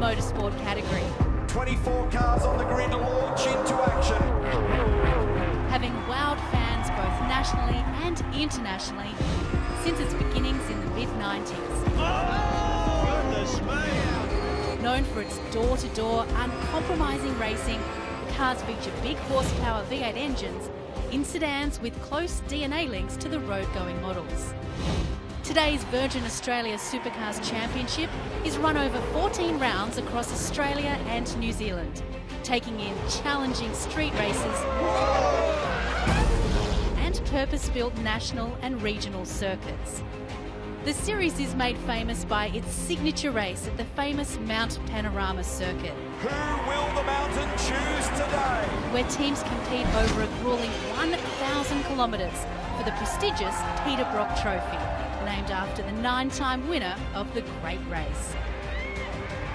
motorsport category. 24 cars on the grid launch into action. Having wowed fans both nationally and internationally since its beginnings in the mid-90s. Oh, goodness me! Known for its door-to-door, uncompromising racing, the cars feature big horsepower V8 engines in sedans with close DNA links to the road-going models. Today's Virgin Australia Supercars Championship is run over 14 rounds across Australia and New Zealand, taking in challenging street races and purpose-built national and regional circuits. The series is made famous by its signature race at the famous Mount Panorama circuit. Who will the mountain choose today? Where teams compete over a grueling 1,000 kilometres for the prestigious Peter Brock Trophy, named after the 9-time winner of the Great Race.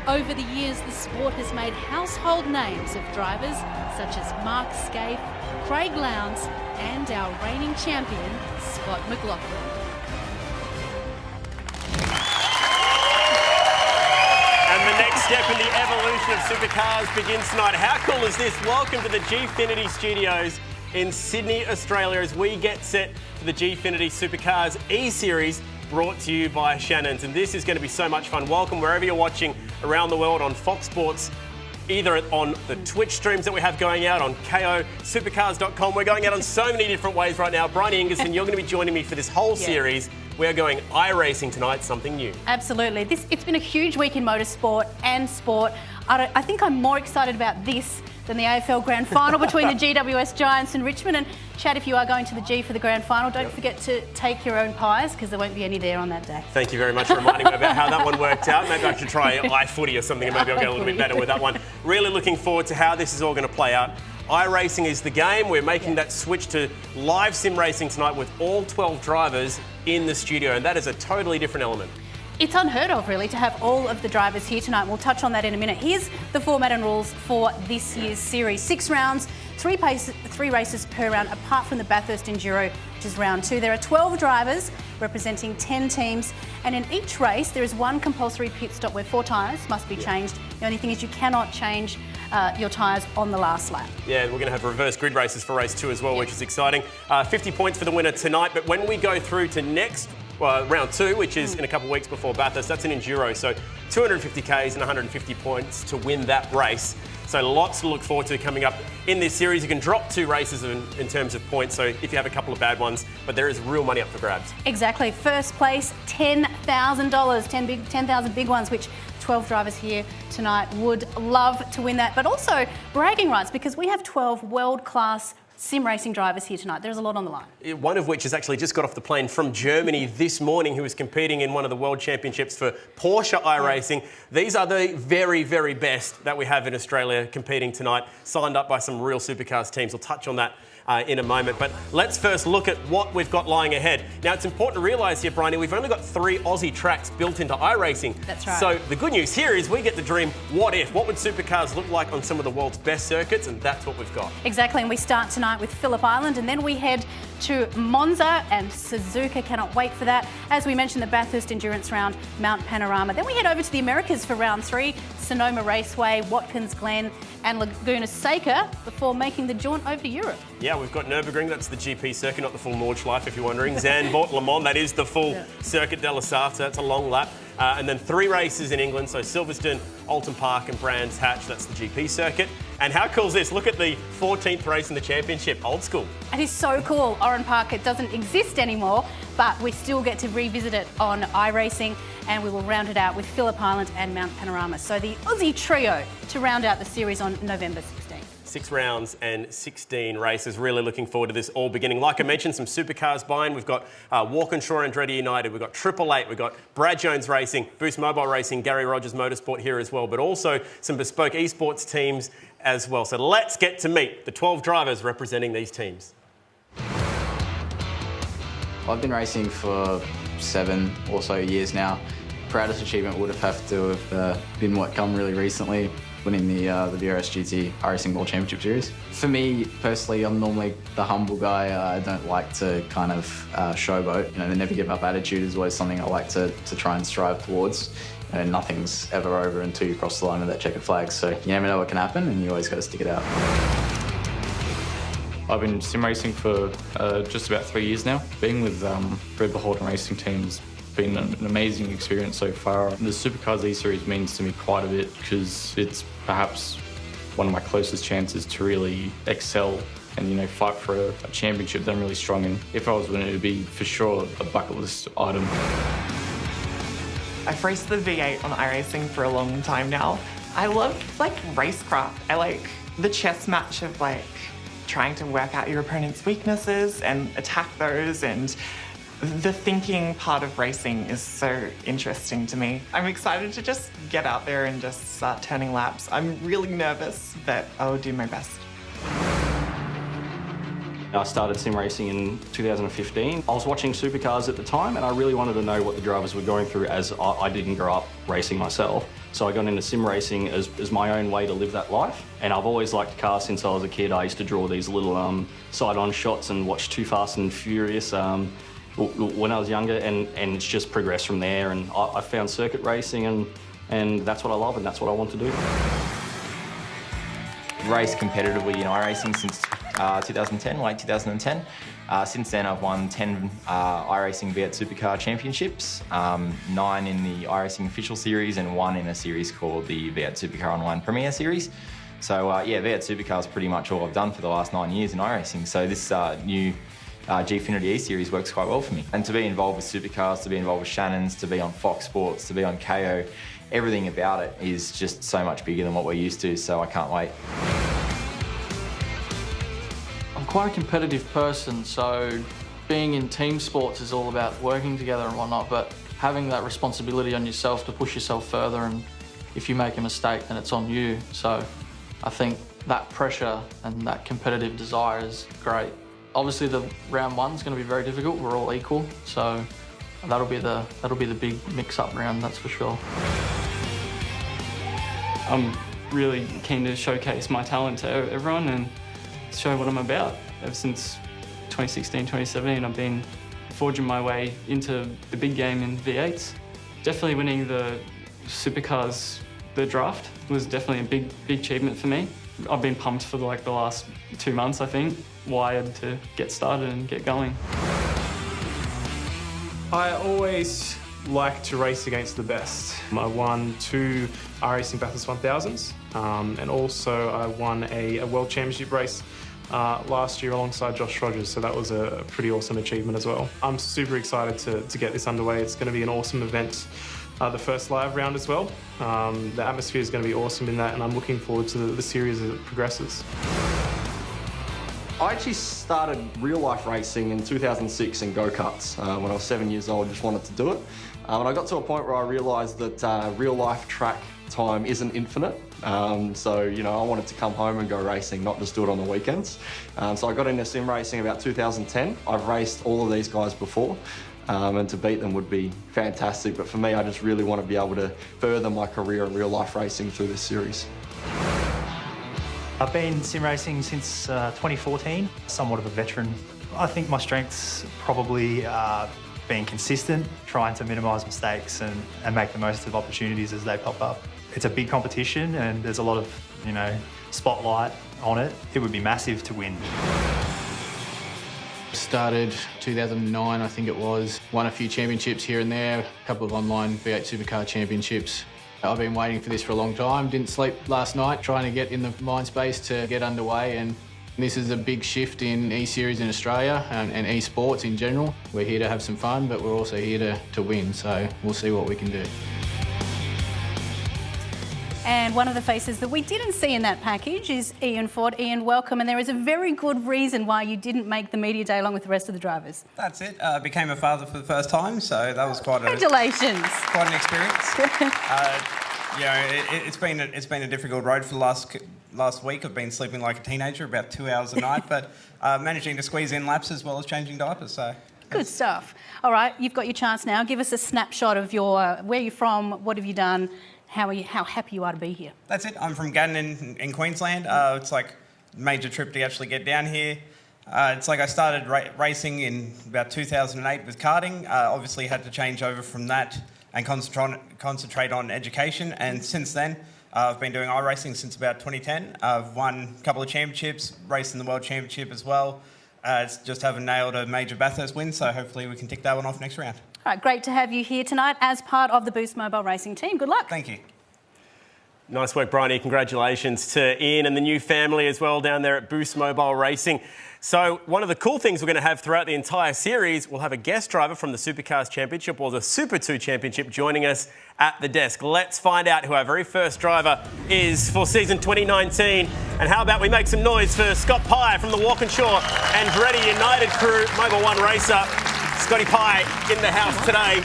Over the years, the sport has made household names of drivers such as Mark Skaife, Craig Lowndes, and our reigning champion, Scott McLaughlin. And the next step in the evolution of supercars begins tonight. How cool is this? Welcome to the Gfinity Studios in Sydney, Australia, as we get set for the Gfinity Supercars Eseries, brought to you by Shannon's. And this is going to be so much fun. Welcome wherever you're watching around the world on Fox Sports, either on the Twitch streams that we have going out on kosupercars.com. We're going out on so many different ways right now. Briony Ingerson, you're going to be joining me for this whole series. We're going iRacing tonight, something new. Absolutely. It's been a huge week in motorsport and sport. I think I'm more excited about this than the AFL Grand Final between the GWS Giants and Richmond. And Chad, if you are going to the G for the Grand Final, don't forget to take your own pies, because there won't be any there on that day. Thank you very much for reminding me about how that one worked out. Maybe I should try iFooty or something, and maybe I'll get a little bit better with that one. Really looking forward to how this is all going to play out. iRacing is the game. We're making that switch to live sim racing tonight with all 12 drivers in the studio, and that is a totally different element. It's unheard of, really, to have all of the drivers here tonight. We'll touch on that in a minute. Here's the format and rules for this year's series. 6 rounds, 3 races per round, apart from the Bathurst Enduro, which is round 2. There are 12 drivers representing 10 teams, and in each race there is one compulsory pit stop where 4 tyres must be changed. The only thing is you cannot change your tyres on the last lap. Yeah, we're going to have reverse grid races for race 2 as well, which is exciting. 50 points for the winner tonight, but when we go through to next round 2, which is in a couple of weeks before Bathurst, that's an enduro, so 250 Ks and 150 points to win that race. So lots to look forward to coming up in this series. You can drop 2 races in terms of points, so if you have a couple of bad ones, but there is real money up for grabs. Exactly. First place, $10,000, 10,000 big ones, which 12 drivers here tonight would love to win that, but also bragging rights, because we have 12 world-class sim racing drivers here tonight. There's a lot on the line. One of which has actually just got off the plane from Germany this morning, who is competing in one of the World Championships for Porsche iRacing. These are the very, very best that we have in Australia competing tonight, signed up by some real supercars teams. We'll touch on that in a moment. But let's first look at what we've got lying ahead. Now, it's important to realise here, Briony, we've only got 3 Aussie tracks built into iRacing. That's right. So the good news here is we get to dream, what if? What would supercars look like on some of the world's best circuits? And that's what we've got. Exactly, and we start tonight with Phillip Island, and then we head to Monza and Suzuka. Cannot wait for that. As we mentioned, the Bathurst Endurance Round, Mount Panorama. Then we head over to the Americas for round 3, Sonoma Raceway, Watkins Glen and Laguna Seca, before making the jaunt over to Europe. Yeah, we've got Nürburgring, that's the GP circuit, not the full Nordschleife if you're wondering. Zandvoort, Le Mans, that is the full Circuit de la Sarthe, so that's a long lap. And then 3 races in England, so Silverstone, Alton Park and Brands Hatch, that's the GP circuit. And how cool is this? Look at the 14th race in the championship, old school. It is so cool. Oran Park, it doesn't exist anymore, but we still get to revisit it on iRacing, and we will round it out with Phillip Island and Mount Panorama. So the Aussie trio to round out the series on November 16th. 6 rounds and 16 races. Really looking forward to this all beginning. Like I mentioned, some supercars buying. We've got Walkinshaw Andretti United. We've got 888. We've got Brad Jones Racing, Boost Mobile Racing, Gary Rogers Motorsport here as well, but also some bespoke esports teams as well. So let's get to meet the 12 drivers representing these teams. I've been racing for 7 or so years now. Proudest achievement would have to have been what come really recently, winning the VRS GT iRacing World Championship Series. For me personally, I'm normally the humble guy. I don't like to kind of showboat. You know, the never give up attitude is always something I like to try and strive towards. and nothing's ever over until you cross the line of that checkered flag. So you never know what can happen, and you always got to stick it out. I've been sim racing for just about 3 years now. Being with Red Bull Holden Racing team's been an amazing experience so far. The Supercars Eseries means to me quite a bit because it's perhaps one of my closest chances to really excel and, you know, fight for a championship that I'm really strong in. If I was winning, it would be for sure a bucket list item. I've raced the V8 on iRacing for a long time now. I love, like, racecraft. I like the chess match of, like, trying to work out your opponent's weaknesses and attack those, and the thinking part of racing is so interesting to me. I'm excited to just get out there and just start turning laps. I'm really nervous, but I'll do my best. I started sim racing in 2015. I was watching Supercars at the time, and I really wanted to know what the drivers were going through, as I didn't grow up racing myself. So I got into sim racing as my own way to live that life. And I've always liked cars since I was a kid. I used to draw these little side-on shots and watch Too Fast and Furious when I was younger, and it's just progressed from there. And I found circuit racing, and that's what I love, and that's what I want to do. Raced competitively in iRacing since 2010, late 2010. Since then, I've won 10 iRacing V8 Supercar Championships, 9 in the iRacing Official Series, and 1 in a series called the V8 Supercar Online Premier Series. So yeah, V8 Supercar is pretty much all I've done for the last 9 years in iRacing. So this new Gfinity Eseries works quite well for me. And to be involved with Supercars, to be involved with Shannon's, to be on Fox Sports, to be on KO, everything about it is just so much bigger than what we're used to, so I can't wait. I'm quite a competitive person, so being in team sports is all about working together and whatnot, but having that responsibility on yourself to push yourself further, and if you make a mistake, then it's on you. So I think that pressure and that competitive desire is great. Obviously the round one's going to be very difficult. We're all equal, so that'll be the big mix-up round, that's for sure. I'm really keen to showcase my talent to everyone and show what I'm about. Ever since 2016, 2017, I've been forging my way into the big game in V8s. Definitely winning the Supercars, the draft, was definitely a big achievement for me. I've been pumped for like the last 2 months, I think, wired to get started and get going. I always like to race against the best. I won 2 iRacing Bathurst 1000s, and also I won a World Championship race last year alongside Josh Rogers, so that was a pretty awesome achievement as well. I'm super excited to get this underway. It's going to be an awesome event, the first live round as well. The atmosphere is going to be awesome in that, and I'm looking forward to the series as it progresses. I actually started real-life racing in 2006 in go-karts. When I was 7 years old, just wanted to do it. And I got to a point where I realised that real-life track time isn't infinite. So, you know, I wanted to come home and go racing, not just do it on the weekends. So I got into sim racing about 2010. I've raced all of these guys before, and to beat them would be fantastic. But for me, I just really want to be able to further my career in real-life racing through this series. I've been sim racing since 2014, somewhat of a veteran. I think my strengths probably are being consistent, trying to minimise mistakes and make the most of opportunities as they pop up. It's a big competition and there's a lot of, you know, spotlight on it. It would be massive to win. Started 2009, I think it was. Won a few championships here and there, a couple of online V8 Supercar championships. I've been waiting for this for a long time. Didn't sleep last night, trying to get in the mind space to get underway. And this is a big shift in E-Series in Australia and Esports in general. We're here to have some fun, but we're also here to win. So we'll see what we can do. And one of the faces that we didn't see in that package is Ian Ford. Ian, welcome. And there is a very good reason why you didn't make the media day along with the rest of the drivers. That's it. Became a father for the first time, so that was quite Congratulations. Quite an experience. You know, it's been a difficult road for the last week. I've been sleeping like a teenager, about 2 hours a night, but managing to squeeze in laps as well as changing diapers. So good stuff. All right, you've got your chance now. Give us a snapshot of where you're from, what have you done, how happy you are to be here. That's it. I'm from Gatton in Queensland. It's like a major trip to actually get down here. It's like I started racing in about 2008 with karting. Obviously had to change over from that and concentrate on education. And since then, I've been doing iRacing since about 2010. I've won a couple of championships, raced in the World Championship as well. Just haven't nailed a major Bathurst win, so hopefully we can tick that one off next round. All right, great to have you here tonight as part of the Boost Mobile Racing team. Good luck. Thank you. Nice work, Briony. Congratulations to Ian and the new family as well down there at Boost Mobile Racing. So one of the cool things we're going to have throughout the entire series, we'll have a guest driver from the Supercars Championship or the Super 2 Championship joining us at the desk. Let's find out who our very first driver is for season 2019. And how about we make some noise for Scott Pye from the Walkinshaw and Briony United crew, Mobil 1 racer. Scotty Pye in the house today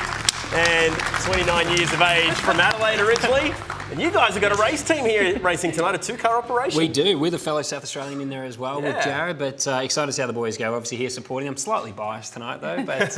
and 29 years of age from Adelaide originally. And you guys have got a race team here racing tonight, a two-car operation. We do, with a fellow South Australian in there as well, with Jared, but excited to see how the boys go. Obviously here supporting them, slightly biased tonight though, but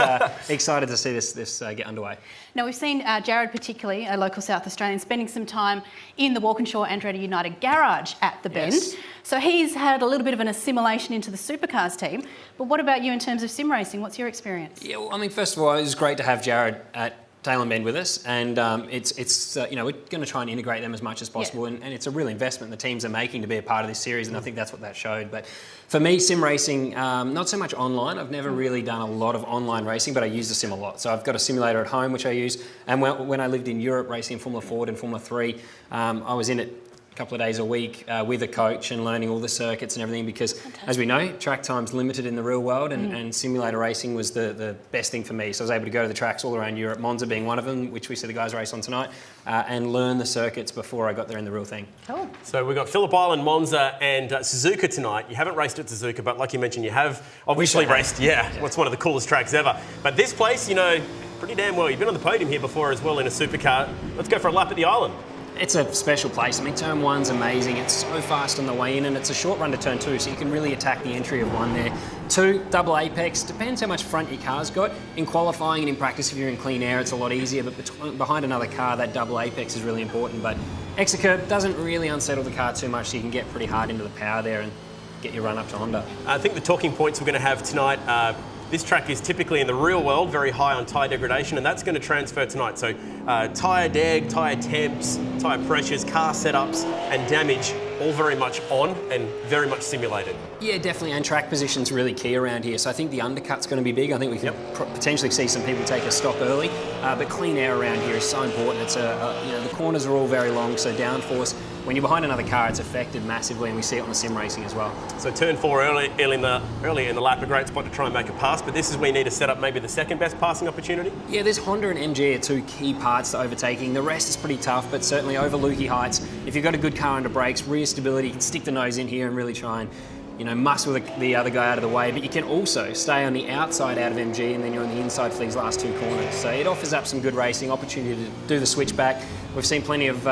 excited to see this get underway. Now we've seen Jared, particularly a local South Australian, spending some time in the Walkinshaw and Briony United garage at the Bend. Yes. So he's had a little bit of an assimilation into the Supercars team. But what about you in terms of sim racing? What's your experience? Yeah, well, I mean, first of all, it was great to have Jared at Taylor Bend with us, and it's you know, we're going to try and integrate them as much as possible, and it's a real investment the teams are making to be a part of this series, and I think that's what that showed. But for me, sim racing, not so much online. I've never really done a lot of online racing, but I use the sim a lot. So I've got a simulator at home which I use, and when I lived in Europe racing in Formula Ford and Formula 3, I was in it couple of days a week with a coach and learning all the circuits and everything, because as we know, track time's limited in the real world, and simulator racing was the best thing for me. So I was able to go to the tracks all around Europe, Monza being one of them, which we see the guys race on tonight, and learn the circuits before I got there in the real thing. Cool. So we've got Phillip Island, Monza and Suzuka tonight. You haven't raced at Suzuka, but like you mentioned, you have obviously raced, what's one of the coolest tracks ever. But this place, you know, pretty damn well. You've been on the podium here before as well in a supercar. Let's go for a lap at the island. It's a special place. I mean, turn one's amazing. It's so fast on the way in, and it's a short run to turn two, so you can really attack the entry of one there. Two, double apex. Depends how much front your car's got. In qualifying and in practice, if you're in clean air, it's a lot easier, but behind another car, that double apex is really important. But exit curb doesn't really unsettle the car too much, so you can get pretty hard into the power there and get your run up to Honda. I think the talking points we're going to have tonight, this track is typically in the real world very high on tyre degradation, and that's going to transfer tonight. So tyre deg, tyre temps, tyre pressures, car setups and damage, all very much on and very much simulated. Yeah, definitely, and track position's really key around here. So I think the undercut's going to be big. I think we can potentially see some people take a stop early, but clean air around here is so important. It's you know, the corners are all very long, so downforce, when you're behind another car, it's affected massively, and we see it on the sim racing as well. So turn four early in the lap, a great spot to try and make a pass, but this is where you need to set up maybe the second best passing opportunity? Yeah, there's Honda and MG are two key parts to overtaking. The rest is pretty tough, but certainly over Lukey heights, if you've got a good car under brakes, rear stability, you can stick the nose in here and really try and, you know, muscle the other guy out of the way, but you can also stay on the outside out of MG, and then you're on the inside for these last two corners. So it offers up some good racing, opportunity to do the switchback. We've seen plenty of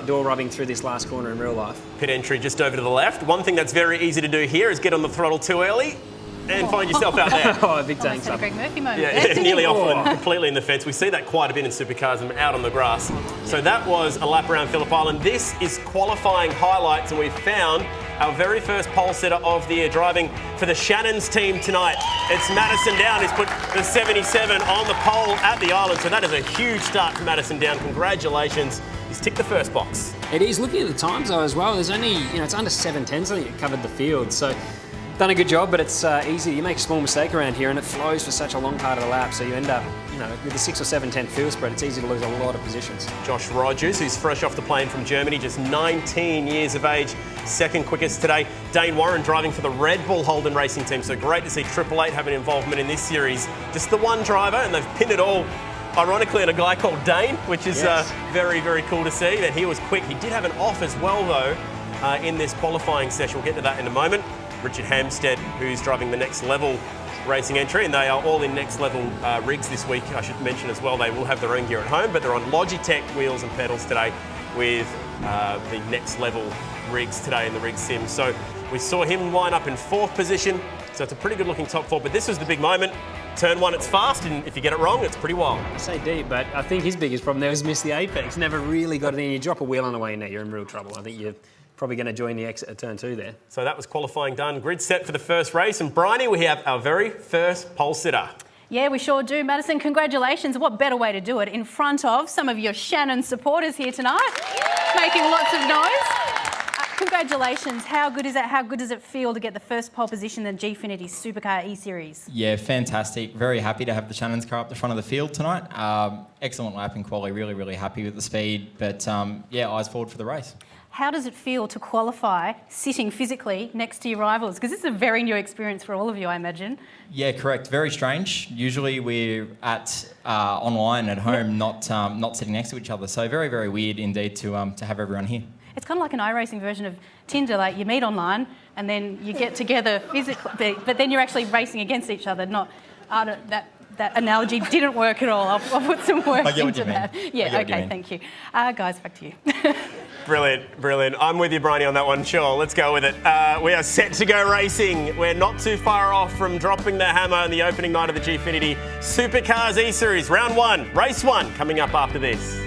door rubbing through this last corner in real life. Pit entry just over to the left. One thing that's very easy to do here is get on the throttle too early and find yourself out there. Big tank stuff. Greg Murphy moment. Yeah, nearly off and completely in the fence. We see that quite a bit in supercars and out on the grass. So that was a lap around Phillip Island. This is qualifying highlights, and we've found our very first pole sitter of the year driving for the Shannon's team tonight. It's Madison Down, who's put the 77 on the pole at the island. So that is a huge start for Madison Down. Congratulations. He's ticked the first box. It is. Looking at the times though as well, there's only, you know, it's under 7:10, so it covered the field. So done a good job, but it's easy. You make a small mistake around here and it flows for such a long part of the lap, so you end up, you know, with a 6 or 7/10 field spread, it's easy to lose a lot of positions. Josh Rogers, who's fresh off the plane from Germany, just 19 years of age, second quickest today. Dane Warren driving for the Red Bull Holden racing team, so great to see 888 have an involvement in this series. Just the one driver, and they've pinned it all, ironically, on a guy called Dane, which is very, very cool to see. That he was quick. He did have an off as well, though, in this qualifying session. We'll get to that in a moment. Richard Hampstead, who's driving the Next Level racing entry, and they are all in Next Level rigs this week. I should mention as well, they will have their own gear at home, but they're on Logitech wheels and pedals today with the Next Level rigs today in the rig sim. So we saw him line up in 4th position, so it's a pretty good looking top 4, but this was the big moment. Turn 1, it's fast, and if you get it wrong, it's pretty wild. I say deep, but I think his biggest problem there was miss the apex. Never really got it in. You drop a wheel on the way in there, you're in real trouble. I think you're probably going to join the exit at turn 2 there. So that was qualifying done. Grid set for the first race, and Briony, we have our very first pole sitter. Yeah, we sure do. Madison, congratulations. What better way to do it in front of some of your Shannon supporters here tonight, making lots of noise. Congratulations. How good is that? How good does it feel to get the first pole position in the Gfinity Supercar Eseries? Yeah, fantastic. Very happy to have the Shannons car up the front of the field tonight. Excellent lap in quali. Really, really happy with the speed. But yeah, eyes forward for the race. How does it feel to qualify sitting physically next to your rivals? Because this is a very new experience for all of you, I imagine. Yeah, correct. Very strange. Usually we're at online at home, not sitting next to each other. So very, very weird indeed to have everyone here. It's kind of like an iRacing version of Tinder. Like you meet online and then you get together physically, but then you're actually racing against each other. That analogy didn't work at all. I'll put some work into that. Yeah, okay, thank you. Guys, back to you. Brilliant, brilliant. I'm with you, Briony, on that one. Sure, let's go with it. We are set to go racing. We're not too far off from dropping the hammer on the opening night of the Gfinity Supercars Eseries. Round 1, race 1, coming up after this.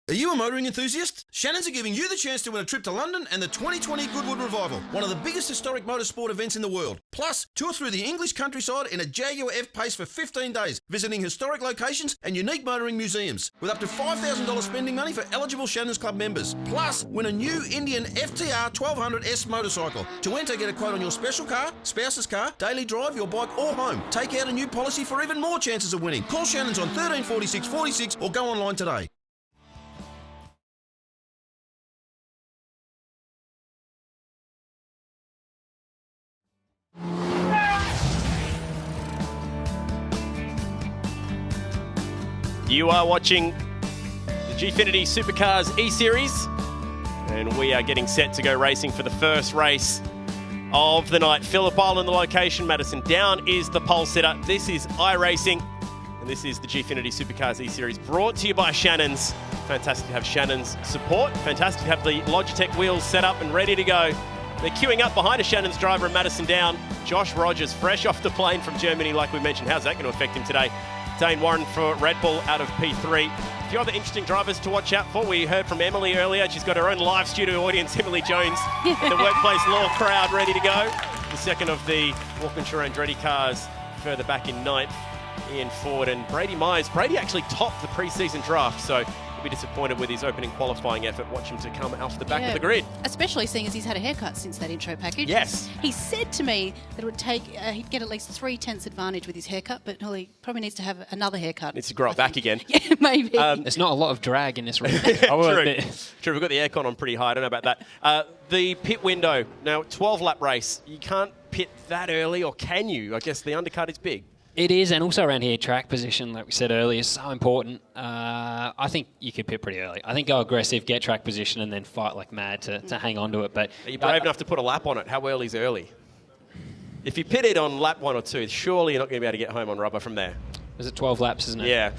Are you a motoring enthusiast? Shannons are giving you the chance to win a trip to London and the 2020 Goodwood Revival, one of the biggest historic motorsport events in the world. Plus, tour through the English countryside in a Jaguar F-Pace for 15 days, visiting historic locations and unique motoring museums, with up to $5,000 spending money for eligible Shannons Club members. Plus, win a new Indian FTR 1200S motorcycle. To enter, get a quote on your special car, spouse's car, daily drive, your bike or home. Take out a new policy for even more chances of winning. Call Shannons on 13 46 46 or go online today. You are watching the Gfinity Supercars Eseries, and we are getting set to go racing for the first race of the night. Phillip Island, the location. Madison Down is the pole sitter. This is iRacing, and this is the Gfinity Supercars Eseries, brought to you by Shannons. Fantastic to have Shannons support. Fantastic to have the Logitech wheels set up and ready to go. They're queuing up behind a Shannons driver in Madison Down. Josh Rogers, fresh off the plane from Germany, like we mentioned. How's that going to affect him today? Dane Warren for Red Bull out of P3. A few other interesting drivers to watch out for. We heard from Emily earlier. She's got her own live studio audience, Emily Jones, the workplace law crowd ready to go. the second of the Walkinshaw Andretti cars further back in ninth, Ian Ford and Brady Myers. Brady actually topped the pre-season draft, so he'll be disappointed with his opening qualifying effort. Watch him to come off the back of the grid. Especially seeing as he's had a haircut since that intro package. Yes. He said to me that it would take, he'd get at least 3/10 advantage with his haircut, but he probably needs to have another haircut. Needs to grow it back again. Yeah, maybe. There's not a lot of drag in this room. I will admit. True, we've got the aircon on pretty high. I don't know about that. The pit window. Now, 12-lap race. You can't pit that early, or can you? I guess the undercut is big. It is, and also around here, track position, like we said earlier, is so important. I think you could pit pretty early. I think go aggressive, get track position, and then fight like mad to hang on to it. But are you brave enough to put a lap on it? How early is early? If you pitted on lap 1 or 2, surely you're not going to be able to get home on rubber from there. Is it 12 laps, isn't it? Yeah.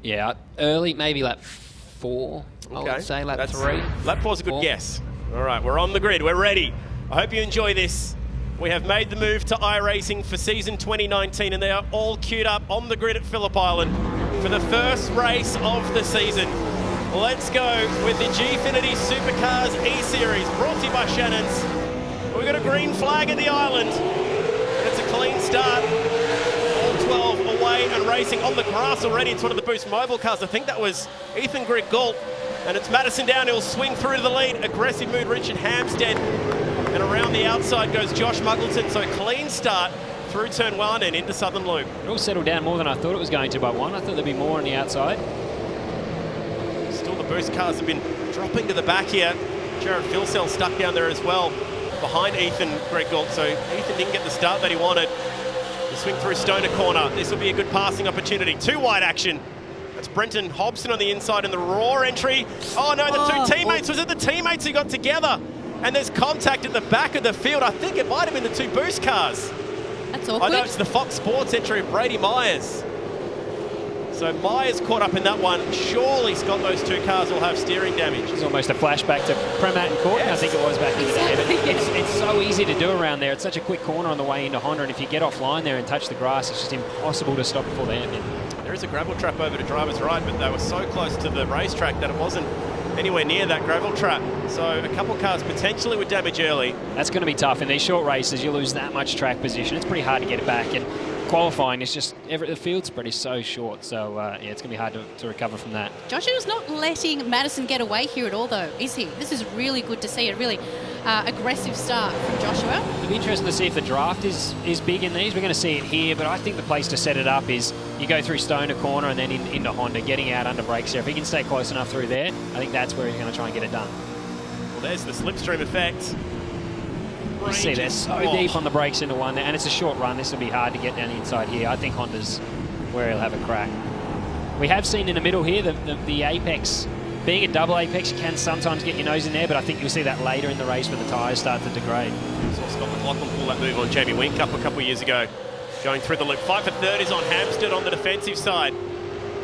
Yeah, early, maybe lap 4, I would say, lap 3. Lap 4's a good guess. All right, we're on the grid. We're ready. I hope you enjoy this. We have made the move to iRacing for season 2019, and they are all queued up on the grid at Phillip Island for the first race of the season. Let's go with the Gfinity Supercars Eseries, brought to you by Shannon's. We've got a green flag at the island. It's a clean start. All 12 away and racing on the grass already. It's one of the Boost Mobile cars. I think that was Ethan Grigg-Gault. And it's Madison Downhill, swing through to the lead. Aggressive mood, Richard Hampstead. And around the outside goes Josh Muggleton. So clean start through turn 1 and into Southern Loop. It all settled down more than I thought it was going to by 1. I thought there'd be more on the outside. Still the Boost cars have been dropping to the back here. Jared Filsell stuck down there as well behind Ethan Grigg-Gault. So Ethan didn't get the start that he wanted. The swing through Stoner corner. This will be a good passing opportunity. 2 wide action. That's Brenton Hobson on the inside in the raw entry. Oh no, the 2 teammates. Was it the teammates who got together? And there's contact at the back of the field. I think it might have been the 2 Boost cars. That's awkward. I know it's the Fox Sports entry of Brady Myers. So Myers caught up in that one. Surely, Scott, those 2 cars will have steering damage. It's almost a flashback to Premat and Courtney, yes. I think it was back in the day. But it's so easy to do around there. It's such a quick corner on the way into Honda, and if you get offline there and touch the grass, it's just impossible to stop before they end. There is a gravel trap over to driver's right, but they were so close to the racetrack that it wasn't anywhere near that gravel trap. So a couple cars potentially with damage early. That's going to be tough. In these short races, you lose that much track position. It's pretty hard to get it back. And qualifying is just, the field spread is so short. So, yeah, it's going to be hard to recover from that. Joshua's not letting Madison get away here at all, though, is he? This is really good to see. A really aggressive start from Joshua. It'll be interesting to see if the draft is big in these. We're going to see it here, but I think the place to set it up is you go through Stoner corner and then into Honda, getting out under brakes there. If he can stay close enough through there, I think that's where he's going to try and get it done. Well, there's the slipstream effect. You see they're so deep on the brakes into one there, and it's a short run. This will be hard to get down the inside here. I think Honda's where he'll have a crack. We have seen in the middle here the apex. Being a double apex, you can sometimes get your nose in there, but I think you'll see that later in the race when the tyres start to degrade. Saw Scott McLaughlin pull that move on Jamie Whincup a couple of years ago. Going through the loop. 5 for 3rd is on Hampstead on the defensive side.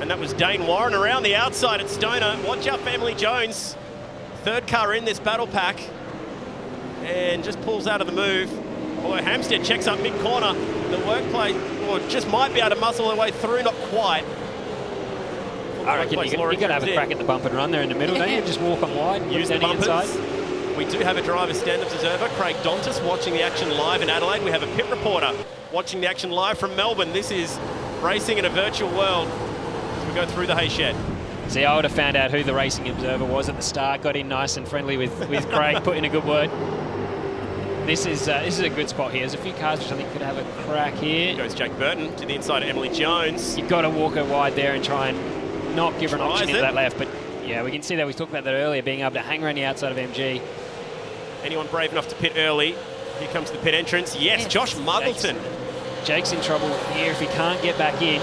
And that was Dane Warren around the outside at Stoner. Watch out, Family Jones. 3rd car in this battle pack. And just pulls out of the move. Although Hampstead checks up mid-corner. The workplace, or just might be able to muscle their way through, not quite. I reckon you've got to have a crack at the bump and run there in the middle, don't you? Just walk on wide, use the bumpers. Inside. We do have a driver stand-up observer, Craig Dontis, watching the action live in Adelaide. We have a pit reporter watching the action live from Melbourne. This is racing in a virtual world as we go through the hay shed. See, I would have found out who the racing observer was at the start, got in nice and friendly with Craig, put in a good word. This is a good spot here. There's a few cars which I think could have a crack here. Goes Jake Burton to the inside of Emily Jones. You've got to walk her wide there and try and not give her an option into that left. But yeah, we can see that. We talked about that earlier, being able to hang around the outside of MG. Anyone brave enough to pit early? Here comes the pit entrance. Yes, Josh Muggleton. Jake's in trouble here if he can't get back in.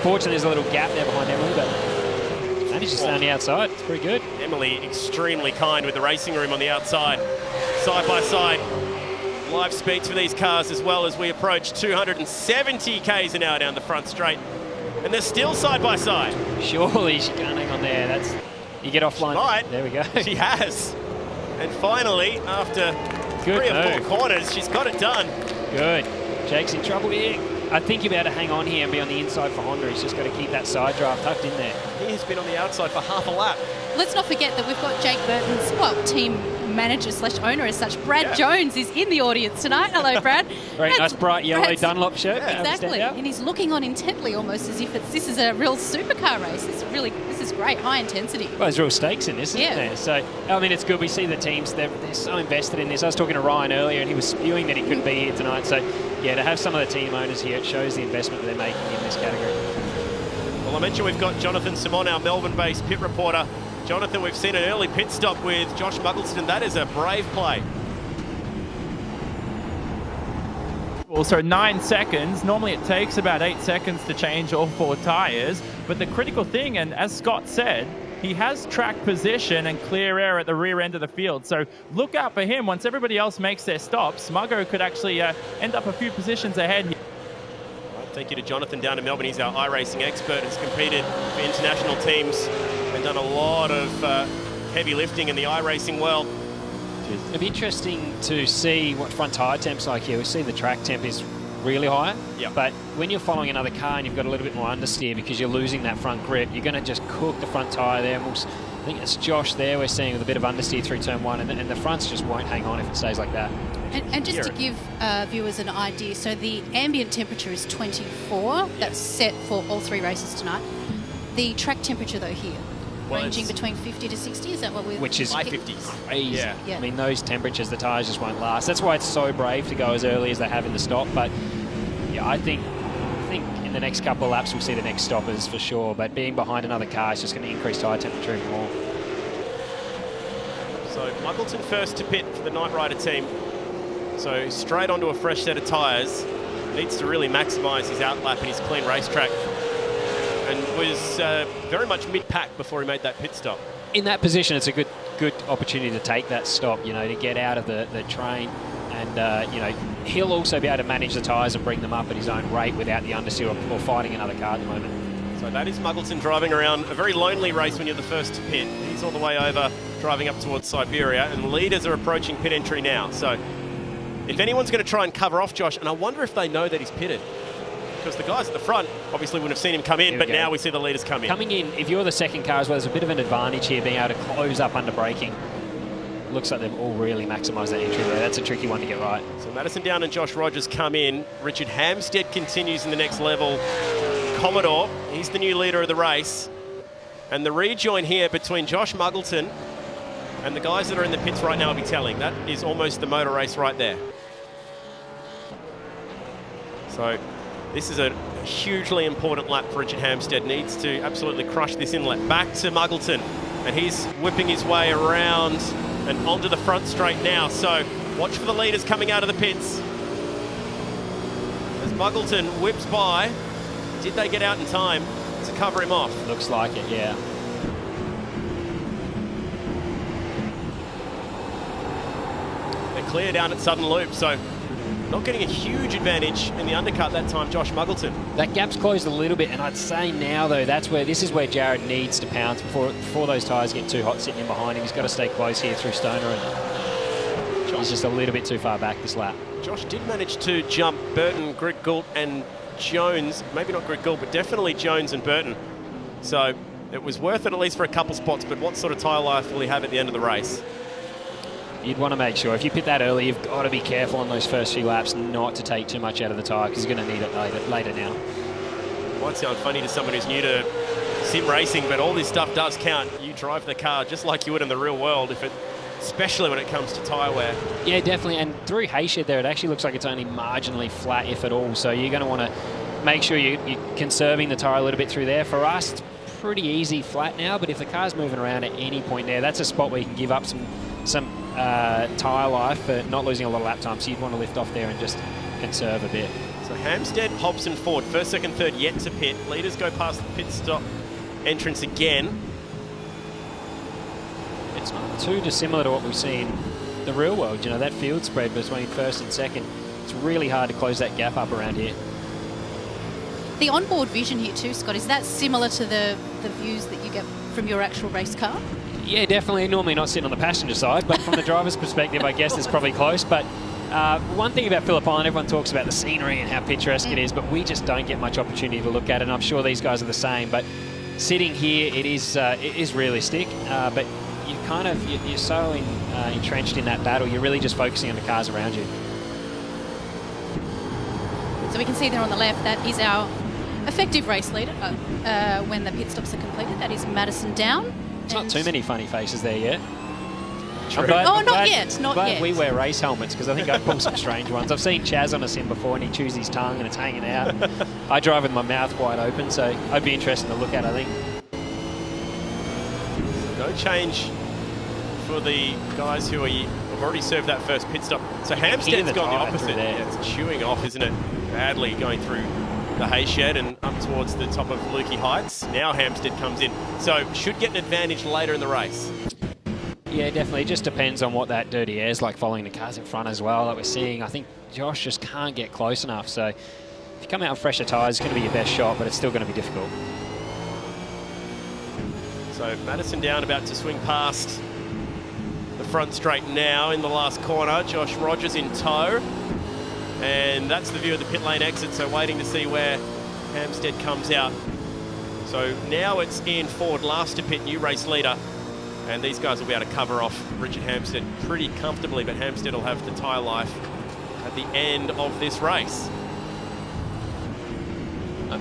Fortunately, there's a little gap there behind Emily, but managed to stay on the outside. It's pretty good. Emily extremely kind with the racing room on the outside. Side by side. Live speeds for these cars as well as we approach 270 k's an hour down the front straight. And they're still side by side. Surely she can't hang on there. You get offline. Right. There we go. She has. And finally, after 3 or 4 corners, she's got it done. Good. Jake's in trouble here. I think you'll be able to hang on here and be on the inside for Honda. He's just got to keep that side draft tucked in there. He has been on the outside for half a lap. Let's not forget that we've got Jake Burton's, team manager / owner as such. Brad Jones is in the audience tonight. Hello, Brad. Very nice bright yellow Dunlop shirt. Exactly, and he's looking on intently, almost as if this is a real supercar race. This is great, high intensity. Well, there's real stakes in this, isn't there? So, I mean, it's good. We see the teams, they're so invested in this. I was talking to Ryan earlier, and he was spewing that he couldn't be here tonight. So, yeah, to have some of the team owners here, it shows the investment that they're making in this category. Well, I mentioned we've got Jonathan Simon, our Melbourne-based pit reporter. Jonathan, we've seen an early pit stop with Josh Muggleton. That is a brave play. Also 9 seconds. Normally it takes about 8 seconds to change all 4 tyres. But the critical thing, and as Scott said, he has track position and clear air at the rear end of the field. So look out for him. Once everybody else makes their stops, Muggo could actually end up a few positions ahead. Thank you to Jonathan down in Melbourne. He's our iRacing expert. Has competed for international teams and done a lot of heavy lifting in the iRacing world. It'd be interesting to see what front tyre temp's like here. We see the track temp is really high, but when you're following another car and you've got a little bit more understeer because you're losing that front grip, you're going to just cook the front tyre there. And I think it's Josh there we're seeing with a bit of understeer through turn 1, and the fronts just won't hang on if it stays like that. And just to give viewers an idea, so the ambient temperature is 24. That's set for all 3 races tonight. The track temperature, though, here, ranging between 50 to 60. Is that what we're... Which is high 50s. Crazy. Yeah. I mean, those temperatures, the tyres just won't last. That's why it's so brave to go as early as they have in the stop. But, yeah, I think in the next couple of laps we'll see the next stoppers for sure. But being behind another car is just going to increase tyre temperature even more. So Muggleton first to pit for the Knight Rider team. So straight onto a fresh set of tyres. Needs to really maximise his outlap and his clean racetrack. And was very much mid-pack before he made that pit stop. In that position, it's a good opportunity to take that stop, you know, to get out of the train. And, you know, he'll also be able to manage the tyres and bring them up at his own rate without the understeer or fighting another car at the moment. So that is Muggleton driving around a very lonely race when you're the first to pit. He's all the way over, driving up towards Siberia, and leaders are approaching pit entry now. So if anyone's going to try and cover off Josh, and I wonder if they know that he's pitted, because the guys at the front obviously wouldn't have seen him come in, but now we see the leaders come in. Coming in, if you're the second car as well, there's a bit of an advantage here being able to close up under braking. Looks like they've all really maximised that entry there. That's a tricky one to get right. So Madison Down and Josh Rogers come in. Richard Hampstead continues in the next level. Commodore, he's the new leader of the race. And the rejoin here between Josh Muggleton and the guys that are in the pits right now will be telling. That is almost the motor race right there. So this is a hugely important lap for Richard Hampstead. Needs to absolutely crush this inlet. Back to Muggleton, and he's whipping his way around and onto the front straight now. So watch for the leaders coming out of the pits. As Muggleton whips by, did they get out in time to cover him off? Looks like it, yeah. They're clear down at Southern Loop, so not getting a huge advantage in the undercut that time, Josh Muggleton. That gap's closed a little bit, and I'd say now, though, this is where Jared needs to pounce before those tyres get too hot sitting in behind him. He's got to stay close here through Stoner, and he's just a little bit too far back this lap. Josh did manage to jump Burton, Greg Gould and Jones. Maybe not Greg Gould, but definitely Jones and Burton. So it was worth it at least for a couple spots, but what sort of tyre life will he have at the end of the race? You'd want to make sure, if you pit that early, you've got to be careful on those first few laps not to take too much out of the tyre, because you're going to need it later now. Might sound funny to someone who's new to sim racing, but all this stuff does count. You drive the car just like you would in the real world, especially when it comes to tyre wear. Yeah, definitely. And through Hayshed there, it actually looks like it's only marginally flat, if at all. So you're going to want to make sure you're conserving the tyre a little bit through there. For us, it's pretty easy flat now, but if the car's moving around at any point there, that's a spot where you can give up some tyre life for not losing a lot of lap time. So you'd want to lift off there and just conserve a bit. So Hampstead, Hobson, Ford, first, second, third yet to pit. Leaders go past the pit stop entrance again. It's not too dissimilar to what we've seen in the real world. You know, that field spread between first and second. It's really hard to close that gap up around here. The onboard vision here too, Scott, is that similar to the views that you get from your actual race car? Yeah, definitely. Normally not sitting on the passenger side, but from the driver's perspective, I guess it's probably close. But one thing about Phillip Island, everyone talks about the scenery and how picturesque it is, but we just don't get much opportunity to look at it, and I'm sure these guys are the same. But sitting here, it is realistic. But you're so entrenched in that battle, you're really just focusing on the cars around you. So we can see there on the left, that is our effective race leader when the pit stops are completed. That is Madison Down. There's not too many funny faces there yet. Not yet. Not yet. We wear race helmets because I think I pull some strange ones. I've seen Chaz on a sim before and he chews his tongue and it's hanging out. I drive with my mouth wide open, so I'd be interesting to look at, I think. No change for the guys who have already served that first pit stop. So Hampstead's gone the opposite. Yeah, it's chewing off, isn't it? Badly going through the hay shed and up towards the top of Lukey Heights. Now Hampstead comes in. So should get an advantage later in the race. Yeah, definitely. It just depends on what that dirty air is like following the cars in front as well that we're seeing. I think Josh just can't get close enough. So if you come out with fresher tyres, it's going to be your best shot, but it's still going to be difficult. So Madison Down about to swing past the front straight now in the last corner. Josh Rogers in tow. And that's the view of the pit lane exit, so waiting to see where Hampstead comes out. So now it's Ian Ford, last to pit, new race leader. And these guys will be able to cover off Richard Hampstead pretty comfortably, but Hampstead will have the tyre life at the end of this race.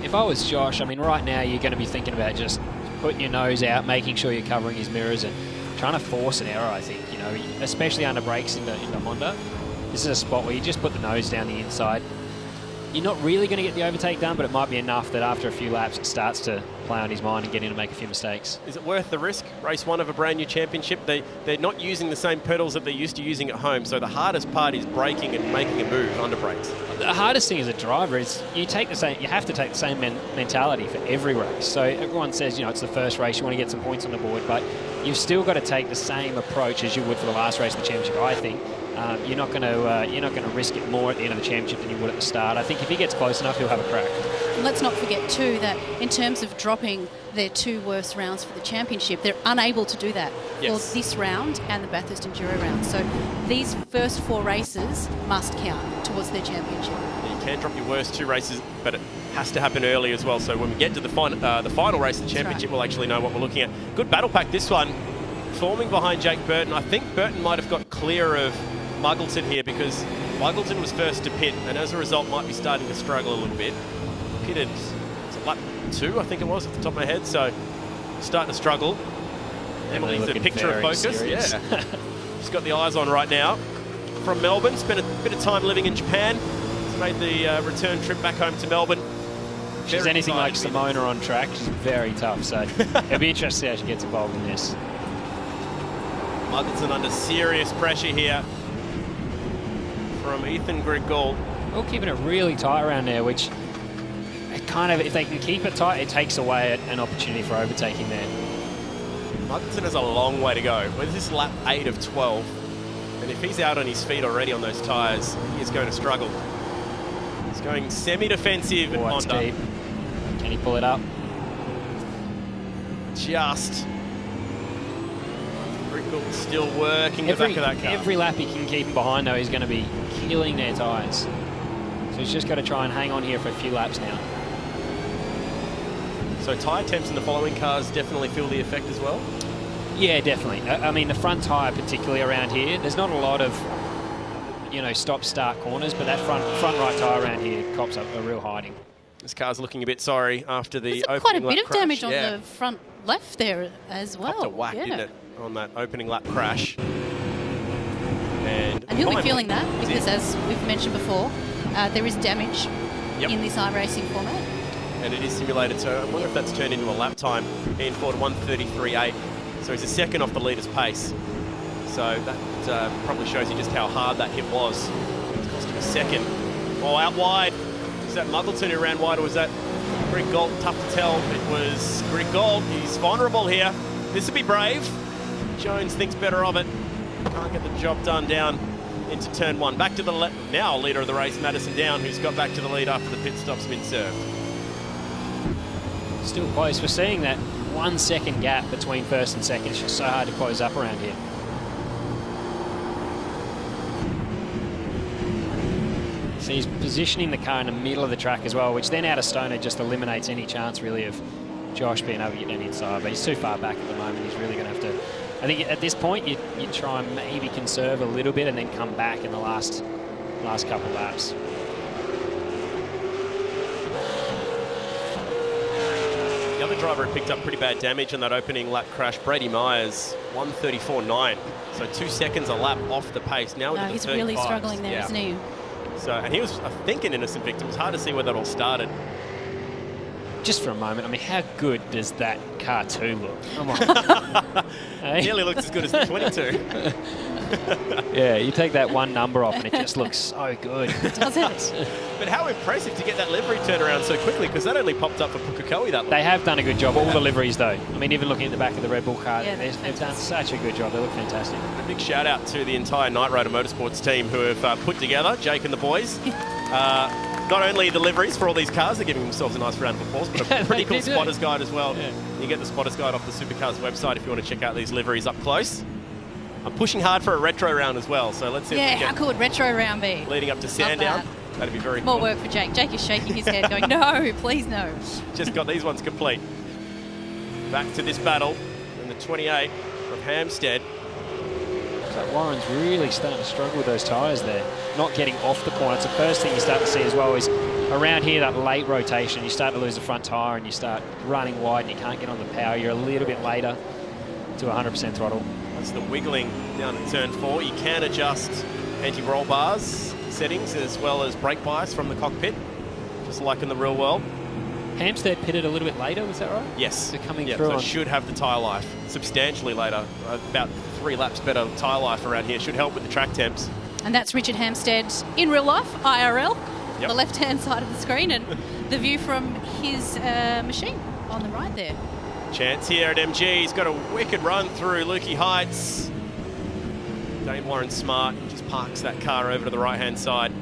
If I was Josh, I mean, right now you're going to be thinking about just putting your nose out, making sure you're covering his mirrors and trying to force an error, I think, you know, especially under brakes into Honda. This is a spot where you just put the nose down the inside. You're not really going to get the overtake done, but it might be enough that after a few laps it starts to play on his mind and get in and make a few mistakes. Is it worth the risk? Race one of a brand new championship. They're not using the same pedals that they're used to using at home, so the hardest part is braking and making a move under brakes. The hardest thing as a driver is you have to take the same mentality for every race. So everyone says, you know, it's the first race, you want to get some points on the board, but you've still got to take the same approach as you would for the last race of the championship, I think. You're not going to risk it more at the end of the championship than you would at the start. I think if he gets close enough, he'll have a crack. And let's not forget too that in terms of dropping their two worst rounds for the championship, they're unable to do that for this round and the Bathurst Enduro round. So these first four races must count towards their championship. You can drop your worst two races, but it has to happen early as well. So when we get to the final race of the championship, we'll actually know what we're looking at. Good battle pack this one, forming behind Jake Burton. I think Burton might have got clear of Muggleton here because Muggleton was first to pit and as a result might be starting to struggle a little bit. Pitted lap 2, I think it was, at the top of my head, so starting to struggle. Emily's a picture of focus. Serious. Yeah. She's got the eyes on right now. From Melbourne, spent a bit of time living in Japan. She's made the return trip back home to Melbourne. She's anything like Simona on track. She's very tough, so it'll be interesting to see how she gets involved in this. Muggleton under serious pressure here from Ethan Grigol. All keeping it really tight around there, which kind of, if they can keep it tight, it takes away an opportunity for overtaking there. Muggleton has a long way to go. Well, this is lap 8 of 12. And if he's out on his feet already on those tyres, he is going to struggle. He's going semi-defensive at Honda. Deep. Can he pull it up? Just. Grigol still working the back of that car. Every lap he can keep him behind, though, he's going to be killing their tyres. So he's just got to try and hang on here for a few laps now. So tyre temps in the following cars definitely feel the effect as well? Yeah, definitely. I mean, the front tyre, particularly around here, there's not a lot of, you know, stop-start corners, but that front right tyre around here cops up a real hiding. This car's looking a bit sorry after the There's opening quite a lap bit of crash. damage on the front left there as well. Popped a whack, didn't it, on that opening lap crash. And he'll be feeling that because, as we've mentioned before, there is damage in this iRacing format. And it is simulated, so I wonder if that's turned into a lap time. Ian Ford 1:33.8, so he's a second off the leader's pace. So that probably shows you just how hard that hit was. It's cost him a second. Oh, out wide. Is that Muggleton who ran wide, or was that Greg Galt? Tough to tell. It was Greg Galt. He's vulnerable here. This would be brave. Jones thinks better of it. Can't get the job done down into turn 1. Back to the now leader of the race, Madison Down, who's got back to the lead after the pit stop's been served. Still close. We're seeing that 1 second gap between first and second. It's just so hard to close up around here. So he's positioning the car in the middle of the track as well, which then out of Stoner just eliminates any chance really of Josh being able to get an inside. But he's too far back at the moment. He's really going to have to I think at this point, you try and maybe conserve a little bit and then come back in the last couple laps. The other driver had picked up pretty bad damage in that opening lap crash, Brady Myers, 1:34.9. So 2 seconds a lap off the pace. Now into the he's 35s. really struggling there, isn't he? So, and he was, I think, an innocent victim. It's hard to see where that all started. Just for a moment, I mean, how good does that car 2 look? Come on. Hey? Nearly looks as good as the 22. Yeah, you take that one number off and it just looks so good. Does it? But how impressive to get that livery turned around so quickly, because that only popped up for Pukekohe that They have done a good job, all the liveries though. I mean, even looking at the back of the Red Bull car, Yeah, they've done such a good job. They look fantastic. A big shout out to the entire Knight Rider Motorsports team who have put together, Jake and the boys, not only the liveries for all these cars, they're giving themselves a nice round of applause, but a pretty cool spotter's guide as well. Yeah. You get the spotter's guide off the Supercars website if you want to check out these liveries up close. I'm pushing hard for a retro round as well, so let's see if we How get cool would retro round be? leading up to Sandown. That'd be very More cool. work for Jake. Jake is shaking his head going, no, please no. Just got these ones complete. Back to this battle in the 28 from Hampstead. So Warren's really starting to struggle with those tyres there. Not getting off the corner. It's the first thing you start to see as well is around here, that late rotation, you start to lose the front tyre and you start running wide and you can't get on the power. You're a little bit later to 100% throttle. That's the wiggling down at turn 4. You can adjust anti-roll bars settings as well as brake bias from the cockpit, just like in the real world. Hampstead pitted a little bit later, was that right? Yes. They're coming yeah, through so on... it should have the tyre life substantially later. About 3 laps better tyre life around here. Should help with the track temps. And that's Richard Hampstead in real life, IRL, Yep. the left-hand side of the screen, and the view from his machine on the right there. Chance here at MG. He's got a wicked run through Lukey Heights. Dane Warren Smart just parks that car over to the right-hand side.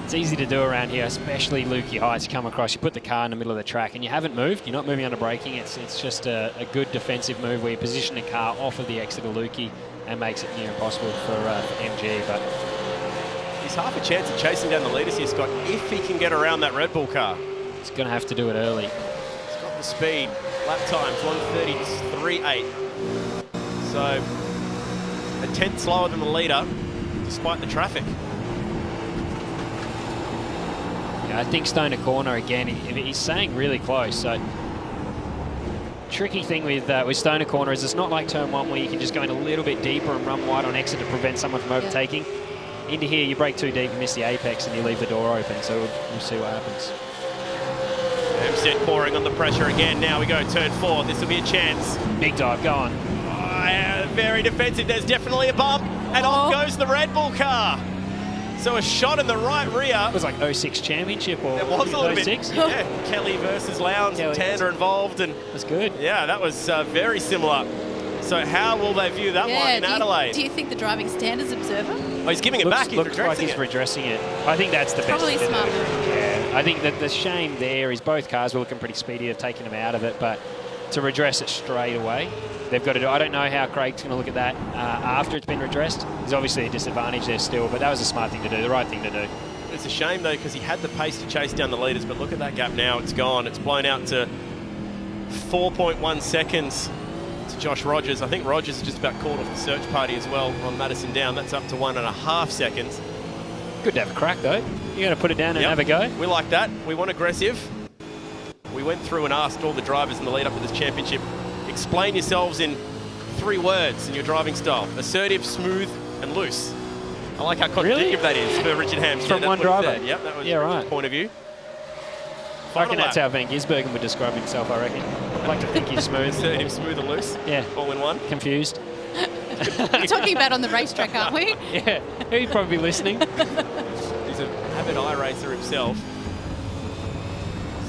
It's easy to do around here, especially Lukey Heights. You come across, you put the car in the middle of the track and you haven't moved. You're not moving under braking. It's just a good defensive move where you position the car off of the exit of Lukey and makes it near impossible for MG. But he's half a chance of chasing down the leaders here, Scott, if he can get around that Red Bull car. He's going to have to do it early. He's got the speed. Lap times 1:33.8. So a tenth slower than the leader, despite the traffic. I think Stoner Corner again. He's staying really close. So tricky thing with Stoner Corner is it's not like turn 1 where you can just go in a little bit deeper and run wide on exit to prevent someone from overtaking. Into here, you brake too deep, you miss the apex, and you leave the door open. So we'll see what happens. Hampstead pouring on the pressure again. Now we go turn 4. This will be a chance. Big dive, go on. Oh, yeah, very defensive. There's definitely a bump, and off goes the Red Bull car. So a shot in the right rear. It was like 06 championship or it was a little 06? bit. Yeah, Kelly versus Lowndes and Tanner involved, and that's good. Yeah, that was very similar. So how will they view that one in Adelaide? Do you think the driving standards observer? Oh, he's giving it back. He's looks like he's redressing it. I think that's the best Probably thing to smart do. move. Yeah, I think that the shame there is both cars were looking pretty speedy. They've taken him out of it, but to redress it straight away, they've got to do. I don't know how Craig's going to look at that after it's been redressed. There's obviously a disadvantage there still, but that was a smart thing to do, the right thing to do. It's a shame though because he had the pace to chase down the leaders, but look at that gap now. It's gone. It's blown out to 4.1 seconds to Josh Rogers. I think Rogers is just about caught off the search party as well on Madison Down. That's up to 1.5 seconds. Good to have a crack though. You're going to put it down and have a go. We like that. We want aggressive. We went through and asked all the drivers in the lead up to this championship, explain yourselves in 3 words in your driving style. Assertive, smooth, and loose. I like how contradictory that is for Richard Hampstead. From one driver. Yep, that was yeah, Richard's right. point of view. I reckon that's how Van Gisbergen would describe himself, I reckon. I'd like to think he's smooth. Assertive, smooth, and loose. Yeah. All in one. Confused. We're talking about on the racetrack, aren't we? Yeah, he'd probably be listening. He's an avid iRacer himself.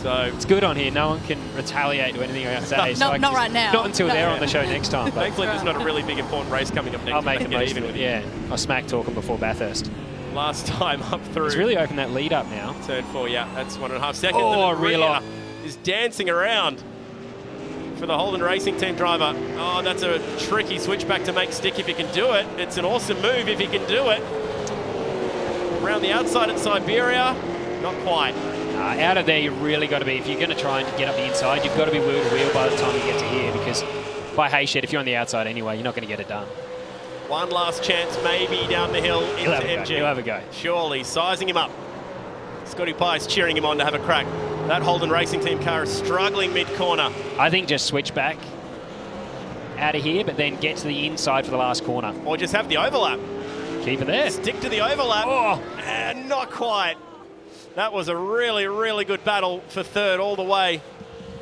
So it's good on here. No one can retaliate to anything I say. So not right now. Not until No. they're on the show next time. But thankfully, there's not a really big important race coming up next. I'll make They the can get most even of it. with you. Yeah, I'll smack talk them before Bathurst. Last time up through. He's really opened that lead up now. Turn 4, yeah, that's 1.5 seconds. Oh, and the rear rear. is dancing around for the Holden Racing Team driver. Oh, that's a tricky switchback to make stick if he can do it. It's an awesome move if he can do it. Around the outside at Siberia, not quite. Out of there, you really got to be, if you're going to try and get up the inside, you've got to be wheel to wheel by the time you get to here because by Hayshed. If you're on the outside anyway, you're not going to get it done. One last chance, maybe down the hill into MG. He'll have a go. Surely, sizing him up. Scotty Pice cheering him on to have a crack. That Holden Racing Team car is struggling mid-corner. I think just switch back out of here, but then get to the inside for the last corner. Or just have the overlap. Keep it there. Stick to the overlap. Oh, and not quite. That was a really, really good battle for third all the way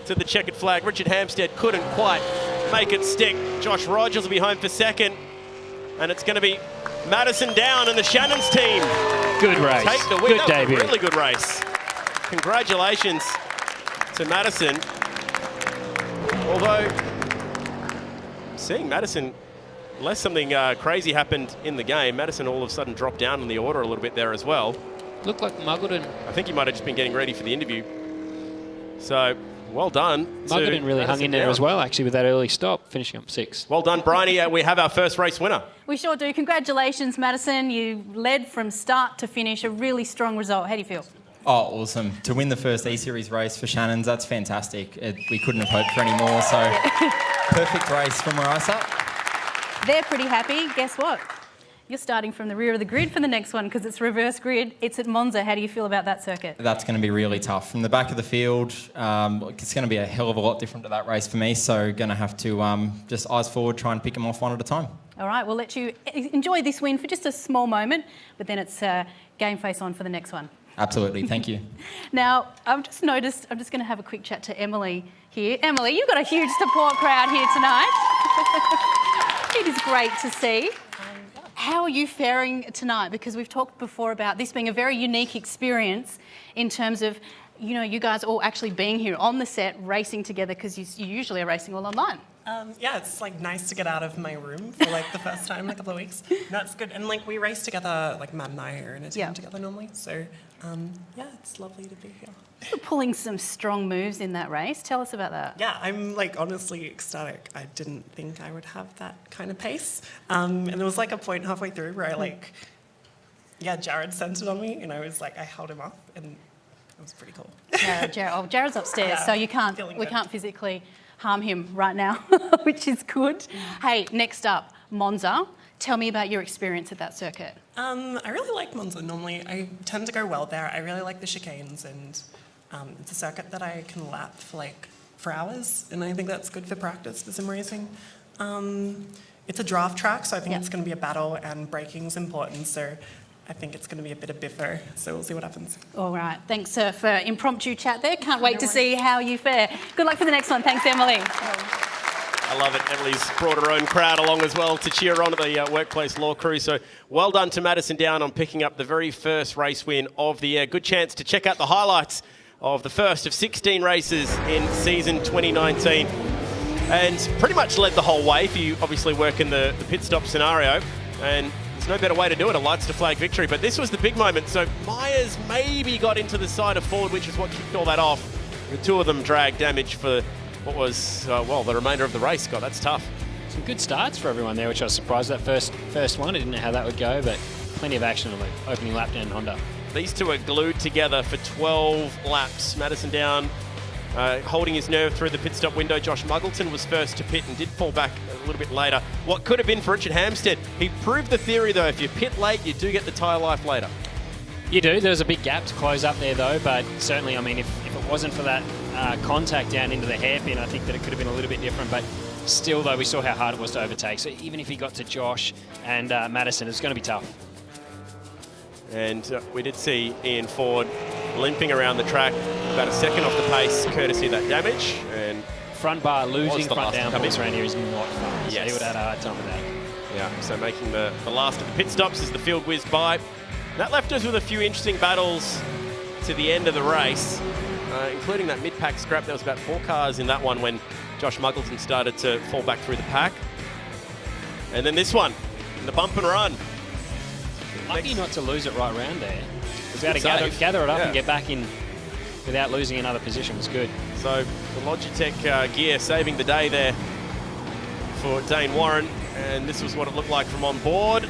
to the checkered flag. Richard Hampstead couldn't quite make it stick. Josh Rogers will be home for second. And it's going to be Madison down and the Shannon's team. Good race. Take the win. Good debut. Really good race. Congratulations to Madison. Although, seeing Madison, unless something crazy happened in the game, Madison all of a sudden dropped down in the order a little bit there as well. Looked like Muggleton. I think he might have just been getting ready for the interview. So, well done. Muggleton really hung in there as well, actually, with that early stop, finishing up 6th. Well done, Briony. We have our first race winner. We sure do. Congratulations, Madison. You led from start to finish. A really strong result. How do you feel? Oh, awesome. To win the first E-Series race for Shannon's, that's fantastic. We couldn't have hoped for any more, so perfect race from where I sat. They're pretty happy. Guess what? You're starting from the rear of the grid for the next one because it's reverse grid. It's at Monza. How do you feel about that circuit? That's going to be really tough. From the back of the field, it's going to be a hell of a lot different to that race for me, so going to have to just eyes forward, try and pick them off one at a time. All right, we'll let you enjoy this win for just a small moment, but then it's game face on for the next one. Absolutely, thank you. Now, I've just noticed, I'm just going to have a quick chat to Emily here. Emily, you've got a huge support crowd here tonight. It is great to see. How are you faring tonight? Because we've talked before about this being a very unique experience in terms of, you know, you guys all actually being here on the set, racing together, because you usually are racing all online. Yeah, it's like nice to get out of my room for like the first time in a couple of weeks. That's good. And like we race together, like Matt and I are in a team together normally. So yeah, it's lovely to be here. You're pulling some strong moves in that race. Tell us about that. Yeah, I'm like honestly ecstatic. I didn't think I would have that kind of pace. And there was like a point halfway through where I like, Jared centered on me and I was like, I held him off and it was pretty cool. Jared's upstairs, so we can't physically harm him right now, which is good. Hey, next up, Monza. Tell me about your experience at that circuit. I really like Monza normally. I tend to go well there. I really like the chicanes and it's a circuit that I can lap for hours and I think that's good for practice for sim racing. It's a draft track, so I think it's going to be a battle and braking's important, so I think it's going to be a bit of biffo, so we'll see what happens. All right. Thanks for impromptu chat there. Can't wait to see how you fare. Good luck for the next one. Thanks, Emily. I love it. Emily's brought her own crowd along as well to cheer on at the workplace law crew. So well done to Madison Down on picking up the very first race win of the year. Good chance to check out the highlights of the first of 16 races in season 2019. And pretty much led the whole way if you obviously work in the pit stop scenario. And there's no better way to do it, a lights to flag victory. But this was the big moment. So Myers maybe got into the side of Ford, which is what kicked all that off. The two of them dragged damage for what was, the remainder of the race. God, that's tough. Some good starts for everyone there, which I was surprised that first one. I didn't know how that would go, but plenty of action on the opening lap down Honda. These two are glued together for 12 laps. Madison Down holding his nerve through the pit stop window. Josh Muggleton was first to pit and did fall back a little bit later. What could have been for Richard Hampstead. He proved the theory, though. If you pit late, you do get the tyre life later. You do. There was a big gap to close up there, though, but certainly, I mean, if it wasn't for that contact down into the hairpin, I think that it could have been a little bit different, but still, though, we saw how hard it was to overtake. So even if he got to Josh and Madison, it's going to be tough. And we did see Ian Ford limping around the track about a second off the pace, courtesy of that damage. And front bar losing front downforce around here is not fun. So he would have had a hard time with that. Yeah, so making the last of the pit stops as the field whizzed by. That left us with a few interesting battles to the end of the race, including that mid-pack scrap. There was about 4 cars in that one when Josh Muggleton started to fall back through the pack. And then this one, in the bump and run. Lucky not to lose it right around there. He was able to gather it up and get back in without losing another position was good. So the Logitech gear saving the day there for Dane Warren. And this was what it looked like from on board.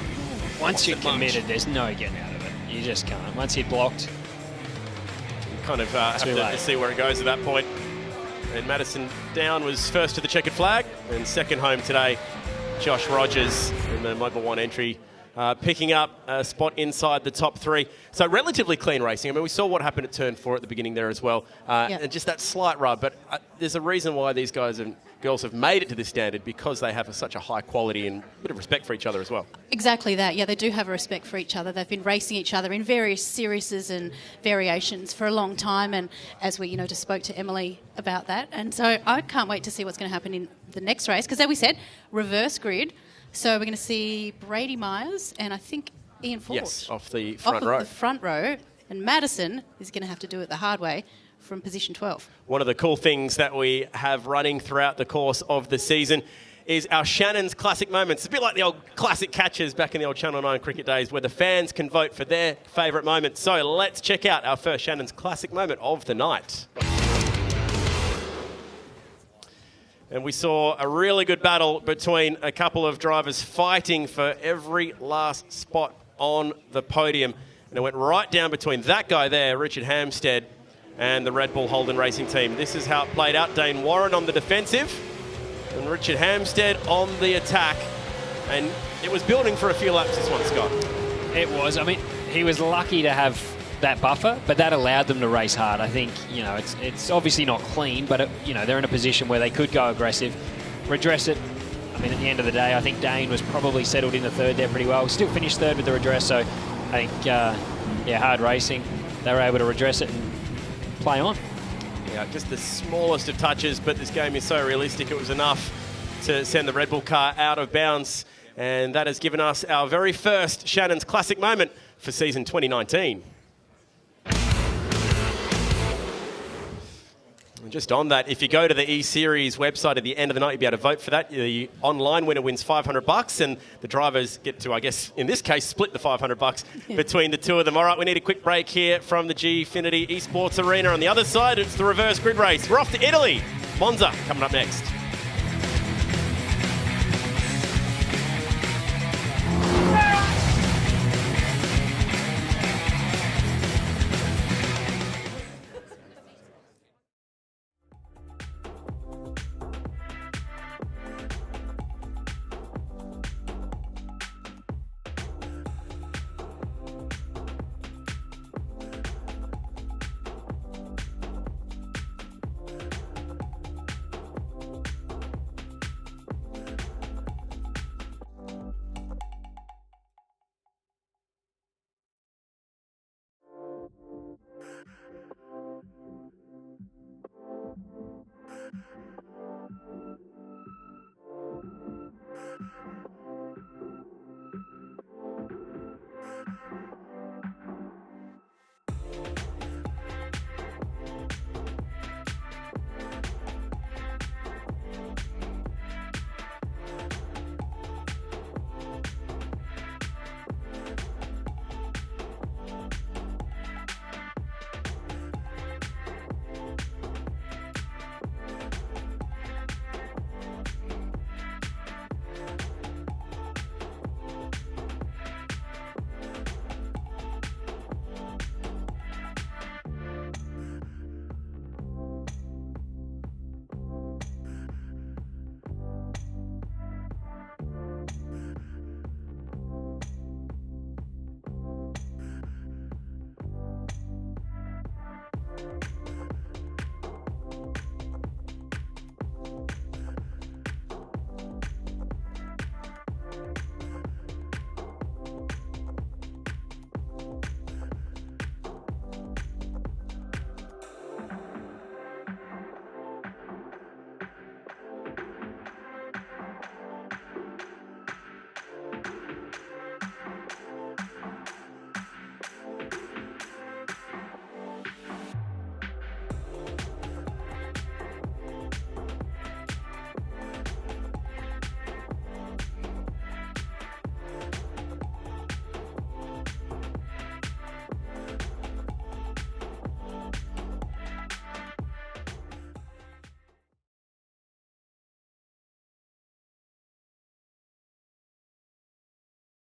Once you're committed, there's no getting out of it. You just can't. Once you're blocked, you kind of have to see where it goes at that point. And Madison Down was first to the checkered flag. And second home today, Josh Rogers in the Mobil 1 entry, picking up a spot inside the top 3. So relatively clean racing. I mean, we saw what happened at turn 4 at the beginning there as well. And just that slight rub. But there's a reason why these guys and girls have made it to this standard, because they have such a high quality and a bit of respect for each other as well. Exactly that. Yeah, they do have a respect for each other. They've been racing each other in various series and variations for a long time. And as we, just spoke to Emily about that. And so I can't wait to see what's going to happen in the next race. Because as we said, reverse grid. So we're going to see Brady Myers and I think Ian Ford. Yes, off the front row. The front row. And Madison is going to have to do it the hard way from position 12. One of the cool things that we have running throughout the course of the season is our Shannon's Classic Moments. It's a bit like the old classic catches back in the old Channel 9 cricket days where the fans can vote for their favourite moments. So let's check out our first Shannon's Classic Moment of the night. And we saw a really good battle between a couple of drivers fighting for every last spot on the podium. And it went right down between that guy there, Richard Hampstead, and the Red Bull Holden Racing team. This is how it played out. Dane Warren on the defensive and Richard Hampstead on the attack. And it was building for a few laps this one, Scott. It was. I mean, he was lucky to have that buffer, but that allowed them to race hard. I think, it's obviously not clean, but, they're in a position where they could go aggressive, redress it. I mean, at the end of the day, I think Dane was probably settled in the third there pretty well. Still finished third with the redress, so I think, hard racing. They were able to redress it and play on. Yeah, just the smallest of touches, but this game is so realistic, it was enough to send the Red Bull car out of bounds. And that has given us our very first Shannon's Classic Moment for season 2019. And just on that, if you go to the E-Series website at the end of the night, you'll be able to vote for that. The online winner wins $500, and the drivers get to, I guess, in this case, split the $500 between the two of them. All right, we need a quick break here from the Gfinity Esports Arena. On the other side, it's the reverse grid race. We're off to Italy. Monza coming up next.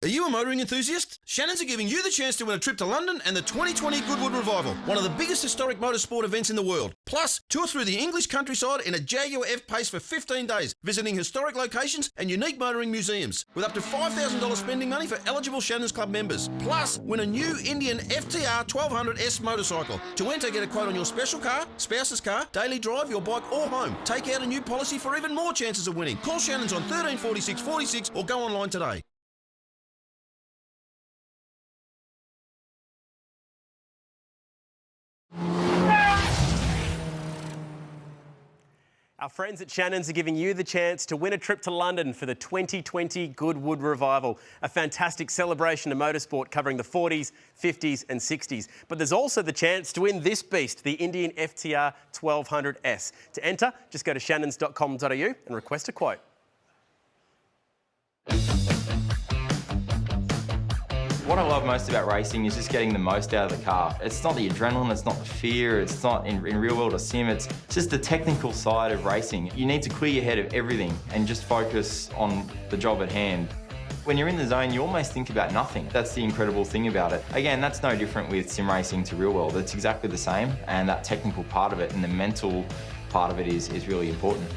Are you a motoring enthusiast? Shannons are giving you the chance to win a trip to London and the 2020 Goodwood Revival, one of the biggest historic motorsport events in the world. Plus, tour through the English countryside in a Jaguar F-Pace for 15 days, visiting historic locations and unique motoring museums, with up to $5,000 spending money for eligible Shannons Club members. Plus, win a new Indian FTR 1200S motorcycle. To enter, get a quote on your special car, spouse's car, daily drive, your bike or home. Take out a new policy for even more chances of winning. Call Shannons on 13 46 46 or go online today. Our friends at Shannons are giving you the chance to win a trip to London for the 2020 Goodwood Revival, a fantastic celebration of motorsport covering the 40s, 50s and 60s. But there's also the chance to win this beast, the Indian FTR 1200S. To enter, just go to shannons.com.au and request a quote. What I love most about racing is just getting the most out of the car. It's not the adrenaline, it's not the fear, it's not in real world or sim, it's just the technical side of racing. You need to clear your head of everything and just focus on the job at hand. When you're in the zone, you almost think about nothing. That's the incredible thing about it. Again, that's no different with sim racing to real world. It's exactly the same, and that technical part of it and the mental part of it is really important.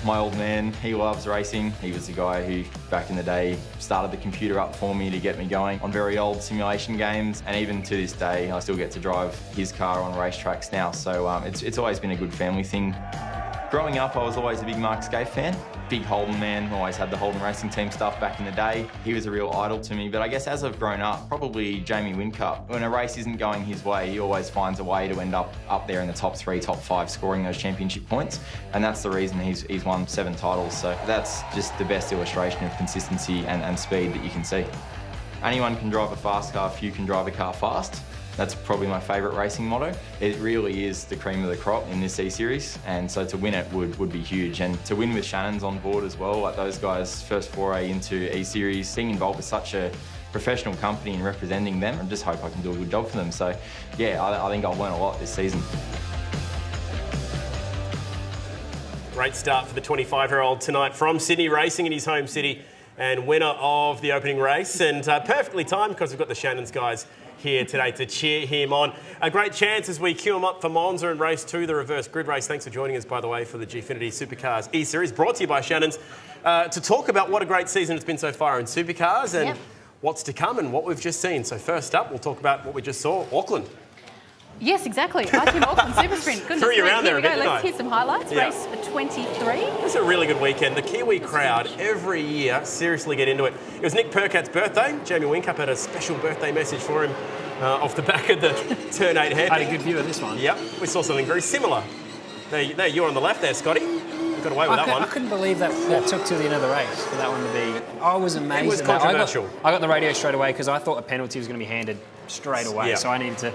My old man, he loves racing. He was the guy who, back in the day, started the computer up for me to get me going on very old simulation games. And even to this day, I still get to drive his car on racetracks now. So it's always been a good family thing. Growing up, I was always a big Mark Skaife fan. Big Holden man, always had the Holden racing team stuff back in the day. He was a real idol to me, but I guess as I've grown up, probably Jamie Whincup. When a race isn't going his way, he always finds a way to end up there in the top 3, top 5, scoring those championship points. And that's the reason he's won 7 titles. So that's just the best illustration of consistency and speed that you can see. Anyone can drive a fast car, few can drive a car fast. That's probably my favourite racing motto. It really is the cream of the crop in this E-Series, and so to win it would be huge. And to win with Shannons on board as well, like those guys' first foray into E-Series, being involved with such a professional company and representing them, I just hope I can do a good job for them. So yeah, I think I'll learn a lot this season. Great start for the 25-year-old tonight from Sydney, racing in his home city and winner of the opening race, and perfectly timed because we've got the Shannons guys here today to cheer him on. A great chance as we queue him up for Monza and race 2, the reverse grid race. Thanks for joining us, by the way, for the Gfinity Supercars E-Series, brought to you by Shannons, to talk about what a great season it's been so far in supercars and what's to come and what we've just seen. So first up, we'll talk about what we just saw, Auckland. Yes, exactly. Team Auckland Super Sprint. Goodness Threw you me. around there Here we a go. bit, Let's hear some highlights. Yeah. Race 23. It's a really good weekend. The Kiwi crowd every year seriously get into it. It was Nick Percat's birthday. Jamie Whincup had a special birthday message for him off the back of the Turn 8 hairpin. I had a good view of this one. Yep, we saw something very similar. There you're on the left there, Scotty. You got away with that one. I couldn't believe that took to the end of the race for that one to be. I was amazed. It was at that. controversial. I got on the radio straight away because I thought a penalty was going to be handed straight away. Yeah. So I needed to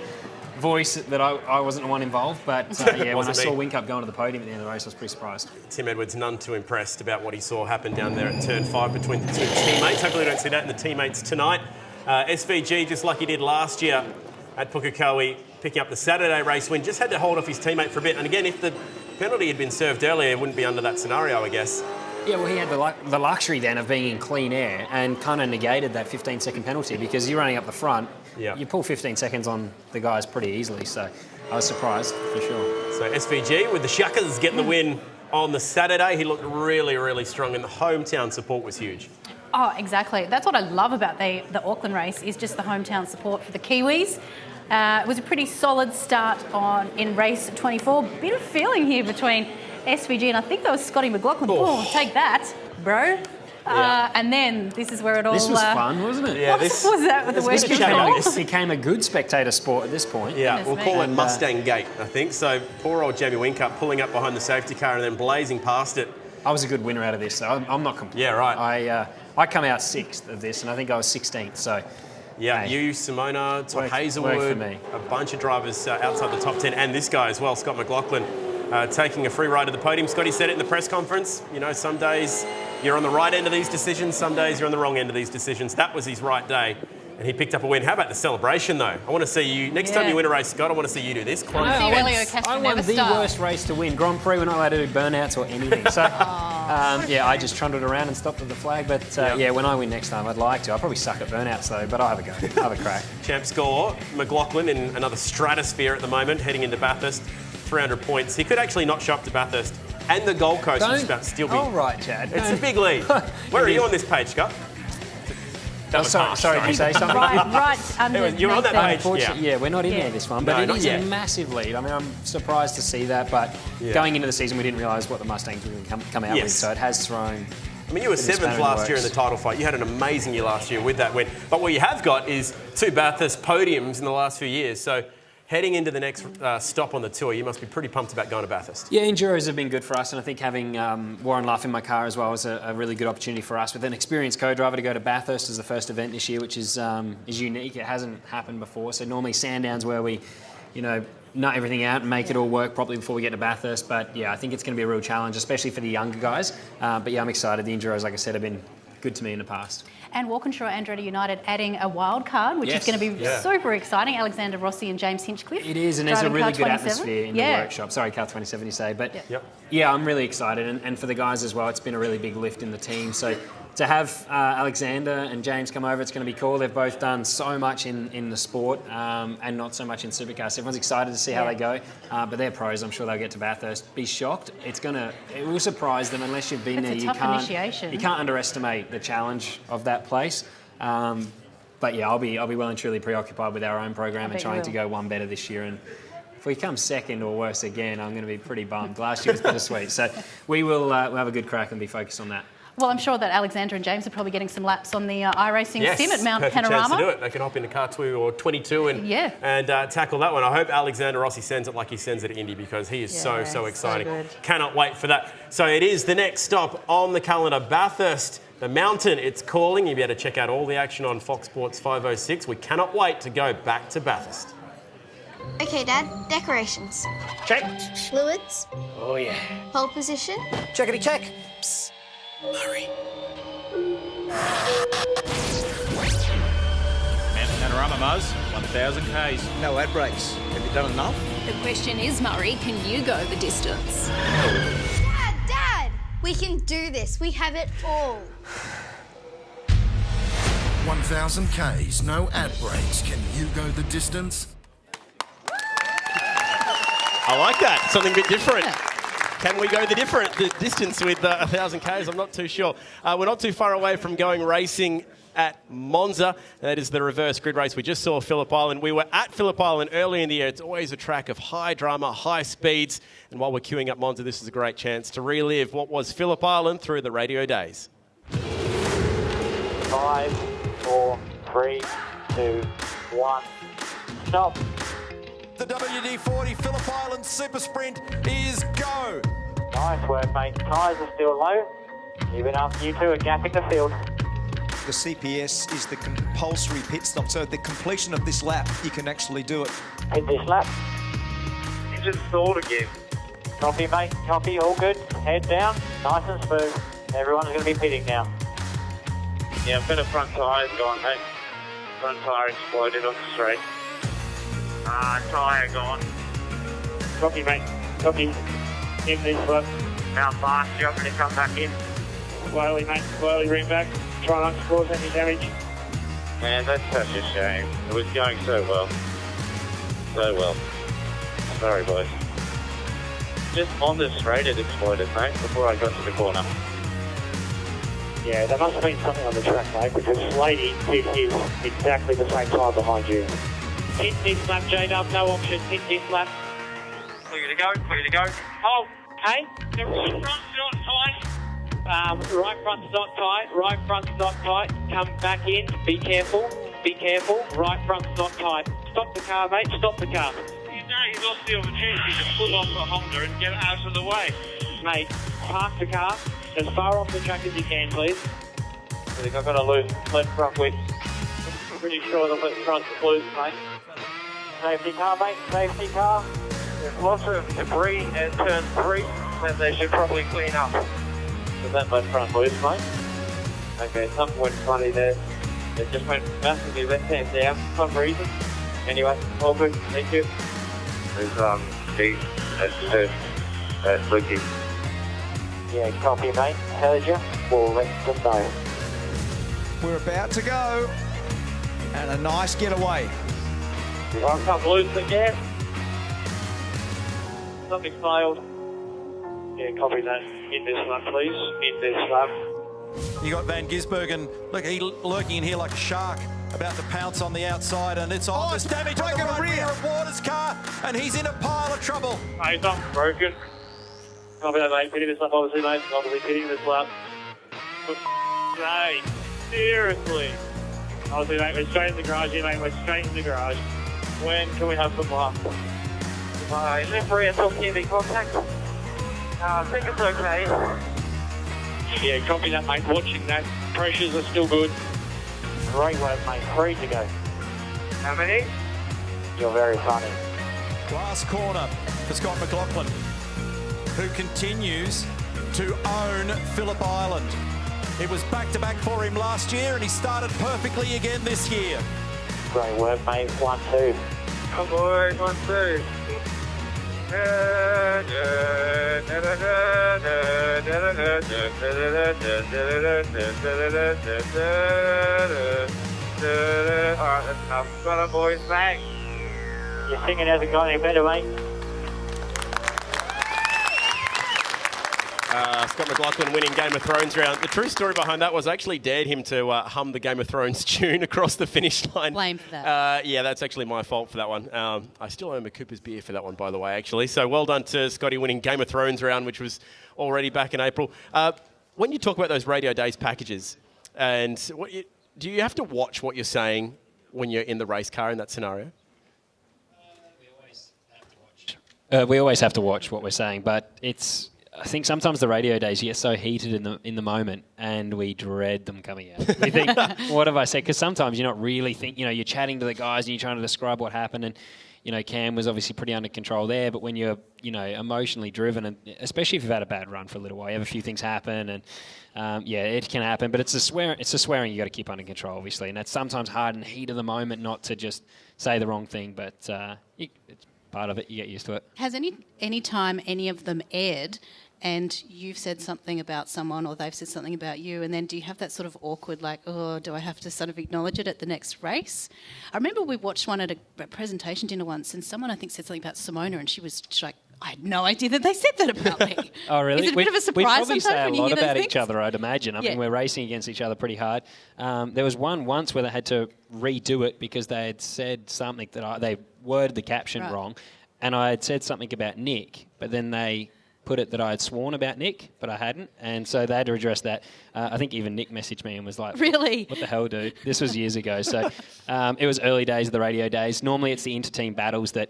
voice that I wasn't the one involved. But yeah, when I saw Whincup go onto the podium at the end of the race, I was pretty surprised. Tim Edwards, none too impressed about what he saw happen down there at Turn 5 between the two teammates. Hopefully we don't see that in the teammates tonight. SVG, just like he did last year at Pukekohe, picking up the Saturday race win, just had to hold off his teammate for a bit. And again, if the penalty had been served earlier, it wouldn't be under that scenario, I guess. Yeah, well, he had the luxury then of being in clean air and kind of negated that 15-second penalty because you're running up the front. Yeah. You pull 15 seconds on the guys pretty easily, so I was surprised for sure. So SVG with the Shuckers getting the win on the Saturday. He looked really, really strong, and the hometown support was huge. Oh, exactly. That's what I love about the Auckland race is just the hometown support for the Kiwis. It was a pretty solid start in race 24. Bit of feeling here between SVG and I think that was Scotty McLaughlin. Oh, take that, bro. Yeah. And then this is where it all... This was fun, wasn't it? Yeah, what was that with the word control? It became a good spectator sport at this point. Yeah, we'll call it Mustang Gate, I think. So poor old Jamie Whincup pulling up behind the safety car and then blazing past it. I was a good winner out of this, so I'm not complaining. Yeah, right. I come out 6th of this, and I think I was 16th, so... Yeah, hey, you, Simona, Todd Hazelwood, worked for me. A bunch of drivers outside the top 10, and this guy as well, Scott McLaughlin, taking a free ride to the podium. Scotty said it in the press conference. You know, some days you're on the right end of these decisions, some days you're on the wrong end of these decisions. That was his right day, and he picked up a win. How about the celebration, though? I want to see you, next time you win a race, Scott, I want to see you do this. I won the worst race to win. Grand Prix, we're not allowed to do burnouts or anything. So Yeah, I just trundled around and stopped at the flag. But yeah, when I win next time, I'd like to. I'll probably suck at burnouts though, but I'll have a go. I'll have a crack. Champ score, McLaughlin in another stratosphere at the moment, heading into Bathurst, 300 points. He could actually not show up to Bathurst and the Gold Coast, which is about to still be... All right, Chad. It's a big lead. Where are you on this page, Scott? Sorry, did you say something? Right under. You're on that page. Unfortunately, yeah, we're not in there this one, but No, it is a massive lead. I mean, I'm surprised to see that, but going into the season, we didn't realise what the Mustangs were going to come out with, so it has thrown... I mean, you were 7th last year in the title fight. You had an amazing year last year with that win. But what you have got is 2 Bathurst podiums in the last few years. So heading into the next stop on the tour, you must be pretty pumped about going to Bathurst. Yeah, Enduros have been good for us, and I think having Warren Luff in my car as well was a really good opportunity for us with an experienced co-driver to go to Bathurst as the first event this year, which is unique. It hasn't happened before. So normally Sandowns where we, nut everything out and make it all work properly before we get to Bathurst. But yeah, I think it's going to be a real challenge, especially for the younger guys. But yeah, I'm excited. The Enduros, like I said, have been good to me in the past. And Walkinshaw Andretti United adding a wild card, which is going to be super exciting. Alexander Rossi and James Hinchcliffe. It is, and there's a really good 27. atmosphere in the workshop. Sorry, car 27 you say. But yeah, I'm really excited. And for the guys as well, it's been a really big lift in the team. So to have Alexander and James come over, it's going to be cool. They've both done so much in the sport and not so much in supercars. So everyone's excited to see how they go. But they're pros. I'm sure they'll get to Bathurst. Be shocked. It will surprise them unless you've been there. It's a tough initiation. You can't underestimate the challenge of that place. But yeah, I'll be well and truly preoccupied with our own program and trying to go one better this year. And if we come second or worse again, I'm going to be pretty bummed. Last year was bittersweet. So we'll have a good crack and be focused on that. Well, I'm sure that Alexander and James are probably getting some laps on the iRacing sim at Mount perfect Panorama. Chance to do it. They can hop into car 2 or 22 and tackle that one. I hope Alexander Rossi sends it like he sends it at Indy because he is so exciting. So cannot wait for that. So it is the next stop on the calendar, Bathurst. The mountain, it's calling. You'll be able to check out all the action on Fox Sports 506. We cannot wait to go back to Bathurst. Okay, Dad. Decorations. Check. Fluids. Oh, yeah. Pole position. Checkity check. Psst. Murray. Mountain Panorama, Muzz. 1,000 Ks. No ad breaks. Have you done enough? The question is, Murray, can you go the distance? Dad! We can do this. We have it all. 1,000 Ks, no ad breaks. Can you go the distance? I like that. Something a bit different. Can we go the distance with 1,000 Ks? I'm not too sure. We're not too far away from going racing at Monza. That is the reverse grid race. We just saw Phillip Island. We were at Phillip Island early in the year. It's always a track of high drama, high speeds. And while we're queuing up Monza, this is a great chance to relive what was Phillip Island through the radio days. 5, 4, 3, 2, 1, stop. The WD-40 Phillip Island Super Sprint is go. Nice work, mate. Tyres are still low. Even after you two are gapping the field. The CPS is the compulsory pit stop, so at the completion of this lap, you can actually do it. Hit this lap. Engine stalled again. Copy, mate. Copy. All good. Head down. Nice and smooth. Everyone's going to be pitting now. Yeah, better front tyres gone, mate. Front tyre exploded on the straight. Tyre gone. Copy, mate. Copy. In this lap. How fast you want me to come back in? Slowly, mate. Slowly ring back. Try not to cause any damage. Man, that's such a shame. It was going so well. So well. Sorry, boys. Just on the straight it exploded, mate, before I got to the corner. Yeah, there must have been something on the track, mate, because Lady did his exactly the same time behind you. Hit this lap, J-Dub, no option. Hit this lap. Clear to go, clear to go. Oh, hey, the front not tight. Right front's not tight, right front's not tight. Come back in, be careful, be careful. Right front's not tight. Stop the car, mate, stop the car. He's lost the opportunity to pull off the Honda and get out of the way. Mate, park the car as far off the track as you can, please. I think I've got to lose left front width. Pretty sure the left front's loose, mate. Safety car, mate, safety car. There's lots of debris at turn 3 that they should probably clean up. Is that left front loose, mate? Okay, something went funny there. It just went massively left-hand down for some reason. Anyway, all good, thank you. There's, geez, that's Lucky. Yeah, copy, mate. Heard you. We'll let them know. We're about to go. And a nice getaway. One comes loose again. Something failed. Yeah, copy that. In this one, please. In this one. You got Van Gisbergen, look, he lurking in here like a shark, about to pounce on the outside, and it's on. There's damage on the right rear of Waters' car, and he's in a pile of trouble. He's not broken. Copy that, mate. Pitting this lap, obviously, mate. Obviously pitting this lap. Mate, seriously. Obviously, mate, we're straight in the garage here, mate. We're straight in the garage. When can we have some luck? Referee, it's okay, big contact. I think it's okay. Yeah, copy that, mate. Watching that. Pressures are still good. Great work, mate. 3 to go. How many? You're very funny. Last corner for Scott McLaughlin, who continues to own Phillip Island. It was back-to-back for him last year, and he started perfectly again this year. Great work, mate. 1-2. Come on, 1-2. Alright, that's enough. Got it, boys, bang. Your singing hasn't got any better, mate. Scott McLaughlin winning Game of Thrones round. The true story behind that was I actually dared him to hum the Game of Thrones tune across the finish line. Blame for that. Yeah, that's actually my fault for that one. I still owe him a Cooper's beer for that one, by the way, actually. So well done to Scotty winning Game of Thrones round, which was already back in April. When you talk about those Radio Days packages, and do you have to watch what you're saying when you're in the race car in that scenario? We always have to watch what we're saying, but it's... I think sometimes the radio days you get so heated in the moment, and we dread them coming out. We think, what have I said? Because sometimes you're not really you're chatting to the guys and you're trying to describe what happened, and Cam was obviously pretty under control there. But when you're emotionally driven, and especially if you've had a bad run for a little while, you have a few things happen, and it can happen. But it's the swearing you got to keep under control, obviously, and that's sometimes hard in the heat of the moment not to just say the wrong thing. But it's part of it. You get used to it. Has any time any of them aired and you've said something about someone or they've said something about you, and then do you have that sort of awkward, like, oh, do I have to sort of acknowledge it at the next race? I remember we watched one at a presentation dinner once, and someone, I think, said something about Simona, and she was like, I had no idea that they said that about me. Oh, really? Is it a bit of a surprise we probably say a when you lot hear about those each things? other, I'd imagine. I mean, we're racing against each other pretty hard. There was one once where they had to redo it because they had said something that they worded the caption wrong, and I had said something about Nick, but then they put it that I had sworn about Nick, but I hadn't, and so they had to address that. I think even Nick messaged me and was like, really? What the hell, dude? This was years ago. So it was early days of the radio days. Normally it's the inter-team battles that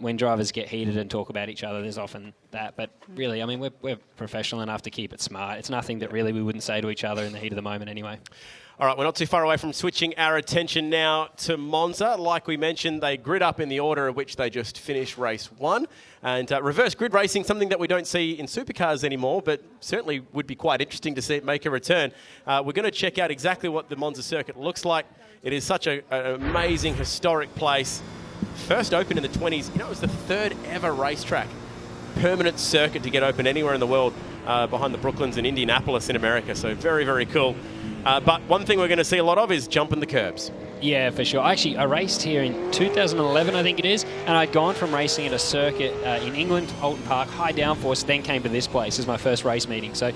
when drivers get heated and talk about each other, there's often that. But really, I mean, we're professional enough to keep it smart. It's nothing that really we wouldn't say to each other in the heat of the moment anyway. All right, we're not too far away from switching our attention now to Monza. Like we mentioned, they grid up in the order of which they just finished race 1. And reverse grid racing, something that we don't see in supercars anymore, but certainly would be quite interesting to see it make a return. We're going to check out exactly what the Monza circuit looks like. It is such an amazing, historic place. First opened in the 20s. It was the 3rd ever racetrack, permanent circuit to get open anywhere in the world, behind the Brooklyns and Indianapolis in America. So very, very cool. But one thing we're going to see a lot of is jumping the curbs. Yeah, for sure. Actually, I raced here in 2011, I think it is, and I'd gone from racing at a circuit in England, Alton Park, high downforce, then came to this place as my first race meeting. So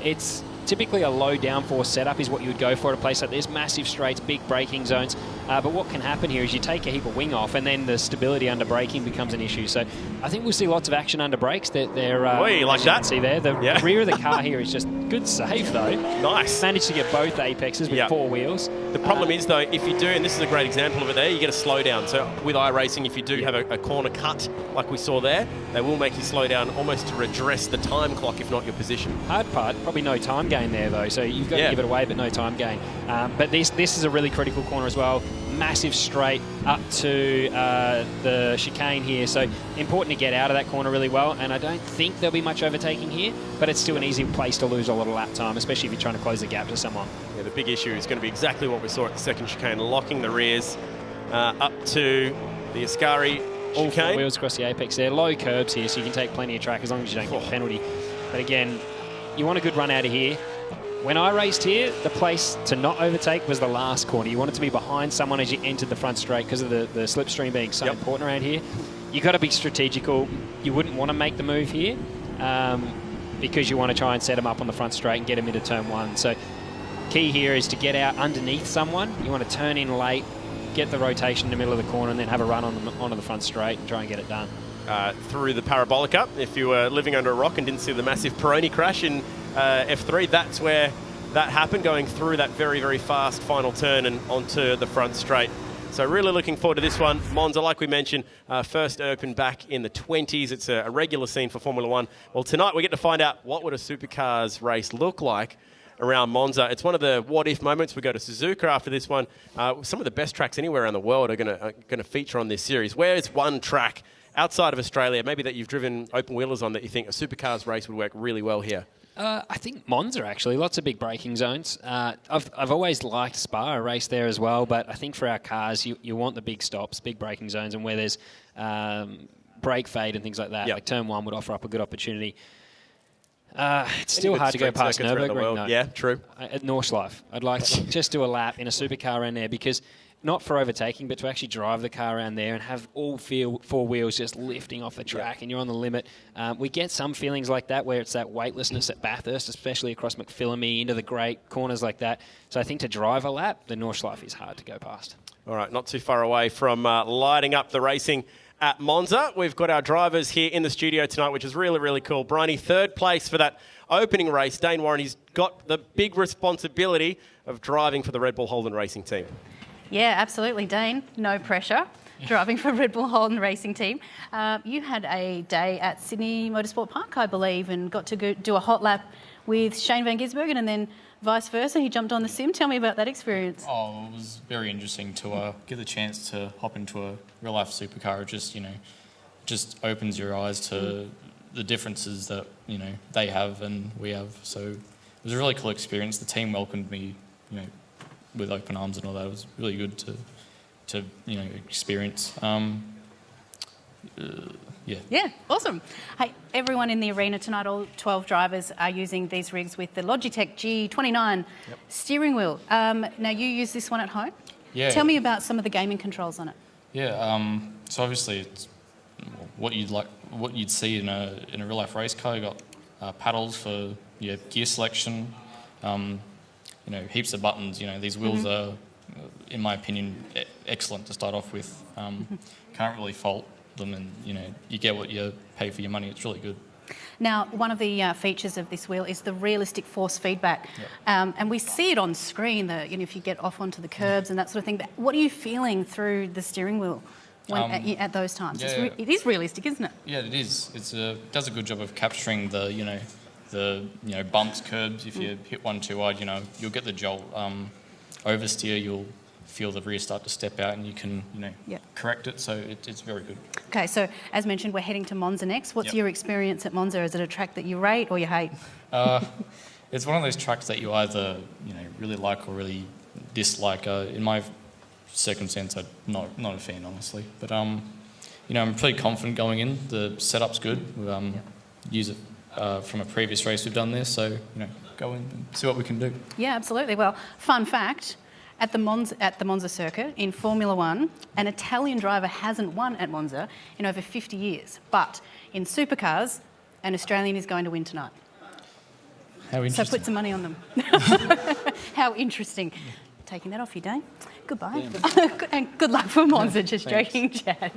it's typically a low downforce setup is what you would go for at a place like this. Massive straights, big braking zones. But what can happen here is you take a heap of wing off and then the stability under braking becomes an issue. So I think we'll see lots of action under brakes. They're like as you that? can see there. The rear of the car here is just good save though. Nice. Managed to get both apexes with 4 wheels. The problem is though, if you do, and this is a great example of it there, you get a slow down. So with iRacing, if you do have a corner cut like we saw there, they will make you slow down almost to redress the time clock, if not your position. Hard part, probably no time gain there though, so you've got to give it away, but no time gain. But this is a really critical corner as well. Massive straight up to the chicane here, so important to get out of that corner really well, and I don't think there'll be much overtaking here, but it's still an easy place to lose a lot of lap time, especially if you're trying to close the gap to someone. Yeah, the big issue is going to be exactly what we saw at the second chicane, locking the rears up to the Ascari chicane. All 4 wheels across the apex there. Low curbs here, so you can take plenty of track as long as you don't get a penalty. But again, you want a good run out of here. When I raced here, the place to not overtake was the last corner. You wanted to be behind someone as you entered the front straight because of the slipstream being so important around here. You've got to be strategical. You wouldn't want to make the move here because you want to try and set them up on the front straight and get them into turn one. So key here is to get out underneath someone. You want to turn in late, get the rotation in the middle of the corner, and then have a run onto the front straight and try and get it done. Through the parabolic up, if you were living under a rock and didn't see the massive Briony crash in F3, that's where that happened, going through that very, very fast final turn and onto the front straight. So really looking forward to this one. Monza, like we mentioned, first opened back in the 20s. It's a regular scene for Formula One. Well, tonight we get to find out what would a supercars race look like around Monza. It's one of the what-if moments. We go to Suzuka after this one. Some of the best tracks anywhere around the world are going to feature on this series. Where's one track outside of Australia, maybe that you've driven open wheelers on, that you think a supercars race would work really well here? I think Monza, actually. Lots of big braking zones. I've always liked Spa, a race there as well, but I think for our cars, you want the big stops, big braking zones, and where there's brake fade and things like that. Like turn one would offer up a good opportunity. It's still hard to go past Nürburgring, though. Yeah, true. At Nordschleife, I'd like to just do a lap in a supercar around there, because not for overtaking, but to actually drive the car around there and have all four wheels just lifting off the track and you're on the limit. We get some feelings like that where it's that weightlessness at Bathurst, especially across McPhillamy into the great corners like that. So I think to drive a lap, the Nordschleife is hard to go past. All right, not too far away from lighting up the racing at Monza. We've got our drivers here in the studio tonight, which is really, really cool. Briony, third place for that opening race. Dane Warren, he's got the big responsibility of driving for the Red Bull Holden Racing Team. Yeah, absolutely, Dane. No pressure. Driving for Red Bull Holden Racing Team. You had a day at Sydney Motorsport Park, I believe, and got to go do a hot lap with Shane van Gisbergen, and then vice versa. He jumped on the sim. Tell me about that experience. Oh, it was very interesting to get the chance to hop into a real-life supercar. It just opens your eyes to the differences that, they have and we have. So it was a really cool experience. The team welcomed me, with open arms and all that. It was really good to experience. Yeah, awesome. Hey, everyone in the arena tonight, all 12 drivers are using these rigs with the Logitech G29 steering wheel. Now, you use this one at home? Yeah. Tell me about some of the gaming controls on it. Yeah, so obviously it's what you'd see in a real life race car. You got paddles for gear selection, heaps of buttons. These wheels are, in my opinion, excellent to start off with. Can't really fault them, and you get what you pay for your money. It's really good. Now, one of the features of this wheel is the realistic force feedback, and we see it on screen. If you get off onto the curbs and that sort of thing. But what are you feeling through the steering wheel at those times? Yeah. It is realistic, isn't it? Yeah, it is. It does a good job of capturing the bumps, curbs. If you hit one too wide, you'll get the jolt. Oversteer, you'll feel the rear start to step out, and you can correct it. So it's very good. Okay, so as mentioned, we're heading to Monza next. What's your experience at Monza? Is it a track that you rate or you hate? It's one of those tracks that you either really like or really dislike. In my circumstance, I'm not a fan, honestly. But I'm pretty confident going in. The setup's good. We use it from a previous race we've done there, so go in and see what we can do. Yeah, absolutely. Well, fun fact. At the Monza circuit in Formula One, an Italian driver hasn't won at Monza in over 50 years. But in supercars, an Australian is going to win tonight. How interesting. So put some money on them. How interesting. Taking that off you, Dane. Goodbye. Yeah. And good luck for Monza. Just joking, Chad.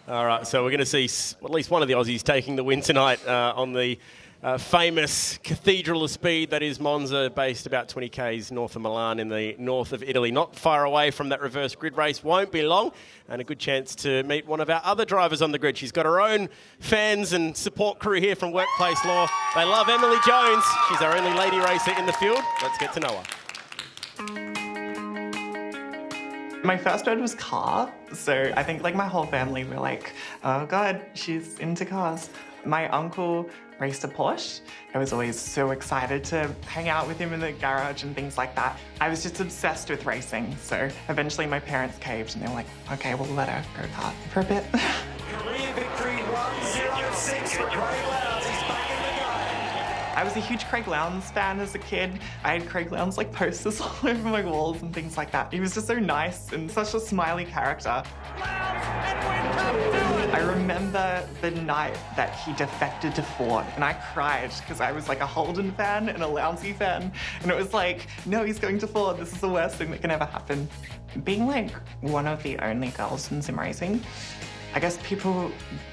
All right, so we're going to see at least one of the Aussies taking the win tonight on the famous Cathedral of Speed that is Monza, based about 20 k's north of Milan in the north of Italy. Not far away from that reverse grid race. Won't be long, and a good chance to meet one of our other drivers on the grid. She's got her own fans and support crew here from Workplace Law. They love Emily Jones. She's our only lady racer in the field. Let's get to know her. My first ride was car, so I think my whole family were like, oh God, she's into cars. My uncle raced a Porsche. I was always so excited to hang out with him in the garage and things like that. I was just obsessed with racing, so eventually my parents caved and they were like, okay, we'll let her go kart for a bit. Career victory 106 for Craig Lowndes. He's back in the game. I was a huge Craig Lowndes fan as a kid. I had Craig Lowndes like posters all over my walls and things like that. He was just so nice and such a smiley character. I remember the night that he defected to Ford, and I cried because I was like a Holden fan and a Lounsey fan, and it was like, no, he's going to Ford. This is the worst thing that can ever happen. Being like one of the only girls in sim racing, I guess people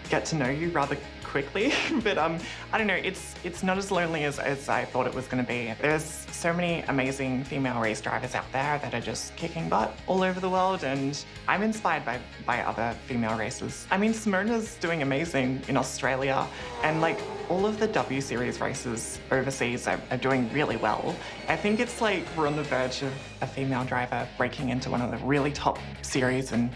get to know you rather quickly, but I don't know, it's not as lonely as I thought it was going to be. There's so many amazing female race drivers out there that are just kicking butt all over the world, and I'm inspired by other female racers. I mean, Simona's doing amazing in Australia, and like all of the W Series races overseas are doing really well. I think it's like we're on the verge of a female driver breaking into one of the really top series and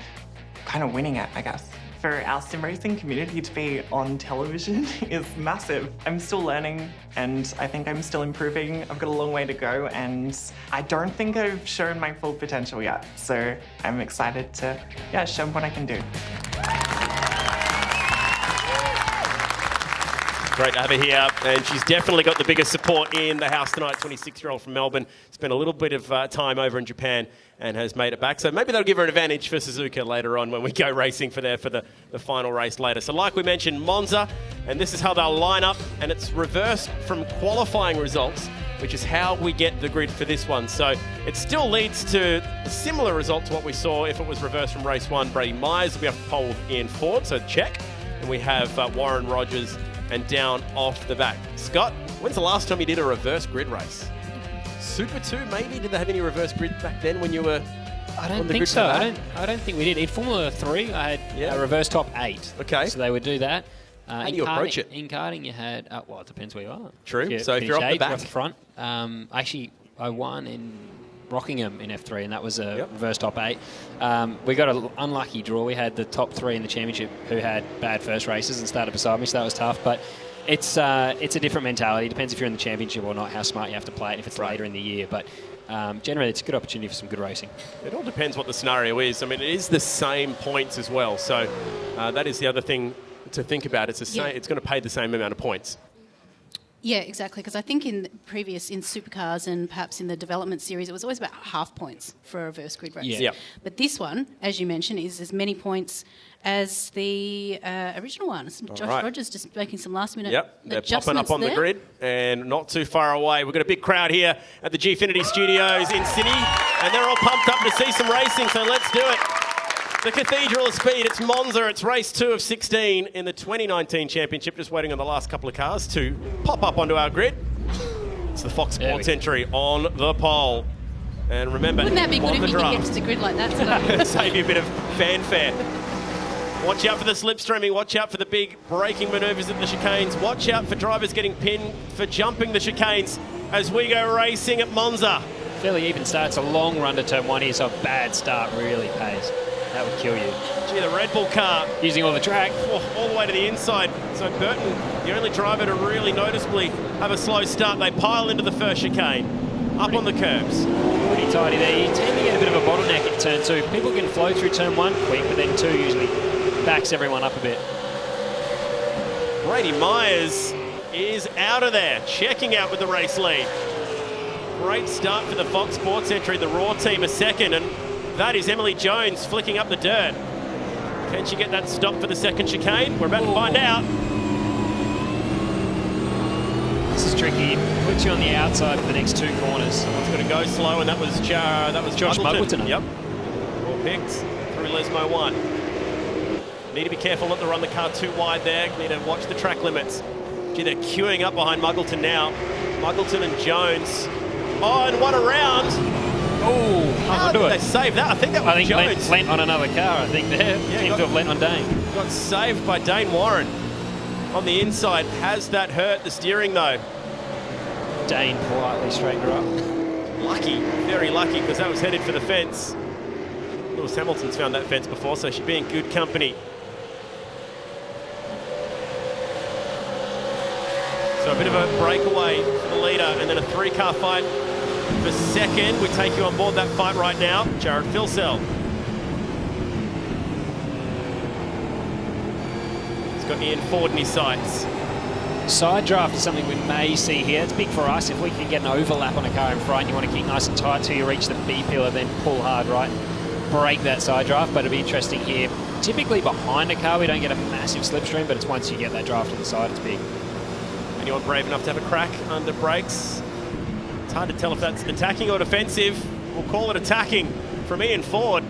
kind of winning it, I guess. For our sim racing community to be on television is massive. I'm still learning, and I think I'm still improving. I've got a long way to go, and I don't think I've shown my full potential yet. So I'm excited to, show what I can do. Great to have her here, and she's definitely got the biggest support in the house tonight. 26-year-old from Melbourne, spent a little bit of time over in Japan and has made it back. So maybe that'll give her an advantage for Suzuka later on when we go racing for the final race later. So like we mentioned, Monza, and this is how they'll line up, and it's reversed from qualifying results, which is how we get the grid for this one. So it still leads to a similar result to what we saw if it was reversed from race 1. Brady Myers will be off pole in Ford, so check. And we have Warren Rogers and down off the back. Scott, when's the last time you did a reverse grid race? Super 2 maybe? Did they have any reverse grid back then when you were I don't think so. I don't think we did. In Formula 3, I had a reverse top 8. Okay. So they would do that. How do you approach it? In karting, you had... well, it depends where you are. True. So if you're off the back. You're off the front. Actually, I won in Rockingham in F3, and that was a reverse top 8. We got an unlucky draw. We had the top 3 in the championship who had bad first races and started beside me, so that was tough. But it's a different mentality. It depends if you're in the championship or not, how smart you have to play it, if it's later in the year. But generally, it's a good opportunity for some good racing. It all depends what the scenario is. I mean, it is the same points as well. So that is the other thing to think about. It's going to pay the same amount of points. Yeah, exactly, because I think in Supercars and perhaps in the development series, it was always about half points for a reverse grid race. Yeah. But this one, as you mentioned, is as many points as the original one. Josh Rogers just making some last-minute they're adjustments popping up on there. the grid and not too far away. We've got a big crowd here at the Gfinity Studios in Sydney, and they're all pumped up to see some racing, so let's do it. The Cathedral of Speed, it's Monza, it's race 2 of 16 in the 2019 championship, just waiting on the last couple of cars to pop up onto our grid. It's the Fox Sports entry on the pole. And remember, wouldn't that be good if you could get draft. to the grid like that? Save you a bit of fanfare. Watch out for the slipstreaming, watch out for the big braking manoeuvres at the chicanes, watch out for drivers getting pinned for jumping the chicanes as we go racing at Monza. Fairly even start. It's a long run to turn 1 here, so a bad start really pays. That would kill you. Gee, the Red Bull car. Using all the track. All the way to the inside. So Burton, the only driver to really noticeably have a slow start. They pile into the first chicane. Up on the curbs. Pretty tidy there. You tend to get a bit of a bottleneck at turn 2. People can flow through turn 1 quick, but then 2 usually backs everyone up a bit. Brady Myers is out of there. Checking out with the race lead. Great start for the Fox Sports entry. The Raw team a second, and that is Emily Jones flicking up the dirt. Can she get that stop for the second chicane? We're about to find out. This is tricky. Puts you on the outside for the next 2 corners. It's going to go slow, and that was Josh Muggleton. Yep. All picked through Lesmo 1. Need to be careful not to run the car too wide there. Need to watch the track limits. Gee, they're queuing up behind Muggleton now. Muggleton and Jones. Oh, and one around. Oh, how did they save that? I think that was Jones. Lent on another car, I think there. Seems to have lent on Dane. Got saved by Dane Warren. On the inside, has that hurt the steering though? Dane politely straightened her up. Lucky, very lucky, because that was headed for the fence. Lewis Hamilton's found that fence before, so she'd be in good company. So a bit of a breakaway for the leader, and then a 3-car fight for second. We take you on board that fight right now. Jared Filsell. He's got Ian Ford in his sights. Side draft is something we may see here. It's big for us. If we can get an overlap on a car in front, you want to keep nice and tight till you reach the B pillar, then pull hard, right? Break that side draft, but it'll be interesting here. Typically behind a car, we don't get a massive slipstream, but it's once you get that draft to the side, it's big. Anyone brave enough to have a crack under brakes? It's hard to tell if that's attacking or defensive. We'll call it attacking from Ian Ford.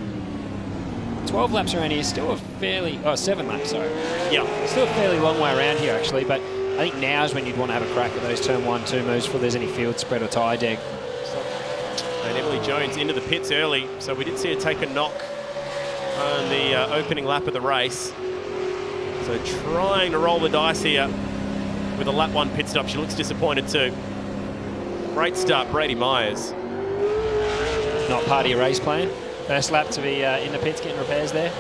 12 laps around here, still a fairly... Oh, 7 laps, sorry. Yeah. Still a fairly long way around here, actually, but I think now is when you'd want to have a crack at those turn 1, 2 moves before there's any field spread or tyre deck. And Emily Jones into the pits early, so we did see her take a knock on the opening lap of the race. So trying to roll the dice here with a lap 1 pit stop. She looks disappointed too. Great start, Brady Myers. Not part of your race plan. First lap to be in the pits getting repairs there.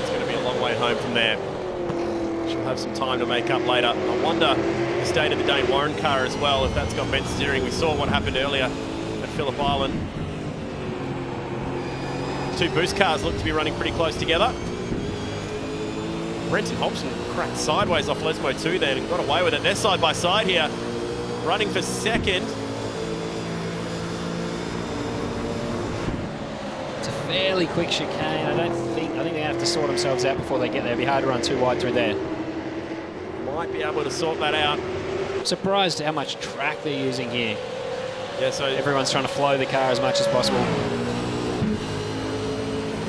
It's going to be a long way home from there. She'll have some time to make up later. I wonder the state of the Dane Warren car as well, if that's got bent steering. We saw what happened earlier at Phillip Island. 2 boost cars look to be running pretty close together. Brenton Hobson cracked sideways off Lesmo 2 then and got away with it. They're side by side here, running for second. It's a fairly quick chicane. I think they have to sort themselves out before they get there. It'd be hard to run too wide through there. Might be able to sort that out. I'm surprised how much track they're using here. Yeah, so everyone's trying to flow the car as much as possible.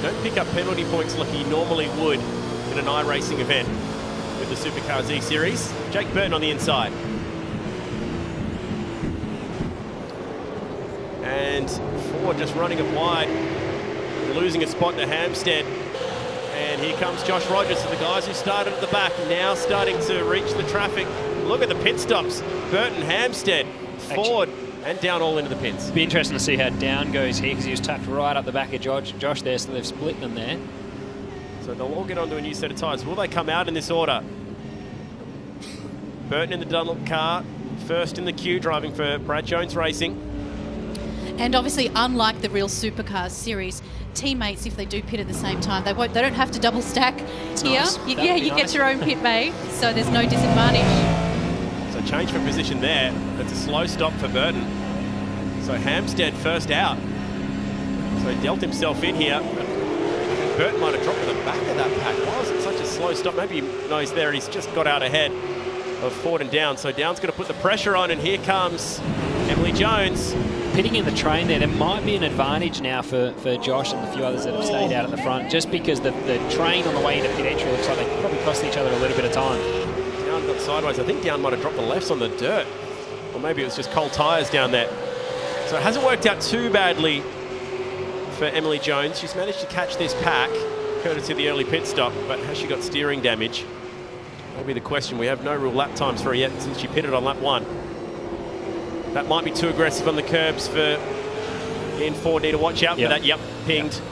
Don't pick up penalty points like you normally would in an iRacing event with the Supercars Eseries. Jake Burton on the inside. And Ford just running it wide, losing a spot to Hampstead. And here comes Josh Rogers. So the guys who started at the back now starting to reach the traffic. Look at the pit stops. Burton, Hampstead, Ford, and down all into the pits. It'll be interesting to see how down goes here because he was tapped right up the back of Josh there, so they've split them there. So they'll all get onto a new set of tyres. Will they come out in this order? Burton in the Dunlop car, first in the queue, driving for Brad Jones Racing. And obviously, unlike the real Supercars series, teammates, if they do pit at the same time, they don't have to double stack here. Nice. You get your own pit bay, so there's no disadvantage. So change for position there. That's a slow stop for Burton. So Hampstead first out. So he dealt himself in here. Burton might have dropped to the back of that pack. Why was it such a slow stop? Maybe he knows there. He's just got out ahead of Ford and Down. So Down's going to put the pressure on, and here comes Emily Jones. Pitting in the train there might be an advantage now for Josh and the few others that have stayed out at the front, just because the train on the way into pit entry looks like they probably cost each other a little bit of time. Down got sideways. I think Down might have dropped the lefts on the dirt. Or maybe it was just cold tyres down there. So it hasn't worked out too badly for Emily Jones. She's managed to catch this pack, courtesy of the early pit stop, but has she got steering damage? That'll be the question. We have no real lap times for her yet since she pitted on lap 1. That might be too aggressive on the curbs for Ian Ford. Need to watch out for that. Yep, pinged. Yep.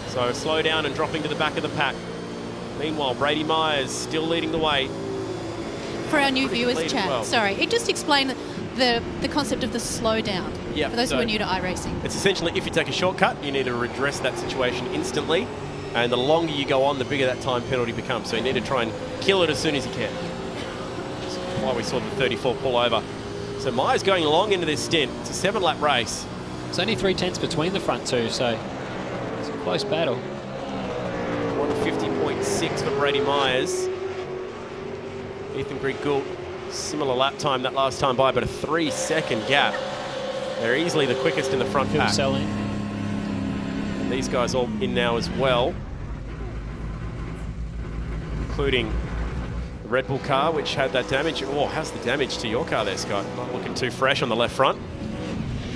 So slow down and dropping to the back of the pack. Meanwhile, Brady Myers still leading the way. For our new viewers, Chad, sorry, just explain the concept of the slow down for those who are new to iRacing. It's essentially if you take a shortcut, you need to redress that situation instantly. And the longer you go on, the bigger that time penalty becomes. So you need to try and kill it as soon as you can. Which is why we saw the 34 pull over. So Myers going long into this stint. It's a 7-lap race. It's only 3/10 between the front two, so it's a close battle. 150.6 for Brady Myers. Ethan Grigg-Gould, similar lap time that last time by, but a 3-second gap. They're easily the quickest in the front pack. Selling. And these guys all in now as well, including the Red Bull car, which had that damage. Oh, how's the damage to your car there, Scott? Not looking too fresh on the left front.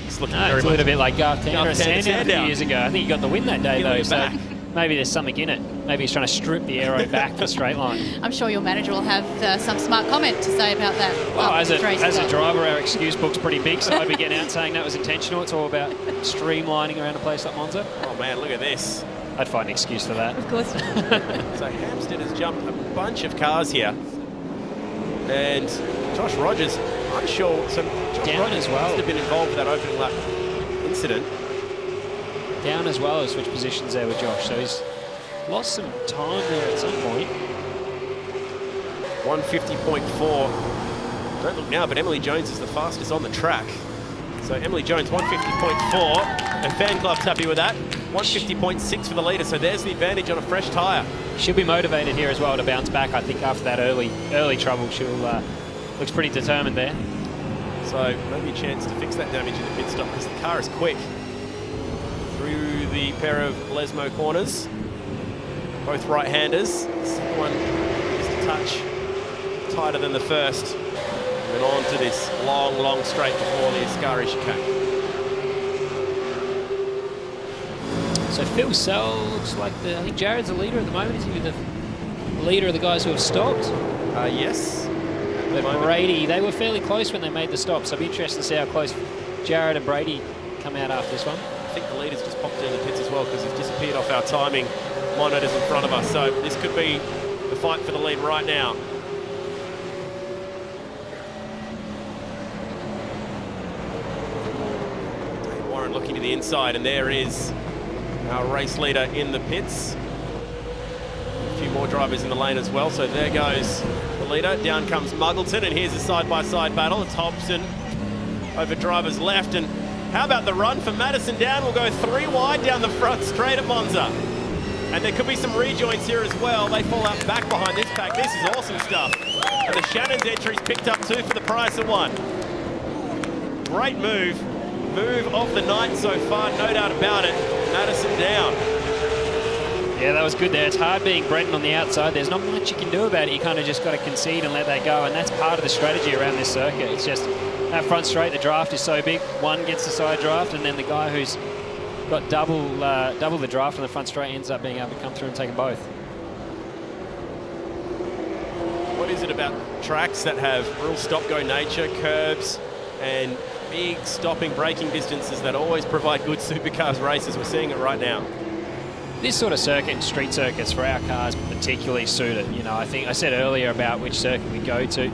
It's looking very it's a little bit like Garth Tander Garth at Tander Sandown a few years ago. I think he got the win that day, though. So maybe there's something in it. Maybe he's trying to strip the aero back for straight line. I'm sure your manager will have some smart comment to say about that. Well, as a driver, our excuse book's pretty big, so I'd be getting out saying that was intentional. It's all about streamlining around a place like Monza. Oh, man, look at this. I'd find an excuse for that. Of course. So Hampstead has jumped a bunch of cars here. And Josh Rogers, unsure. So Josh Rogers as well. must have been involved with that opening lap incident. Down as well as switch positions there with Josh, so he's lost some time there at some point. 150.4. Don't look now, but Emily Jones is the fastest on the track. So Emily Jones, 150.4, and Fan Club's happy with that. 150.6 for the leader, so there's the advantage on a fresh tyre. She'll be motivated here as well to bounce back. I think after that early trouble, she'll looks pretty determined there. So maybe a chance to fix that damage in the pit stop because the car is quick. Through the pair of Lesmo corners, both right-handers. The second one just a touch tighter than the first. And on to this long straight before the Ascari chicane. So Phil Sell looks like I think Jared's the leader at the moment. Is he the leader of the guys who have stopped? Yes. But Brady, they were fairly close when they made the stop, so I'll be interested to see how close Jared and Brady come out after this one. I think the leader's just popped down the pits as well because he's disappeared off our timing monitors in front of us. So this could be the fight for the lead right now. Dave Warren looking to the inside, and there is our race leader in the pits. A few more drivers in the lane as well, so there goes the leader. Down comes Muggleton, and here's a side-by-side battle. It's Hobson over driver's left, and how about the run for Madison Down? Will go 3 wide down the front straight at Monza. And there could be some rejoins here as well. They fall out back behind this pack. This is awesome stuff. And the Shannon's entry's picked up 2 for the price of 1. Great move. Move of the night so far, no doubt about it. Madison Down. Yeah, that was good there. It's hard being Brenton on the outside. There's not much you can do about it. You kind of just got to concede and let that go. And that's part of the strategy around this circuit. It's just that front straight, the draft is so big. One gets the side draft, and then the guy who's got double the draft on the front straight ends up being able to come through and take them both. What is it about tracks that have real stop-go nature, curbs, and big stopping braking distances that always provide good supercars races? We're seeing it right now. This sort of circuit, street circuits for our cars particularly suited. You know, I think I said earlier about which circuit we go to,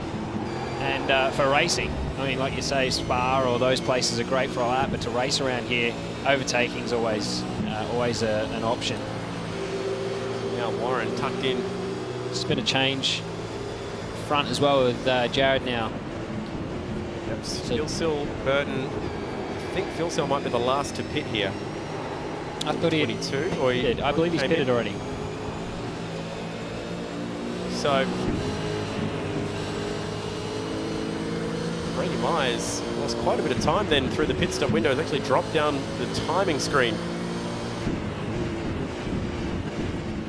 and for racing, I mean, like you say, Spa or those places are great for all that, but to race around here, overtaking is always an option. Now Warren tucked in. Just been a change front as well with Jared now. Yep, Phil Burton. I think Phil Sill might be the last to pit here. I thought he did. Or he I believe he's pitted already. So Brady Myers lost quite a bit of time then through the pit stop window. Has actually dropped down the timing screen.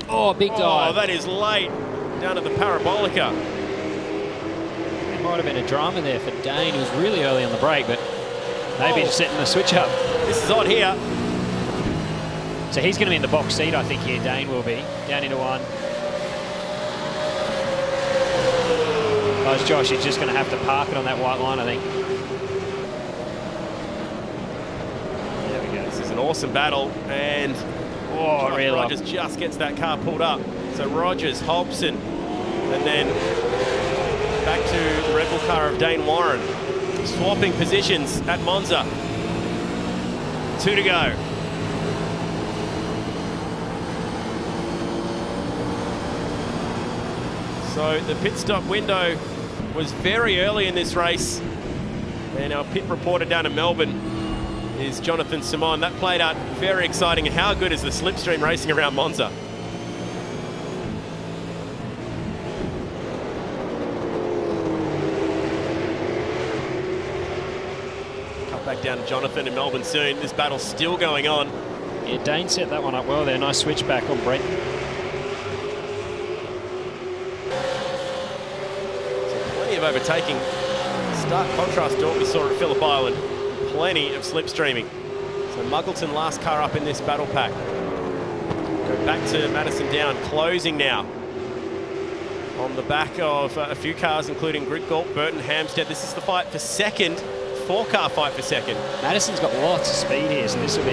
Oh, big dive. Oh, that is late. Down to the Parabolica. There might have been a drama there for Dane, who was really early on the break, but maybe just setting the switch up. This is on here. So he's going to be in the box seat, I think, here. Dane will be. Down into one. Oh, it's Josh. He's just going to have to park it on that white line, I think. There we go. This is an awesome battle. And really Rogers just gets that car pulled up. So Rogers, Hobson, and then back to the Red Bull car of Dane Warren. Swapping positions at Monza. 2 to go. So the pit stop window was very early in this race. And our pit reporter down in Melbourne is Jonathan Simon. That played out very exciting. And how good is the slipstream racing around Monza? Cut back down to Jonathan in Melbourne soon. This battle's still going on. Yeah, Dane set that one up well there. Nice switch back on Brent. Of overtaking. Stark contrast to what we saw at Phillip Island. Plenty of slipstreaming. So Muggleton last car up in this battle pack. Go back to Madison Down, closing now. On the back of a few cars, including Gridgalt, Burton, Hampstead. This is the fight for second. 4-car fight for second. Madison's got lots of speed here, so this will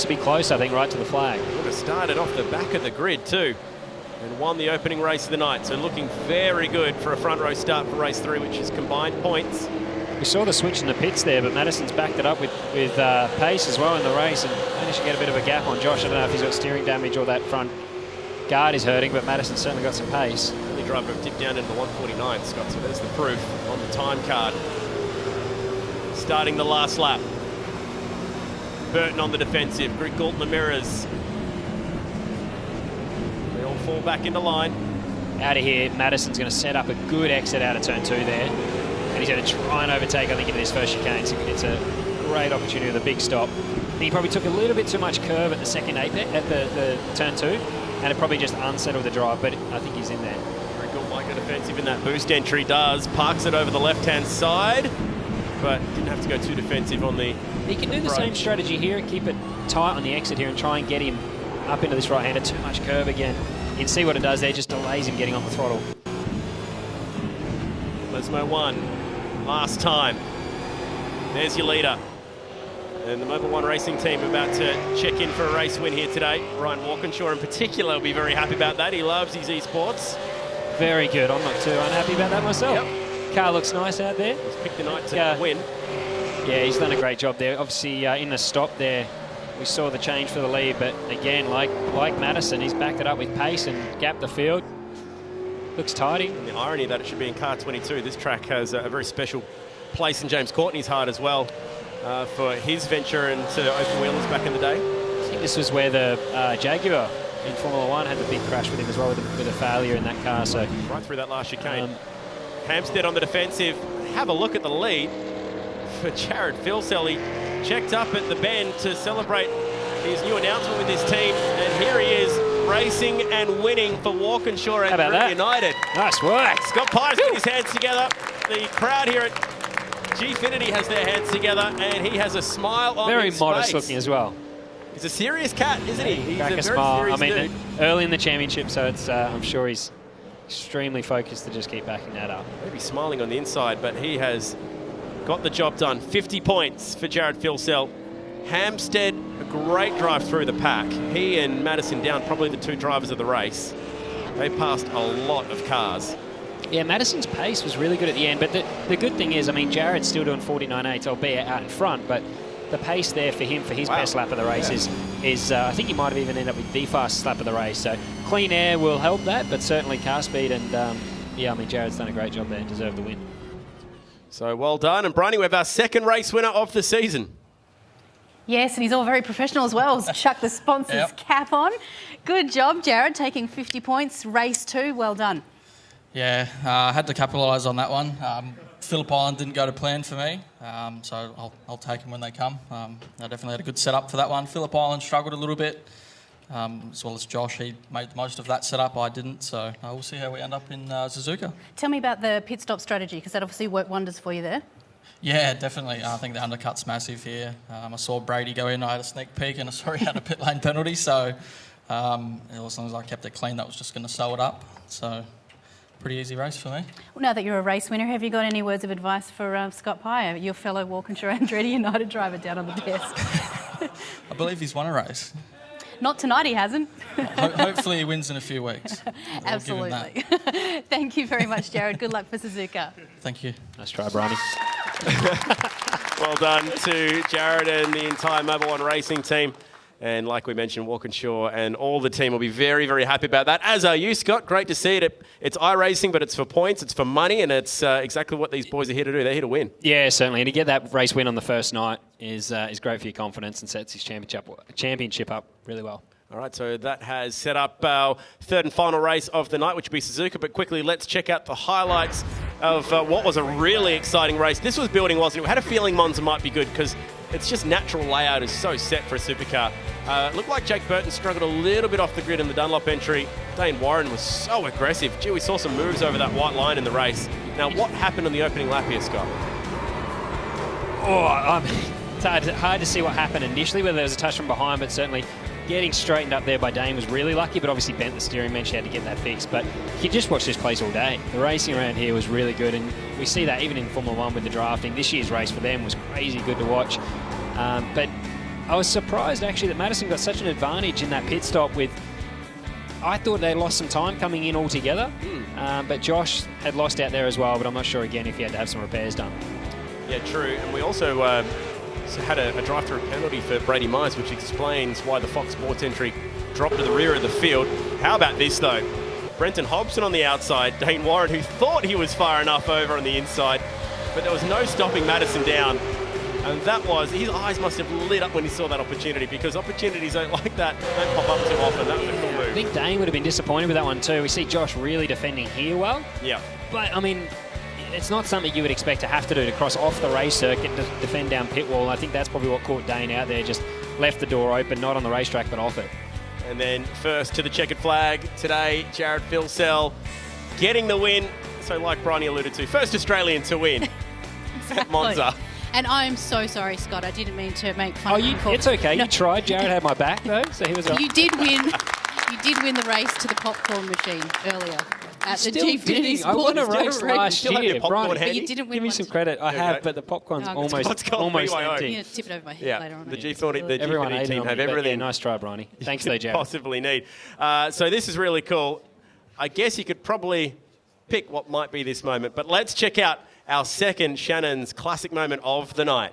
be close, I think, right to the flag. Would have started off the back of the grid too. And won the opening race of the night. So looking very good for a front row start for race 3, which is combined points. We saw the switch in the pits there, but Madison's backed it up with pace as well in the race and managed to get a bit of a gap on Josh. I don't know if he's got steering damage or that front guard is hurting, but Madison's certainly got some pace. Only only driver to have dipped down into the 149, Scott. So there's the proof on the time card. Starting the last lap. Burton on the defensive. Greg Gault in the mirrors. They all fall back into line. Out of here, Madison's going to set up a good exit out of turn 2 there. And he's going to try and overtake, I think, into this first chicane. So it's a great opportunity with a big stop. I think he probably took a little bit too much curve at the second 8 there, at the turn 2. And it probably just unsettled the drive, but I think he's in there. Greg Gault might go defensive in that boost entry. Does. Parks it over the left-hand side. But didn't have to go too defensive on the He can do the same strategy here, keep it tight on the exit here and try and get him up into this right-hander. Too much curve again. You can see what it does there, just delays him getting on the throttle. Lesmo 1, last time. There's your leader. And the Mobil 1 racing team about to check in for a race win here today. Ryan Walkinshaw in particular will be very happy about that. He loves his esports. Very good. I'm not too unhappy about that myself. Yep. Car looks nice out there. He's picked the night to win. Yeah, he's done a great job there. Obviously, in the stop there, we saw the change for the lead, but again, like Madison, he's backed it up with pace and gapped the field. Looks tidy. And the irony that it should be in car 22, this track has a very special place in James Courtney's heart as well for his venture into open wheelers back in the day. I think this was where the Jaguar in Formula 1 had the big crash with him as well, with a failure in that car. So right through that last chicane. Hampstead on the defensive. Have a look at the lead for Jared Filsell. He checked up at the bend to celebrate his new announcement with his team, and here he is racing and winning for Walkinshaw and Briony United. Nice work. Scott Pies got his hands together. The crowd here at Gfinity has their hands together, and he has a smile on his face. Very modest looking as well. He's a serious cat, isn't he? He's Crack a a very smile. serious dude. Early in the championship, so it's I'm sure he's extremely focused to just keep backing that up. Maybe smiling on the inside, but he has got the job done. 50 points for Jared Filsell. Hampstead, a great drive through the pack. He and Madison down, probably the two drivers of the race. They passed a lot of cars. Yeah, Madison's pace was really good at the end, but the good thing is, I mean, Jared's still doing 49.8, albeit out in front, but the pace there for him, for his best lap of the race is I think he might have even ended up with the fastest lap of the race. So clean air will help that, but certainly car speed, and yeah, I mean, Jared's done a great job there, deserved the win. So well done. And Briony, we have our second race winner of the season. Yes, and he's all very professional as well. Chuck the sponsor's cap on. Good job, Jared, taking 50 points. Race 2, well done. Yeah, I had to capitalise on that one. Phillip Island didn't go to plan for me, so I'll take them when they come. I definitely had a good setup for that one. Phillip Island struggled a little bit, as well as Josh. He made most of that setup, I didn't, so we'll see how we end up in Suzuka. Tell me about the pit stop strategy, because that obviously worked wonders for you there. Yeah, definitely. I think the undercut's massive here. I saw Brady go in, I had a sneak peek, and I saw he had a pit lane penalty, so as long as I kept it clean, that was just going to sew it up. So pretty easy race for me. Well, now that you're a race winner, have you got any words of advice for Scott Pye, your fellow Walkinshaw and Briony United driver down on the desk? I believe he's won a race. Not tonight, he hasn't. Hopefully he wins in a few weeks. Absolutely. Thank you very much, Jared. Good luck for Suzuka. Thank you. Nice try, Briony. Well done to Jared and the entire Mobil 1 racing team. And like we mentioned, Walkinshaw and all the team will be very, very happy about that. As are you, Scott. Great to see it. It's iRacing, but it's for points, it's for money, and it's exactly what these boys are here to do. They're here to win. Yeah, certainly. And to get that race win on the first night is great for your confidence and sets his championship up really well. All right, so that has set up our third and final race of the night, which will be Suzuka. But quickly, let's check out the highlights of what was a really exciting race. This was building, wasn't it? We had a feeling Monza might be good because it's just natural layout is so set for a supercar. Looked like Jake Burton struggled a little bit off the grid in the Dunlop entry. Dane Warren was so aggressive. Gee, we saw some moves over that white line in the race. Now, what happened on the opening lap here, Scott? It's hard to see what happened initially, whether there was a touch from behind, but certainly getting straightened up there by Dane was really lucky, but obviously bent the steering wrench, had to get that fixed. But you could just watch this place all day. The racing around here was really good, and we see that even in Formula 1 with the drafting. This year's race for them was crazy good to watch. But I was surprised, actually, that Madison got such an advantage in that pit stop with... I thought they lost some time coming in altogether, but Josh had lost out there as well, but I'm not sure, again, if he had to have some repairs done. Yeah, true. And we also had a drive-through penalty for Brady Myers, which explains why the Fox Sports entry dropped to the rear of the field. How about this, though? Brenton Hobson on the outside. Dane Warren, who thought he was far enough over on the inside, but there was no stopping Madison down. And that was, his eyes must have lit up when he saw that opportunity, because opportunities like that don't pop up too often. That was a cool move. I think Dane would have been disappointed with that one too. We see Josh really defending here well. Yeah. But, I mean, it's not something you would expect to have to do, to cross off the race circuit to defend down pit wall. I think that's probably what caught Dane out there, just left the door open, not on the racetrack, but off it. And then first to the checkered flag today, Jared Filsell getting the win. So like Briony alluded to, first Australian to win at Monza. And I'm so sorry, Scott. I didn't mean to make fun of you. It's okay. No. You tried. Jared had my back, though, so he was right. You did win. You did win the race to the popcorn machine earlier at the Gfinity Sports. I won a race last year, Brian. But you didn't win. Give me some credit. I have, but the popcorn's almost empty. I'm going to tip it over my head later on. The Gfinity team have everything. Yeah, nice try, Briony. Thanks, though, Jared. Possibly need. So this is really cool. I guess you could probably pick what might be this moment, but let's check out our second Shannon's classic moment of the night.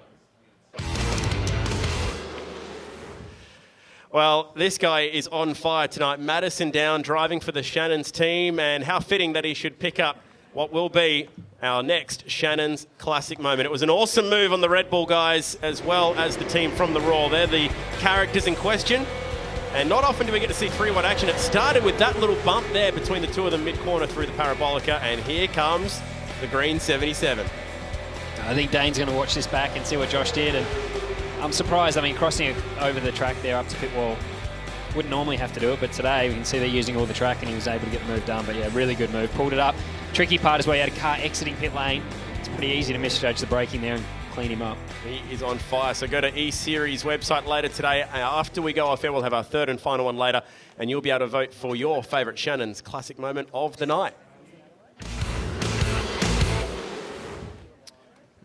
Well, this guy is on fire tonight. Madison Down driving for the Shannon's team, and how fitting that he should pick up what will be our next Shannon's classic moment. It was an awesome move on the Red Bull guys, as well as the team from the Raw. They're the characters in question, and not often do we get to see 3-1 action. It started with that little bump there between the two of them mid-corner through the parabolica, and here comes the green 77. I think Dane's going to watch this back and see what Josh did, and I'm surprised. I mean, crossing over the track there up to pit wall, wouldn't normally have to do it, but today we can see they're using all the track and he was able to get the move done. But yeah, really good move. Pulled it up. Tricky part is where he had a car exiting pit lane. It's pretty easy to misjudge the braking there and clean him up. He is on fire. So go to E-Series website later today. After we go off air, we'll have our third and final one later, and you'll be able to vote for your favourite Shannon's classic moment of the night.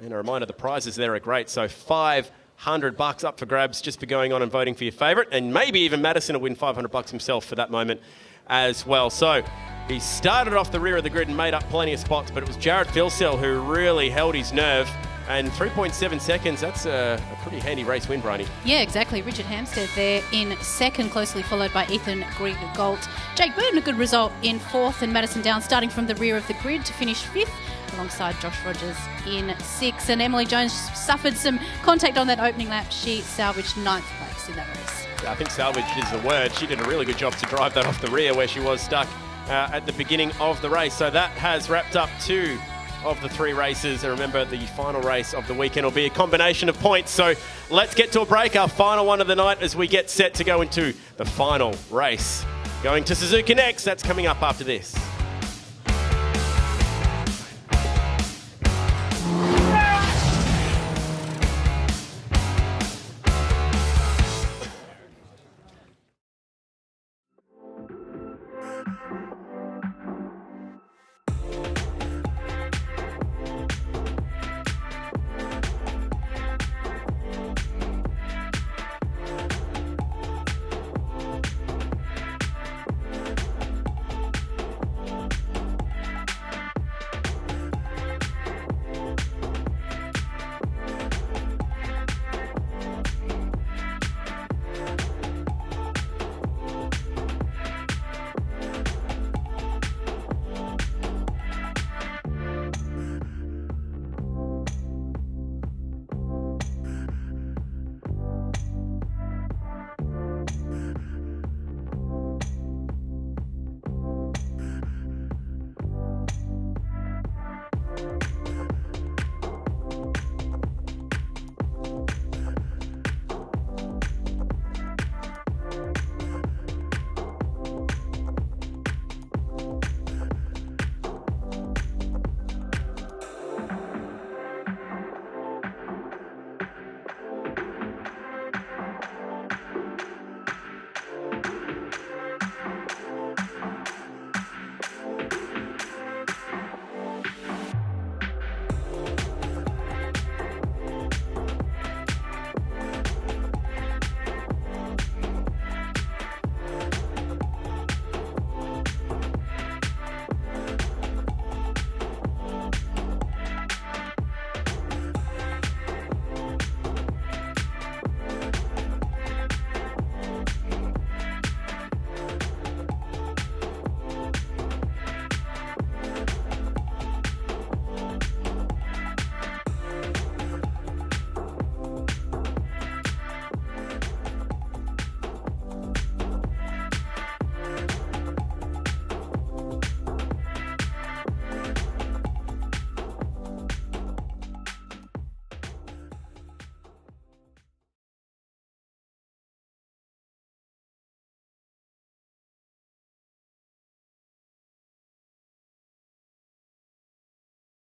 And a reminder, the prizes there are great. So $500 up for grabs just for going on and voting for your favourite. And maybe even Madison will win $500 himself for that moment as well. So he started off the rear of the grid and made up plenty of spots, but it was Jared Filsell who really held his nerve. And 3.7 seconds, that's a pretty handy race win, Briony. Yeah, exactly. Richard Hampstead there in second, closely followed by Ethan Grieg-Gault. Jake Burton, a good result in fourth, and Madison Down starting from the rear of the grid to finish fifth, alongside Josh Rogers in sixth. And Emily Jones suffered some contact on that opening lap. She salvaged ninth place in that race. Yeah, I think salvage is the word. She did a really good job to drive that off the rear where she was stuck at the beginning of the race. So that has wrapped up two of the three races. And remember, the final race of the weekend will be a combination of points. So let's get to a break, our final one of the night, as we get set to go into the final race. Going to Suzuka next. That's coming up after this.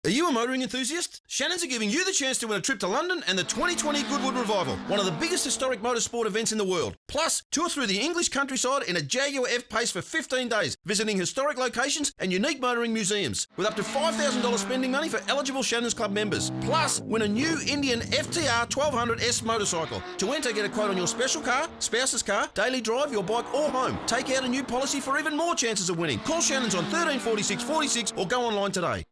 Are you a motoring enthusiast? Shannons are giving you the chance to win a trip to London and the 2020 Goodwood Revival, one of the biggest historic motorsport events in the world. Plus, tour through the English countryside in a Jaguar F-Pace for 15 days, visiting historic locations and unique motoring museums, with up to $5,000 spending money for eligible Shannons Club members. Plus, win a new Indian FTR 1200S motorcycle. To enter, get a quote on your special car, spouse's car, daily drive, your bike or home. Take out a new policy for even more chances of winning. Call Shannons on 13 46 46 or go online today.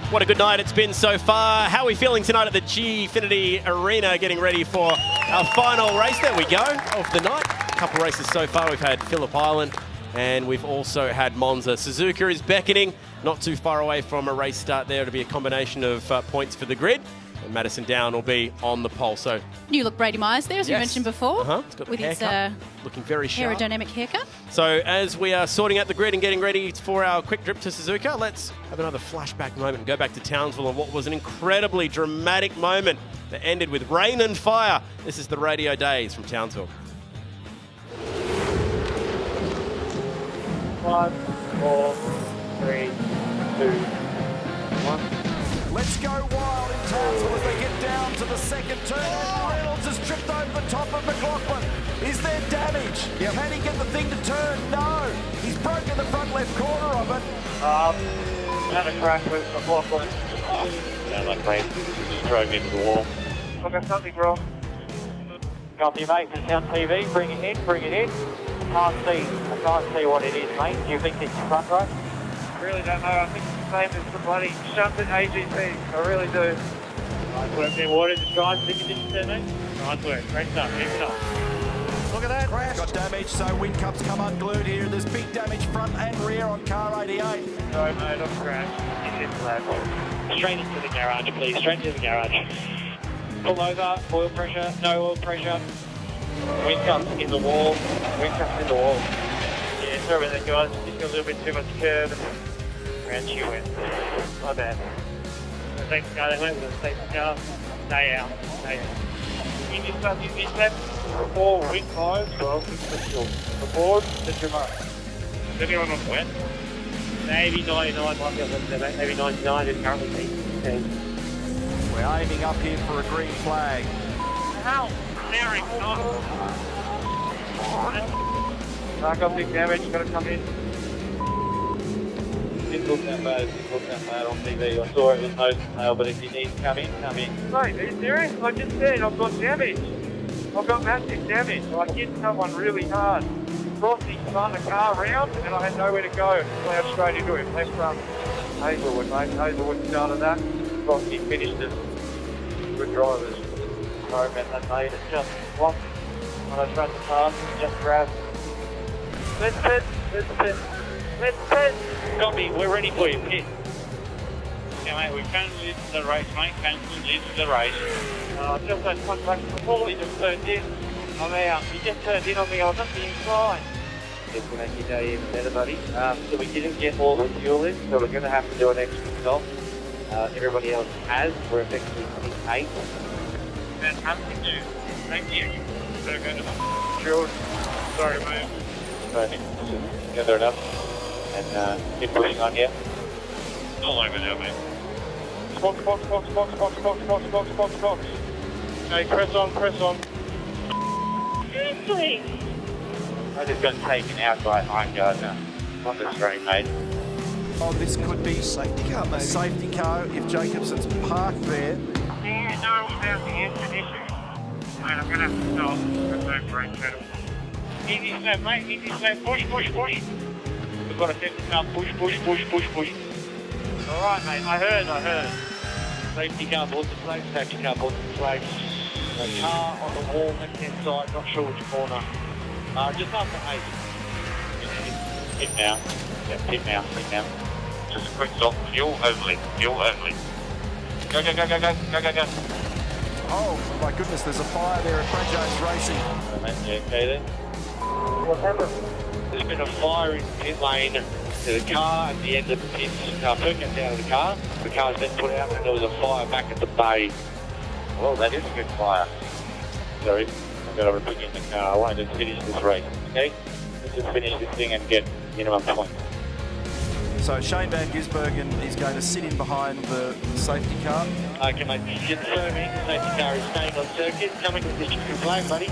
What a good night it's been so far. How are we feeling tonight at the Gfinity Arena, getting ready for our final race? There we go, of the night. A couple races so far. We've had Phillip Island and we've also had Monza. Suzuka is beckoning, not too far away from a race start there. It'll be a combination of points for the grid. And Madison Down will be on the pole. So new look Brady Myers there, as we mentioned before. It's got the with haircut, his looking very sharp. aerodynamic haircut. So as we are sorting out the grid and getting ready for our quick trip to Suzuka, let's have another flashback moment and go back to Townsville and what was an incredibly dramatic moment that ended with rain and fire. This is the Radio Days from Townsville. 5, 4, 3, 2, 1. Let's go wild in Townsville as they get down to the second turn. Reynolds has tripped over the top of McLaughlin. Is there damage? Can he get the thing to turn? No. He's broken the front left corner of it. Had a crash with McLaughlin. Sounds like mate. Just drove into the wall. I've got something wrong. Copy, mate. It's on TV. Bring it in. Bring it in. I can't see what it is, mate. Do you think it's front right? I really don't know. I think it's the same as the bloody shunt at AGC. I really do. Nice work there, Water. Just drive the conditions there, mate. Nice work. Great stuff. Great stuff. Look at that. Crash. Got damage, so wind cups come unglued here. There's big damage front and rear on car 88. No, mate. I've crashed. It's flat. Straight into the garage, please. Straight into the garage. Pull over. Oil pressure. No oil pressure. Wind cups in the wall. Wind cups in the wall. Yeah, sorry about that, guys. Just got a little bit too much curve. Around you went. My bad. We'll take the car that went. We'll take the car. Stay out. Stay out. You just got this step. Before wind fires, well, the board, the remote. Is everyone on wet? Maybe 99 might be on the mate. Maybe 99 is currently 10. We're aiming up here for a green flag. How? Steering, I got big damage, gotta come in. Didn't look that bad, on TV. I saw it was nose and tail, but if you need to come in, come in. Mate, are you serious? I just said I've got damage. I've got massive damage. I hit someone really hard. Frosty spun the car round and I had nowhere to go. Plowed straight into him. Left front. Hazelwood, mate. Hazelwood started that. Frosty finished it. Good drivers. Sorry about that, mate. It's just blocked. When I tried to pass, just grabbed. Let's pit. Copy, we're ready for you. Pit. Yeah, mate, we cancelled into the race, mate. Cancelled into the race. Just that contract before he just turned in. I'm out. He just turned in on me. I was at the inside. Just to make your day even better, buddy. So we didn't get all the fuel in, so we're going to have to do an extra stop. Everybody else has. We're effectively 8. Fantastic news. Thank you. So good. Sure. Sorry, mate. Just gather it up and keep pushing on here. All over now, mate. Box. Okay, press on. Seriously? I just got taken out by Iron Gardner on the straight, mate. Oh, this could be a safety car if Jacobson's parked there. Do you know about the engine issue? Mate, I'm going to have to stop. There's no brake pedal. Easy slap, mate. Easy slap. Push. We've got to set this up. Push. All right, mate. I heard. Safety car boards in place. Safety car boards in place. The car on the wall, left-hand side. Not sure which corner. Just after 8. Pit now. Yeah, pit now. Just a quick stop. Fuel only. Go. Oh, my goodness, there's a fire there at Brad Jones Racing. All right, mate. You okay there? What happened? There's been a fire in the pit lane. There's a car at the end of the pit. Perk gets out of the car. The car's been put out and there was a fire back at the bay. Well, that is a good fire. Sorry, I've got to put you in the car. I wanted to finish this race, okay? Let's just finish this thing and get minimum points. So Shane Van Gisbergen is going to sit in behind the safety car. Okay, mate, you're confirming the safety car is staying on circuit, coming with the checkered flag, buddy.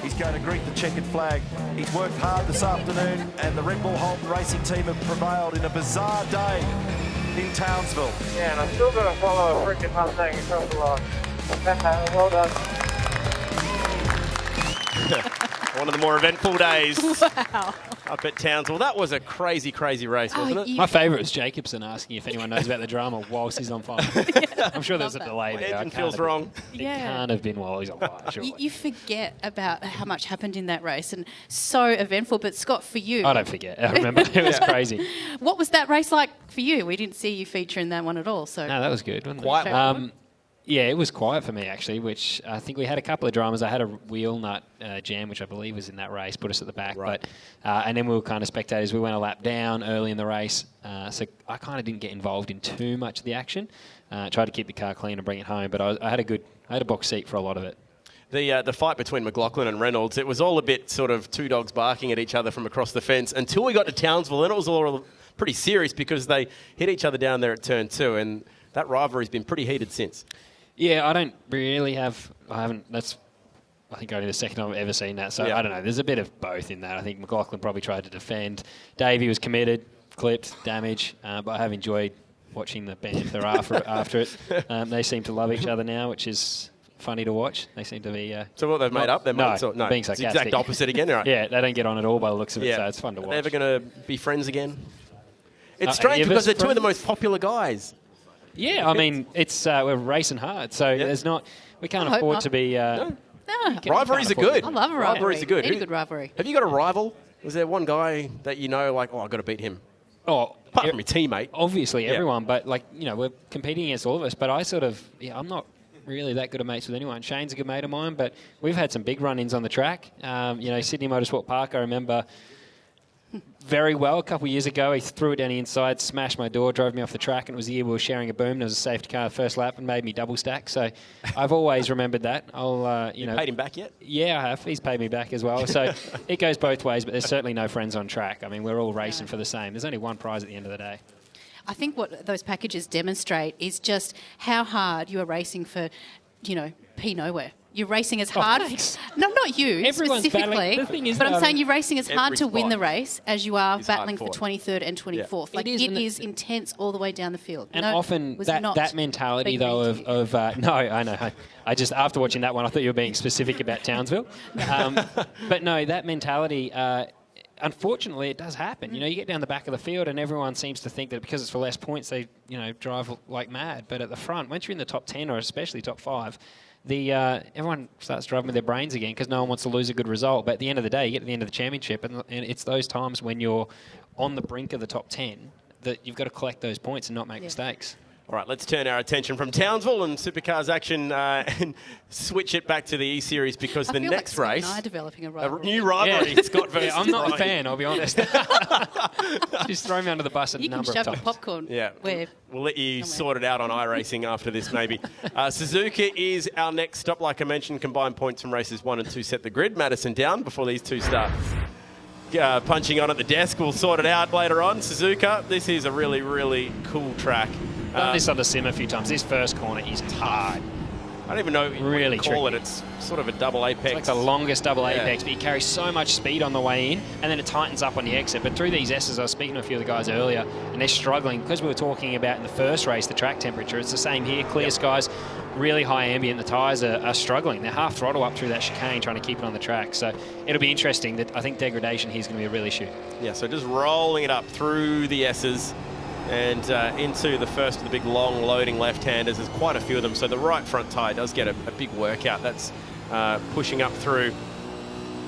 He's going to greet the checkered flag. He's worked hard this afternoon, and the Red Bull Holden racing team have prevailed in a bizarre day in Townsville. Yeah, and I've still got to follow a freaking Mustang across the line. Well done. One of the more eventful days. Wow. Up at Townsville. That was a crazy, crazy race, wasn't it? My favourite was Jacobson asking if anyone knows about the drama whilst he's on fire. I'm sure there's a delay there. Engine feels wrong. It Yeah. can't have been while he's on fire, surely. You forget about how much happened in that race, and so eventful. But Scott, for you, I don't forget. I remember. It was crazy. What was that race like for you? We didn't see you feature in that one at all. So No, that was good. Wasn't Quiet it? one. Yeah, it was quiet for me, actually, which I think we had a couple of dramas. I had a wheel nut jam, which I believe was in that race, put us at the back. Right. But and then we were kind of spectators. We went a lap down early in the race, so I kind of didn't get involved in too much of the action. Tried to keep the car clean and bring it home, but I had a box seat for a lot of it. The fight between McLaughlin and Reynolds, it was all a bit sort of two dogs barking at each other from across the fence until we got to Townsville, and it was all pretty serious because they hit each other down there at turn 2, and that rivalry's been pretty heated since. Yeah, I don't really have. I haven't. That's. I think only the second time I've ever seen that. So Yeah. I don't know. There's a bit of both in that. I think McLaughlin probably tried to defend. Davey was committed, clipped, damage. But I have enjoyed watching the banter after it. They seem to love each other now, which is funny to watch. They seem to be. So what they've made up? They're mates, or, no, being it's sarcastic. the exact opposite again, right? Yeah, they don't get on at all by the looks of it. So it's fun to Are watch. they ever going to be friends again? It's Are strange any of because us they're two of the friends? most popular guys. Yeah, I mean, it's we're racing hard, so there's not. We can't I hope afford not. to be. Rivalries are good. I love a rivalry. Rivalries are good. Any good rivalry. Have you got a rival? Was there one guy that you know, like, oh, I've got to beat him? Oh, apart from your teammate. Obviously, Yeah. everyone, but like we're competing against all of us. But I sort of, I'm not really that good of mates with anyone. Shane's a good mate of mine, but we've had some big run-ins on the track. Sydney Motorsport Park. I remember very well a couple of years ago. He threw it down the inside, smashed my door, drove me off the track, and it was the year we were sharing a boom. There was a safety car first lap and made me double stack. So I've always remembered that. You paid him back yet? Yeah, I have. He's paid me back as well. So it goes both ways, but there's certainly no friends on track. I mean, we're all racing for the same. There's only one prize at the end of the day. I think what those packages demonstrate is just how hard you are racing for, P nowhere. You're racing as hard. No, not you Everyone's specifically. battling. The thing is, but I'm saying you're racing as hard every to win spot the race as you are is battling for hard-fought. 23rd and 24th. Like, it is intense all the way down the field. And No, often was that not mentality, being though, read to you. of no, I know. I just, after watching that one, I thought you were being specific about Townsville. But no, that mentality, unfortunately, it does happen. You get down the back of the field and everyone seems to think that because it's for less points, they, drive like mad. But at the front, once you're in the top 10 or especially top 5, everyone starts driving with their brains again because no one wants to lose a good result. But at the end of the day, you get to the end of the championship, and it's those times when you're on the brink of the top 10 that you've got to collect those points and not make mistakes. All right, let's turn our attention from Townsville and Supercars action and switch it back to the E-Series because I the feel next like Scott race... and I are developing a A rivalry. new rivalry. Yeah. Scott versus I'm not a Brian. fan, I'll be honest. Just throw me under the bus a You can number of shove your times. popcorn. Yeah, Where we'll let you sort it out on iRacing after this, maybe. Suzuka is our next stop. Like I mentioned, combined points from races 1 and 2 set the grid. Madison down before these two start punching on at the desk. We'll sort it out later on. Suzuka, this is a really, really cool track. Done this on the sim a few times. This first corner is hard. I don't even know Really what you call tricky. it. It's sort of a double apex. It's like the longest double Yeah. apex, but you carry so much speed on the way in, and then it tightens up on the exit. But through these S's, I was speaking to a few of the guys earlier, and they're struggling. Because we were talking about in the first race, the track temperature, it's the same here. Clear skies, really high ambient. The tyres are struggling. They're half throttle up through that chicane trying to keep it on the track. So it'll be interesting. That I think degradation here is going to be a real issue. Yeah, so just rolling it up through the S's and into the first of the big long loading left-handers. There's quite a few of them, so the right front tyre does get a big workout. That's pushing up through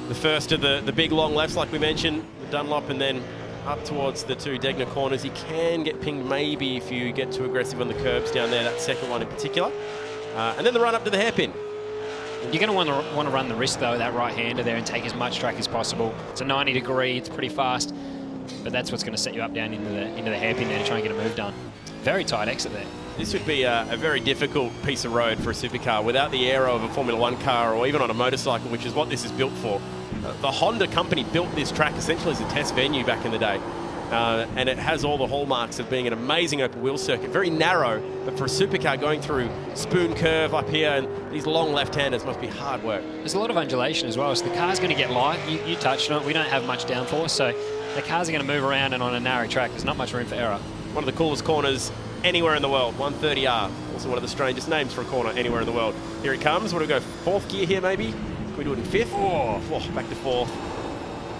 the first of the big long lefts, like we mentioned, the Dunlop, and then up towards the two Degner corners. He can get pinged maybe if you get too aggressive on the curbs down there, that second one in particular. And then the run up to the hairpin. You're going to want to run the risk, though, that right-hander there and take as much track as possible. It's a 90-degree, it's pretty fast, but that's what's going to set you up down into the hairpin there to try and get a move done. very tight exit there. This would be a very difficult piece of road for a supercar without the aero of a Formula One car or even on a motorcycle, which is what this is built for. The Honda company built this track essentially as a test venue back in the day. And it has all the hallmarks of being an amazing open wheel circuit, very narrow, but for a supercar going through spoon curve up here and these long left-handers must be hard work. There's a lot of undulation as well, so the car's going to get light. You touched on it, we don't have much downforce, so the cars are going to move around, and on a narrow track, there's not much room for error. One of the coolest corners anywhere in the world, 130R. Also one of the strangest names for a corner anywhere in the world. Here it comes. What do we go, fourth gear here maybe? Can we do it in fifth? Oh, back to fourth.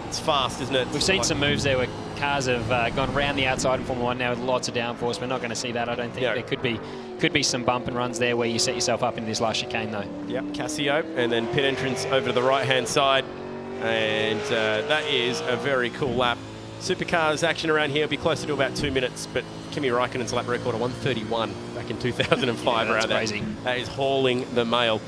It's fast, isn't it? We've seen some moves there where cars have gone around the outside in Formula 1 now with lots of downforce. We're not going to see that, I don't think. Yeah. There could be some bump and runs there where you set yourself up in this last chicane, though. Yep, Casio, and then pit entrance over to the right-hand side. And that is a very cool lap. Supercars action around here will be closer to about 2 minutes, but Kimi Raikkonen's lap record of 1:31 back in 2005 around that. Crazy. That is hauling the mail.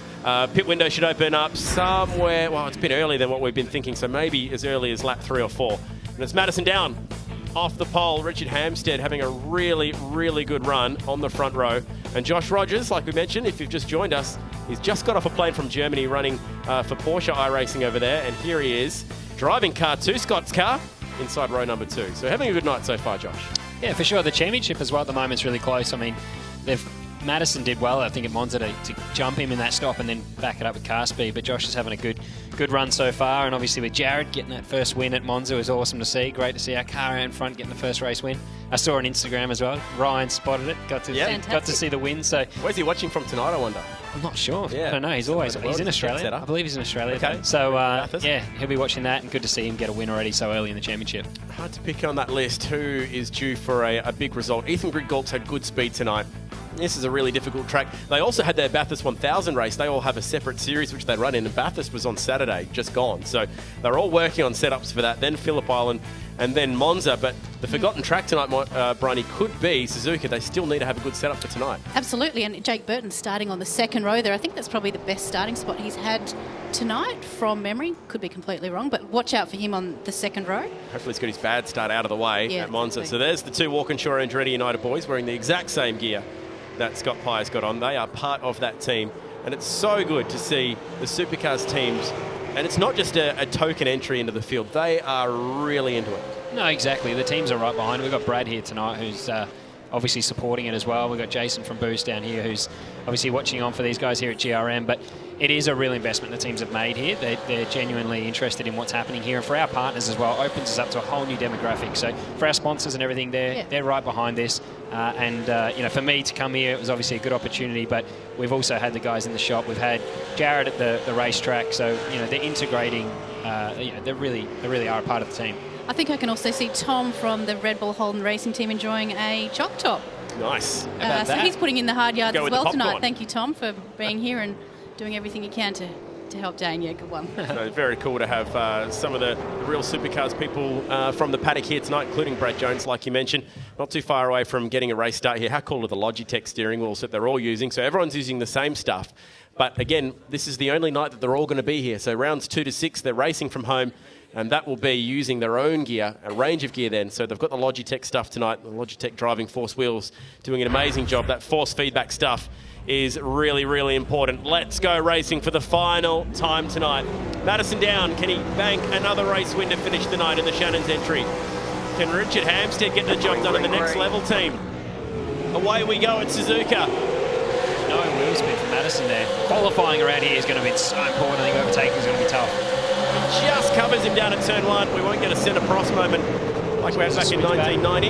Pit window should open up somewhere. Well, it's a bit earlier than what we've been thinking, so maybe as early as lap 3 or 4. And it's Madison down off the pole. Richard Hampstead having a really, really good run on the front row. And Josh Rogers, like we mentioned, if you've just joined us, he's just got off a plane from Germany running for Porsche iRacing over there. And here he is driving car 2, Scott's car, inside row number 2. So having a good night so far, Josh. Yeah, for sure. The championship as well at the moment is really close. I mean, Madison did well, I think, at Monza to jump him in that stop and then back it up with car speed. But Josh is having a good run so far. And obviously with Jared getting that first win at Monza was awesome to see. Great to see our car out in front getting the first race win. I saw on Instagram as well. Ryan spotted it. Got to see the win. So where's he watching from tonight, I wonder? I'm not sure. Yeah. I don't know. He's in Australia. I believe he's in Australia. Okay. So yeah, he'll be watching that, and good to see him get a win already so early in the championship. Hard to pick on that list who is due for a big result. Ethan Grigolks had good speed tonight. This is a really difficult track. They also had their Bathurst 1000 race. They all have a separate series which they run in, and Bathurst was on Saturday, just gone. So they're all working on setups for that. Then Phillip Island, and then Monza. But the forgotten track tonight, Briony, could be Suzuka. They still need to have a good setup for tonight. Absolutely, and Jake Burton starting on the second row there. I think that's probably the best starting spot he's had tonight from memory. Could be completely wrong, but watch out for him on the second row. Hopefully he's got his bad start out of the way at Monza. Exactly. So there's the 2 Walkinshaw Andretti United boys wearing the exact same gear that Scott Pye's got on. They are part of that team, and it's so good to see the Supercars teams, and it's not just a token entry into the field. They are really into it. No, exactly. The teams are right behind. We've got Brad here tonight who's obviously supporting it as well. We've got Jason from Boost down here who's obviously watching on for these guys here at GRM, but it is a real investment the teams have made here. They're genuinely interested in what's happening here, and for our partners as well, opens us up to a whole new demographic. So for our sponsors and everything, they're right behind this. You know, for me to come here, it was obviously a good opportunity, but we've also had the guys in the shop. We've had Jared at the racetrack, so you know they're integrating. You know, they really are a part of the team. I think I can also see Tom from the Red Bull Holden Racing team enjoying a choc top. Nice. So he's putting in the hard yards as well tonight. Popcorn. Thank you, Tom, for being here and doing everything you can to help Dane. Yeah, good one. So very cool to have some of the real Supercars people from the paddock here tonight, including Brad Jones, like you mentioned. Not too far away from getting a race start here. How cool are the Logitech steering wheels that they're all using? So everyone's using the same stuff. But again, this is the only night that they're all going to be here. So rounds 2 to 6, they're racing from home. And that will be using their own gear, a range of gear then. So they've got the Logitech stuff tonight, the Logitech driving force wheels, doing an amazing job. That force feedback stuff is really, really important. Let's go racing for the final time tonight. Madison down. Can he bank another race win to finish the night in the Shannon's entry? Can Richard Hampstead get the job done in the next level team? Away we go at Suzuka. No wheel spin for Madison there. Qualifying around here is going to be so important. I think overtaking is going to be tough. Just covers him down at turn 1. We won't get a centre cross moment like we had back in 1990.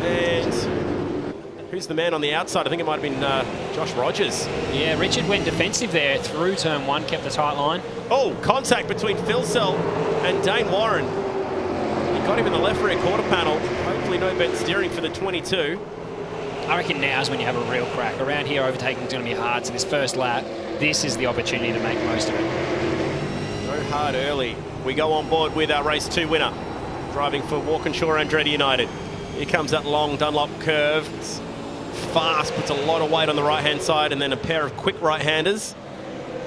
And who's the man on the outside? I think it might have been Josh Rogers. Yeah, Richard went defensive there through turn 1, kept the tight line. Oh, contact between Phil Sell and Dane Warren. He got him in the left rear quarter panel. Hopefully no bent steering for the 22. I reckon now's when you have a real crack. Around here, overtaking is going to be hard. So this first lap, this is the opportunity to make most of it. Hard early. We go on board with our race 2 winner, driving for Walkinshaw Andretti United. Here comes that long Dunlop curve. It's fast, puts a lot of weight on the right-hand side, and then a pair of quick right-handers.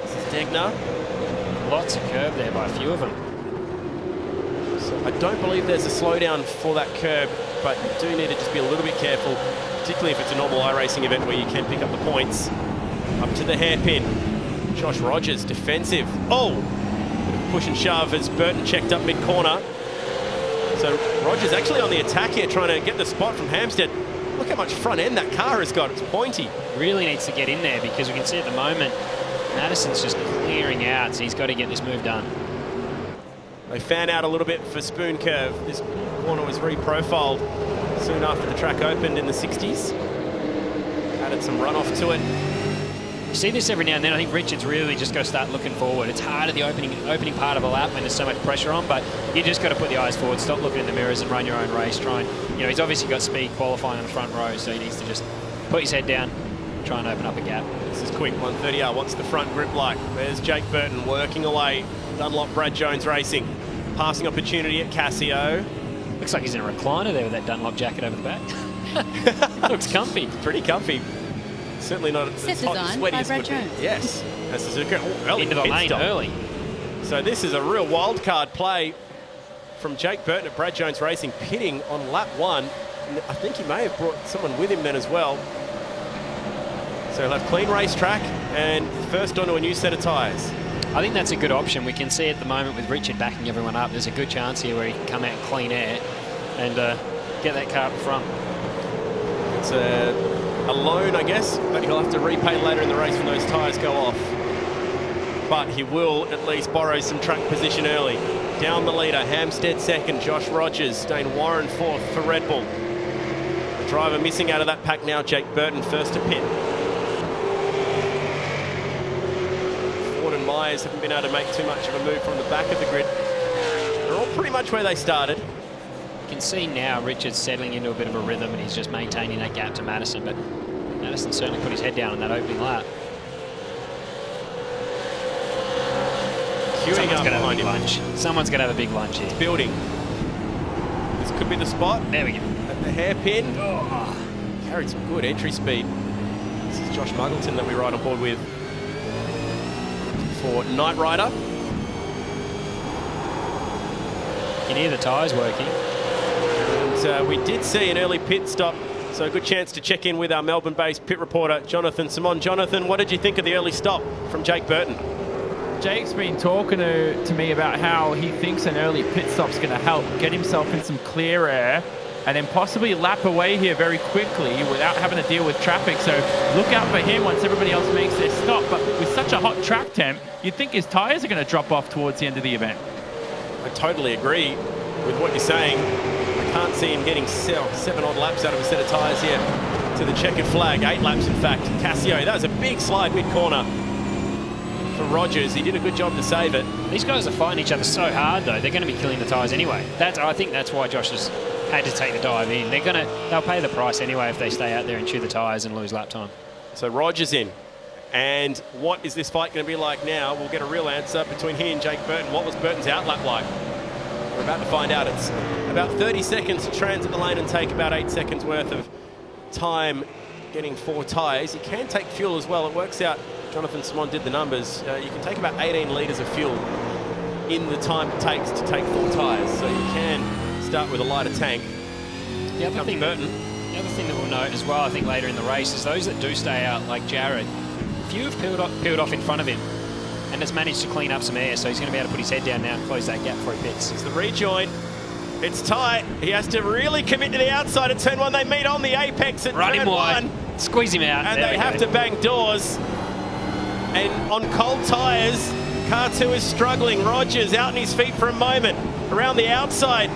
This is Degner. Lots of curve there by a few of them. So I don't believe there's a slowdown for that curb, but you do need to just be a little bit careful. particularly if it's a normal iRacing event where you can pick up the points. Up to the hairpin. Josh Rogers, defensive. Oh! Push and shove as Burton checked up mid-corner. So Rogers actually on the attack here, trying to get the spot from Hampstead. Look how much front end that car has got. It's pointy. Really needs to get in there because we can see at the moment Madison's just clearing out, so he's got to get this move done. They fan out a little bit for Spoon Curve. This corner was reprofiled soon after the track opened in the 60s. Added some runoff to it. You see this every now and then. I think Richard's really just got to start looking forward. It's hard at the opening part of a lap when there's so much pressure on, but you just got to put the eyes forward, stop looking in the mirrors and run your own race. Try and, he's obviously got speed qualifying on the front row, so he needs to just put his head down, try and open up a gap. This is quick, 130R. What's the front grip like? There's Jake Burton working away. Dunlop Brad Jones Racing. Passing opportunity at Casio. Looks like he's in a recliner there with that Dunlop jacket over the back. Looks comfy. Pretty comfy. Certainly not as hot and sweaty as Brad Jones. Yes. As Suzuka. Into the lane early. So this is a real wild card play from Jake Burton at Brad Jones Racing, pitting on lap 1. And I think he may have brought someone with him then as well. So he'll have clean racetrack and first onto a new set of tyres. I think that's a good option. We can see at the moment with Richard backing everyone up, there's a good chance here where he can come out in clean air and get that car up front. It's a loan, I guess, but he'll have to repay later in the race when those tyres go off. But he will at least borrow some track position early. Down the leader, Hampstead second, Josh Rogers, Dane Warren fourth for Red Bull. The driver missing out of that pack now, Jake Burton first to pit. Myers haven't been able to make too much of a move from the back of the grid. They're all pretty much where they started. You can see now Richard's settling into a bit of a rhythm and he's just maintaining that gap to Madison, but Madison certainly put his head down in that opening lap. Queuing up behind him. Lunch. Someone's going to have a big lunch here. It's building. This could be the spot. There we go. At the hairpin. Oh, carried some good entry speed. This is Josh Muggleton that we ride on board with. For Knight Rider. You can hear the tyres working. And we did see an early pit stop, so a good chance to check in with our Melbourne-based pit reporter, Jonathan Simon. Jonathan, what did you think of the early stop from Jake Burton? Jake's been talking to me about how he thinks an early pit stop's going to help get himself in some clear air and then possibly lap away here very quickly without having to deal with traffic. So look out for him once everybody else makes their stop. But with such a hot track temp, you'd think his tyres are going to drop off towards the end of the event. I totally agree with what you're saying. I can't see him getting 7 odd laps out of a set of tyres here to the checkered flag. 8 laps, in fact. Casio, that was a big slide mid-corner for Rogers. He did a good job to save it. These guys are fighting each other so hard, though. They're going to be killing the tyres anyway. I think that's why Josh has had to take the dive in. They'll pay the price anyway if they stay out there and chew the tyres and lose lap time. So Rogers in. And what is this fight going to be like now? We'll get a real answer between he and Jake Burton. What was Burton's outlap like? We're about to find out. It's about 30 seconds to transit the lane and take about 8 seconds worth of time getting 4 tyres. You can take fuel as well. It works out. Jonathan Simon did the numbers. You can take about 18 litres of fuel in the time it takes to take 4 tyres. So you can start with a lighter tank. The other thing that we'll note as well, I think, later in the race is those that do stay out, like Jared, a few have peeled off in front of him and has managed to clean up some air, so he's going to be able to put his head down now and close that gap before he pits. It's the rejoin. It's tight. He has to really commit to the outside at turn 1. They meet on the apex at Run turn him wide. 1. Squeeze him out. And they have to bang doors. And on cold tyres, car 2 is struggling. Rogers out on his feet for a moment. Around the outside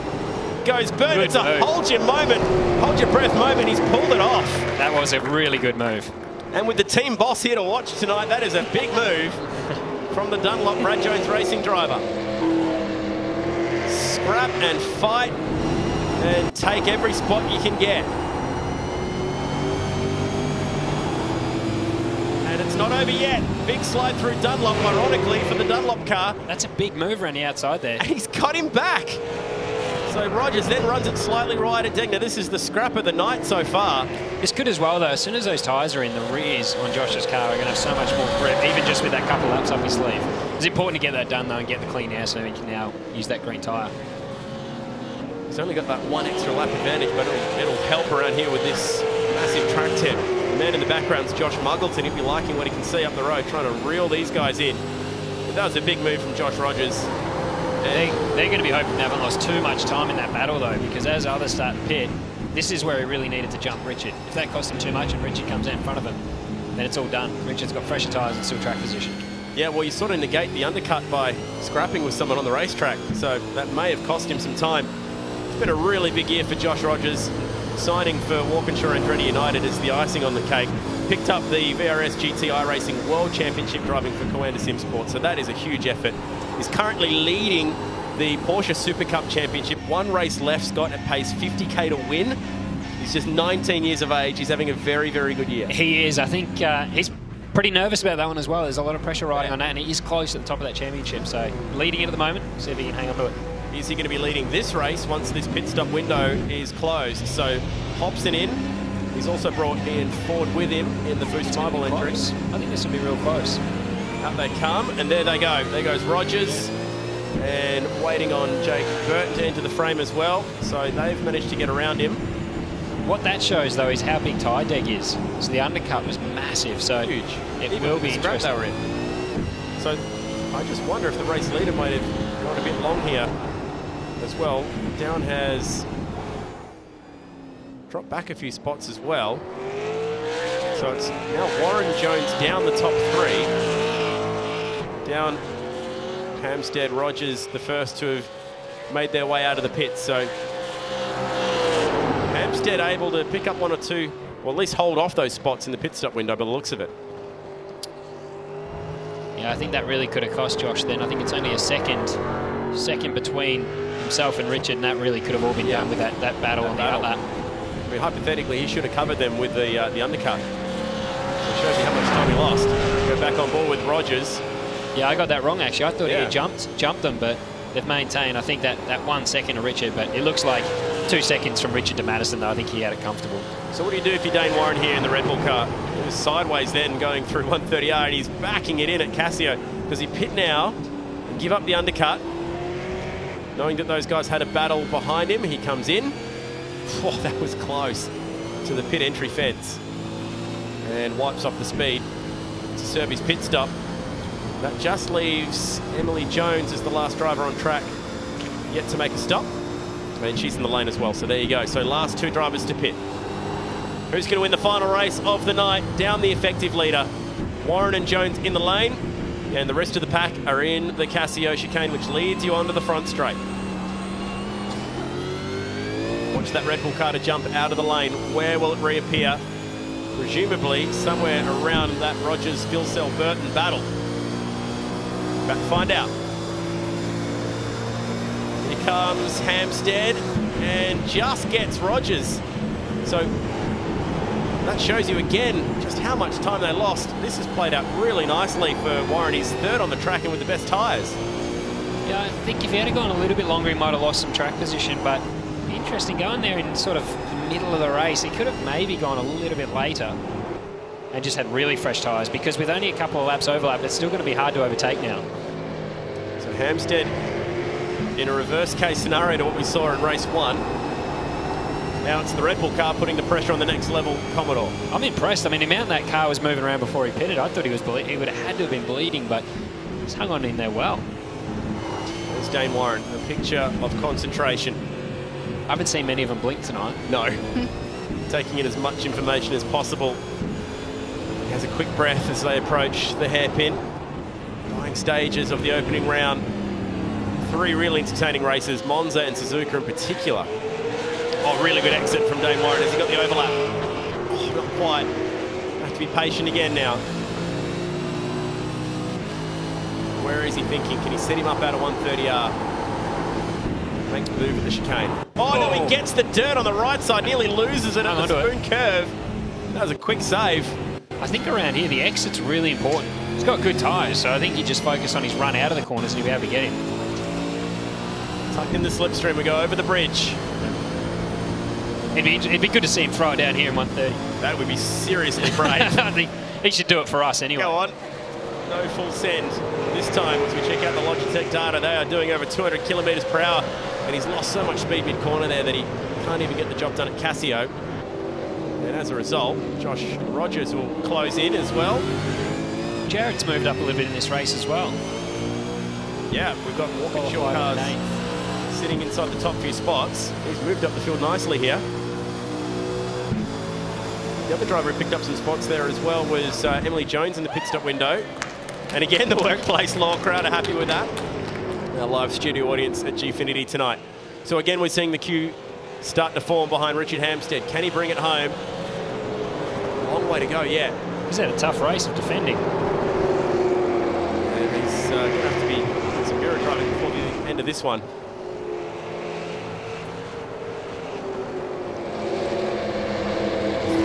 goes Burton. It's a hold your moment, hold your breath moment. He's pulled it off. That was a really good move. And with the team boss here to watch tonight, that is a big move from the Dunlop Brad Jones Racing driver. Scrap and fight and take every spot you can get. And it's not over yet. Big slide through Dunlop, ironically, for the Dunlop car. That's a big move around the outside there. And he's got him back. So Rogers then runs it slightly wide at Degner. This is the scrap of the night so far. This could as well, though. As soon as those tyres are in, the rears on Josh's car are going to have so much more grip, even just with that couple laps up his sleeve. It's important to get that done, though, and get the clean air so he can now use that green tyre. He's only got that 1 extra lap advantage, but it'll help around here with this massive tip. The man in the background's Josh Muggleton. He'll be liking what he can see up the road, trying to reel these guys in. But that was a big move from Josh Rogers. They're going to be hoping they haven't lost too much time in that battle, though, because as others start to pit, this is where he really needed to jump Richard. If that cost him too much and Richard comes out in front of him, then it's all done. Richard's got fresher tyres and still track position. Yeah, well, you sort of negate the undercut by scrapping with someone on the racetrack, so that may have cost him some time. It's been a really big year for Josh Rogers. Signing for Walkinshaw and Briony United is the icing on the cake. Picked up the VRS GT iRacing World Championship driving for Coanda Simsport, so that is a huge effort. He's currently leading the Porsche Super Cup Championship. One race left, Scott. It pays 50k to win. He's just 19 years of age. He's having a very, very good year. He is. I think he's pretty nervous about that one as well. There's a lot of pressure riding on that, and he is close at the top of that championship. So leading it at the moment, see if he can hang on to it. Is he going to be leading this race once this pit stop window is closed? So Hobson in. He's also brought Ian Ford with him in the Boost Mobile entry. I think this will be real close. Out they come, and there they go. There goes Rogers, and waiting on Jake Burton to enter the frame as well. So they've managed to get around him. What that shows, though, is how big tyre deck is. So the undercut was massive, so huge. It will be interesting. They were in. So I just wonder if the race leader might have gone a bit long here as well. Down has dropped back a few spots as well. So it's now Warren Jones down the top three. Down Hampstead, Rogers, the first to have made their way out of the pits. So Hampstead able to pick up one or two, or at least hold off those spots in the pit stop window by the looks of it. Yeah, I think that really could have cost Josh then. I think it's only a second between himself and Richard, and that really could have all been done with that battle on the outlet. I mean, hypothetically, he should have covered them with the undercut. So it shows you how much time he lost. Go back on board with Rogers. Yeah, I got that wrong, actually. I thought he had jumped them, but they've maintained. I think that 1 second to Richard, but it looks like 2 seconds from Richard to Madison, though. I think he had it comfortable. So what do you do if you're Dane Warren here in the Red Bull car? He was sideways then going through 130R, and he's backing it in at Casio. Does he pit now and give up the undercut? Knowing that those guys had a battle behind him, he comes in. Oh, that was close to the pit entry fence. And wipes off the speed to serve his pit stop. That just leaves Emily Jones as the last driver on track, yet to make a stop. And she's in the lane as well, so there you go. So last two drivers to pit. Who's going to win the final race of the night? Down the effective leader. Warren and Jones in the lane, and the rest of the pack are in the Casio chicane, which leads you onto the front straight. Watch that Red Bull car to jump out of the lane. Where will it reappear? Presumably somewhere around that Rogers, Philcell, Burton battle. About to find out. Here comes Hampstead and just gets Rogers. So that shows you again just how much time they lost. This has played out really nicely for Warren. He's third on the track and with the best tyres. Yeah, I think if he had gone a little bit longer, he might have lost some track position, but interesting going there in sort of middle of the race. He could have maybe gone a little bit later and just had really fresh tyres, because with only a couple of laps overlap, it's still going to be hard to overtake now. So Hampstead in a reverse case scenario to what we saw in race one. Now it's the Red Bull car putting the pressure on the next level, Commodore. I'm impressed. I mean, the amount that car was moving around before he pitted, I thought he would have had to have been bleeding, but he's hung on in there well. There's Dane Warren, a picture of concentration. I haven't seen many of them blink tonight. No. Taking in as much information as possible. He has a quick breath as they approach the hairpin. Dying stages of the opening round. Three really entertaining races, Monza and Suzuka in particular. Oh, really good exit from Dane Warren. Has he got the overlap? Oh, not quite. Have to be patient again now. Where is he thinking? Can he set him up out of 130R? Makes the move at the chicane. Oh, no, he gets the dirt on the right side, nearly loses it at the spoon curve. That was a quick save. I think around here, the exit's really important. He's got good tyres, so I think you just focus on his run out of the corners and you'll be able to get him. Tucked in the slipstream, we go over the bridge. It'd be good to see him throw it down here in 130. That would be seriously brave. I think he should do it for us anyway. Go on. No full send. This time, as we check out the Logitech data, they are doing over 200 kilometres per hour. And he's lost so much speed mid-corner there that he can't even get the job done at Casio. And as a result, Josh Rogers will close in as well. Jared's moved up a little bit in this race as well. Yeah, we've got Walkinshaw cars sitting inside the top few spots. He's moved up the field nicely here. The other driver who picked up some spots there as well was Emily Jones in the pit stop window. And again, the workplace law crowd are happy with that. Our live studio audience at Gfinity tonight. So again, we're seeing the queue start to form behind Richard Hampstead. Can he bring it home? Long way to go yet. He's had a tough race of defending. And he's going to have to be some mirror driving before the end of this one.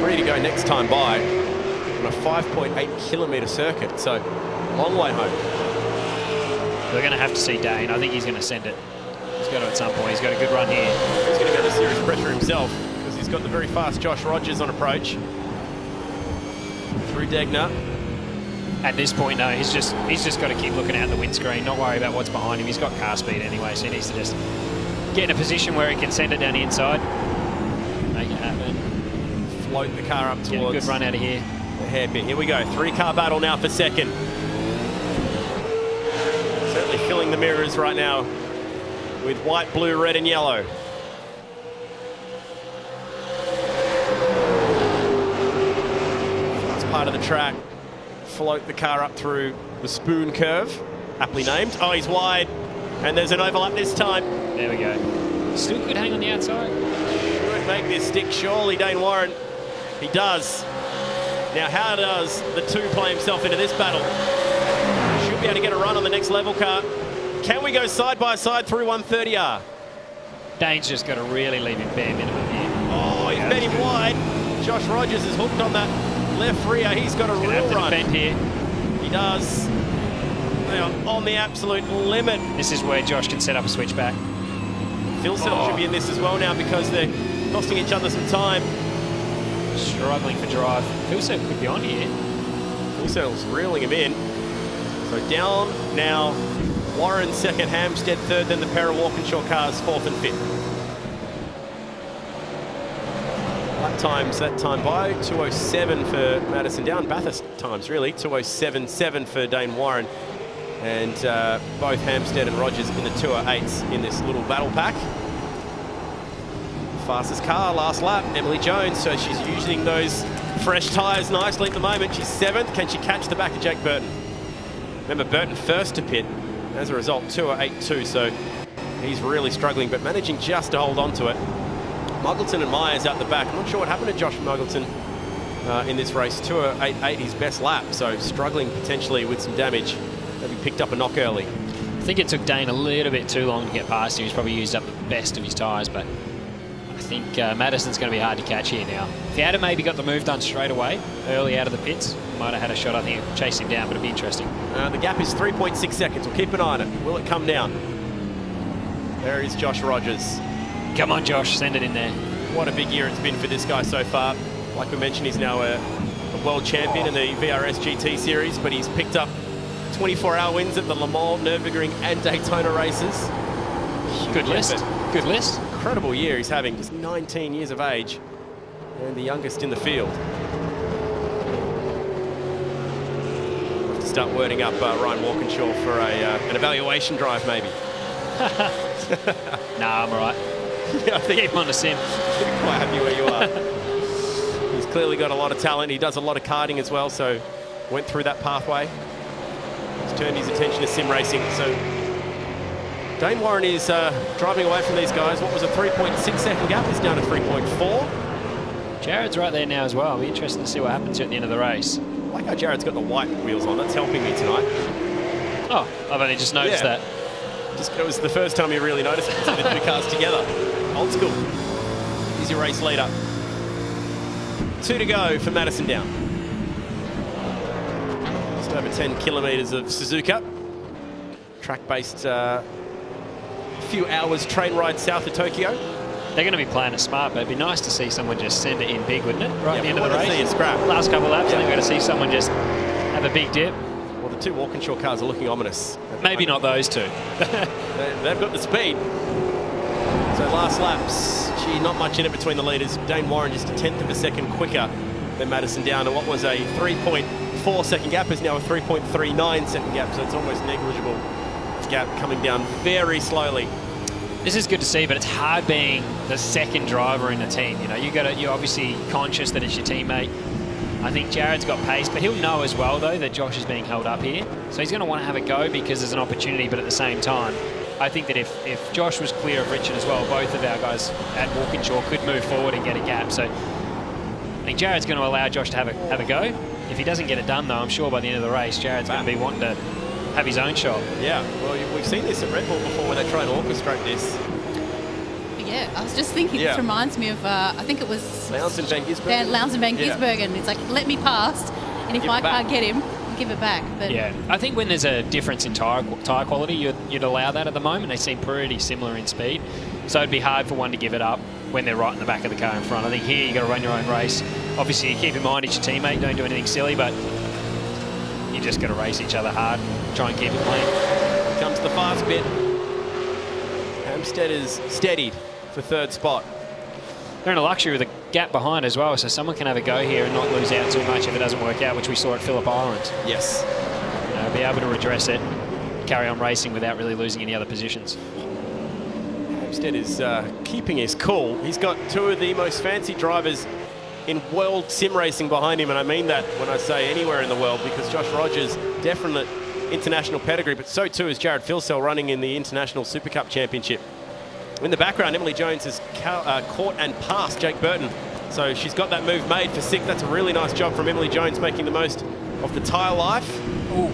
Three to go next time by on a 5.8 kilometre circuit, so long way home. We're going to have to see Dane. I think he's going to send it. He's got to at some point. He's got a good run here. He's going to go to serious pressure himself because he's got the very fast Josh Rogers on approach. Through Degner. At this point, no, he's just got to keep looking out the windscreen, not worry about what's behind him. He's got car speed anyway, so he needs to just get in a position where he can send it down the inside. Make it happen. Float the car up towards. Get a good run out of here. The hairpin. Here we go. 3-car battle now for second. Certainly filling the mirrors right now with white, blue, red and yellow. That's part of the track. Float the car up through the spoon curve, aptly named. Oh, he's wide, and there's an overlap this time. There we go. Still could hang on the outside. Should make this stick, surely, Dane Warren. He does. Now, how does the two play himself into this battle? Should be able to get a run on the next level car. Can we go side by side through 130R? Dane's just got to really leave him bare minimum here. Oh, he's met him wide. Josh Rogers is hooked on that left rear. He's got a real run. Defend here. He does. They are on the absolute limit. This is where Josh can set up a switchback. Phil Self should be in this as well now because they're costing each other some time. Struggling for drive. Phil Self could be on here. Phil Self's reeling him in. So down now. Warren second, Hampstead third, then the pair of Walkinshaw cars fourth and fifth. Lap times that time by 2:07 for Madison Down. Bathurst times really 2:07.7 for Dane Warren, and both Hampstead and Rogers in the 2:08s in this little battle pack. Fastest car last lap, Emily Jones, so she's using those fresh tyres nicely at the moment. She's seventh. Can she catch the back of Jake Burton? Remember, Burton first to pit. As a result, 2:08.2, so he's really struggling, but managing just to hold on to it. Muggleton and Myers out the back. I'm not sure what happened to Josh Muggleton in this race. 2:08.8, his best lap, so struggling potentially with some damage. Maybe picked up a knock early. I think it took Dane a little bit too long to get past him. He's probably used up the best of his tyres, but I think Madison's going to be hard to catch here now. If he had maybe got the move done straight away, early out of the pits, might have had a shot. I think it chased him down, but it'd be interesting. The gap is 3.6 seconds. We'll keep an eye on it. Will it come down? There is Josh Rogers. Come on, Josh, send it in there. What a big year it's been for this guy so far. Like we mentioned, he's now a world champion in the VRS GT series, but he's picked up 24-hour wins at the Le Mans, Nürburgring and Daytona races. Good list. Good list. Incredible year he's having, just 19 years of age and the youngest in the field. We'll have to start wording up Ryan Walkinshaw for an evaluation drive maybe. Nah, I'm all right. Yeah, I think keep him on the sim. You're quite happy where you are. He's clearly got a lot of talent. He does a lot of karting as well, so went through that pathway. He's turned his attention to sim racing, so Dane Warren is driving away from these guys. What was a 3.6 second gap? It's down to 3.4. Jared's right there now as well. I'll be interested to see what happens at the end of the race. I like how Jared's got the white wheels on. That's helping me tonight. Oh, I've only just noticed that. It was the first time you really noticed it. The two cars together. Old school. Here's your race leader. 2 to go for Madison Down. Just over 10 kilometres of Suzuka. Track-based few hours train ride south of Tokyo. They're going to be playing it smart, but it'd be nice to see someone just send it in big, wouldn't it? Right at the end of the race. See a scrap. Last couple of laps, I think we're going to see someone just have a big dip. Well, the two Walkinshaw cars are looking ominous. Maybe not those two. They've got the speed. So last laps, gee, not much in it between the leaders. Dane Warren just a 1/10 of a second quicker than Madison Down, and what was a 3.4 second gap is now a 3.39 second gap, so it's almost negligible gap coming down very slowly. This is good to see, but it's hard being the second driver in the team. You know, you're obviously conscious that it's your teammate. I think Jared's got pace, but he'll know as well, though, that Josh is being held up here. So he's going to want to have a go because there's an opportunity, but at the same time, I think that if Josh was clear of Richard as well, both of our guys at Walkinshaw could move forward and get a gap. So I think Jared's going to allow Josh to have a go. If he doesn't get it done, though, I'm sure by the end of the race, Jared's going to be wanting to have his own shot. Yeah, well, we've seen this at Red Bull before where they try and orchestrate this. Yeah, I was just thinking, this reminds me of, I think it was... Lowndes and Van Gisbergen. Lowndes and Van Gisbergen. It's like, let me past, and if I can't get him, give it back. But yeah, I think when there's a difference in tyre quality, you'd allow that at the moment. They seem pretty similar in speed. So it'd be hard for one to give it up when they're right in the back of the car in front. I think here you got to run your own race. Obviously, you keep in mind it's your teammate, don't do anything silly, but you just got to race each other hard, try and keep it clean. Here comes the fast bit. Hampstead is steadied for third spot. They're in a luxury with a gap behind as well, so someone can have a go here and not lose out too much if it doesn't work out, which we saw at Phillip Island. Yes. Be able to redress it, carry on racing without really losing any other positions. Hampstead is keeping his cool. He's got two of the most fancy drivers in world sim racing behind him, and I mean that when I say anywhere in the world, because Josh Rogers, definite international pedigree, but so too is Jared Filsell running in the International Super Cup Championship. In the background, Emily Jones has caught and passed Jake Burton, so she's got that move made for sixth. That's a really nice job from Emily Jones, making the most of the tyre life. Ooh.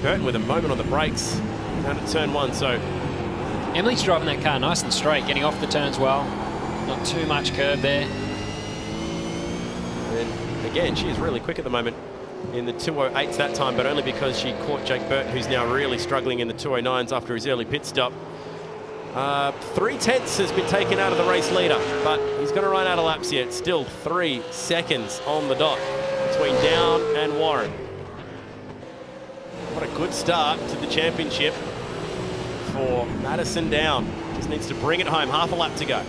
Burton with a moment on the brakes down at turn one, so... Emily's driving that car nice and straight, getting off the turns well. Not too much curve there. And again, she is really quick at the moment in the 208s that time, but only because she caught Jake Burton, who's now really struggling in the 209s after his early pit stop. 3/10 has been taken out of the race leader, but he's going to run out of laps yet. Still 3 seconds on the dot between Down and Warren. What a good start to the championship for Madison Down. Just needs to bring it home. Half a lap to go.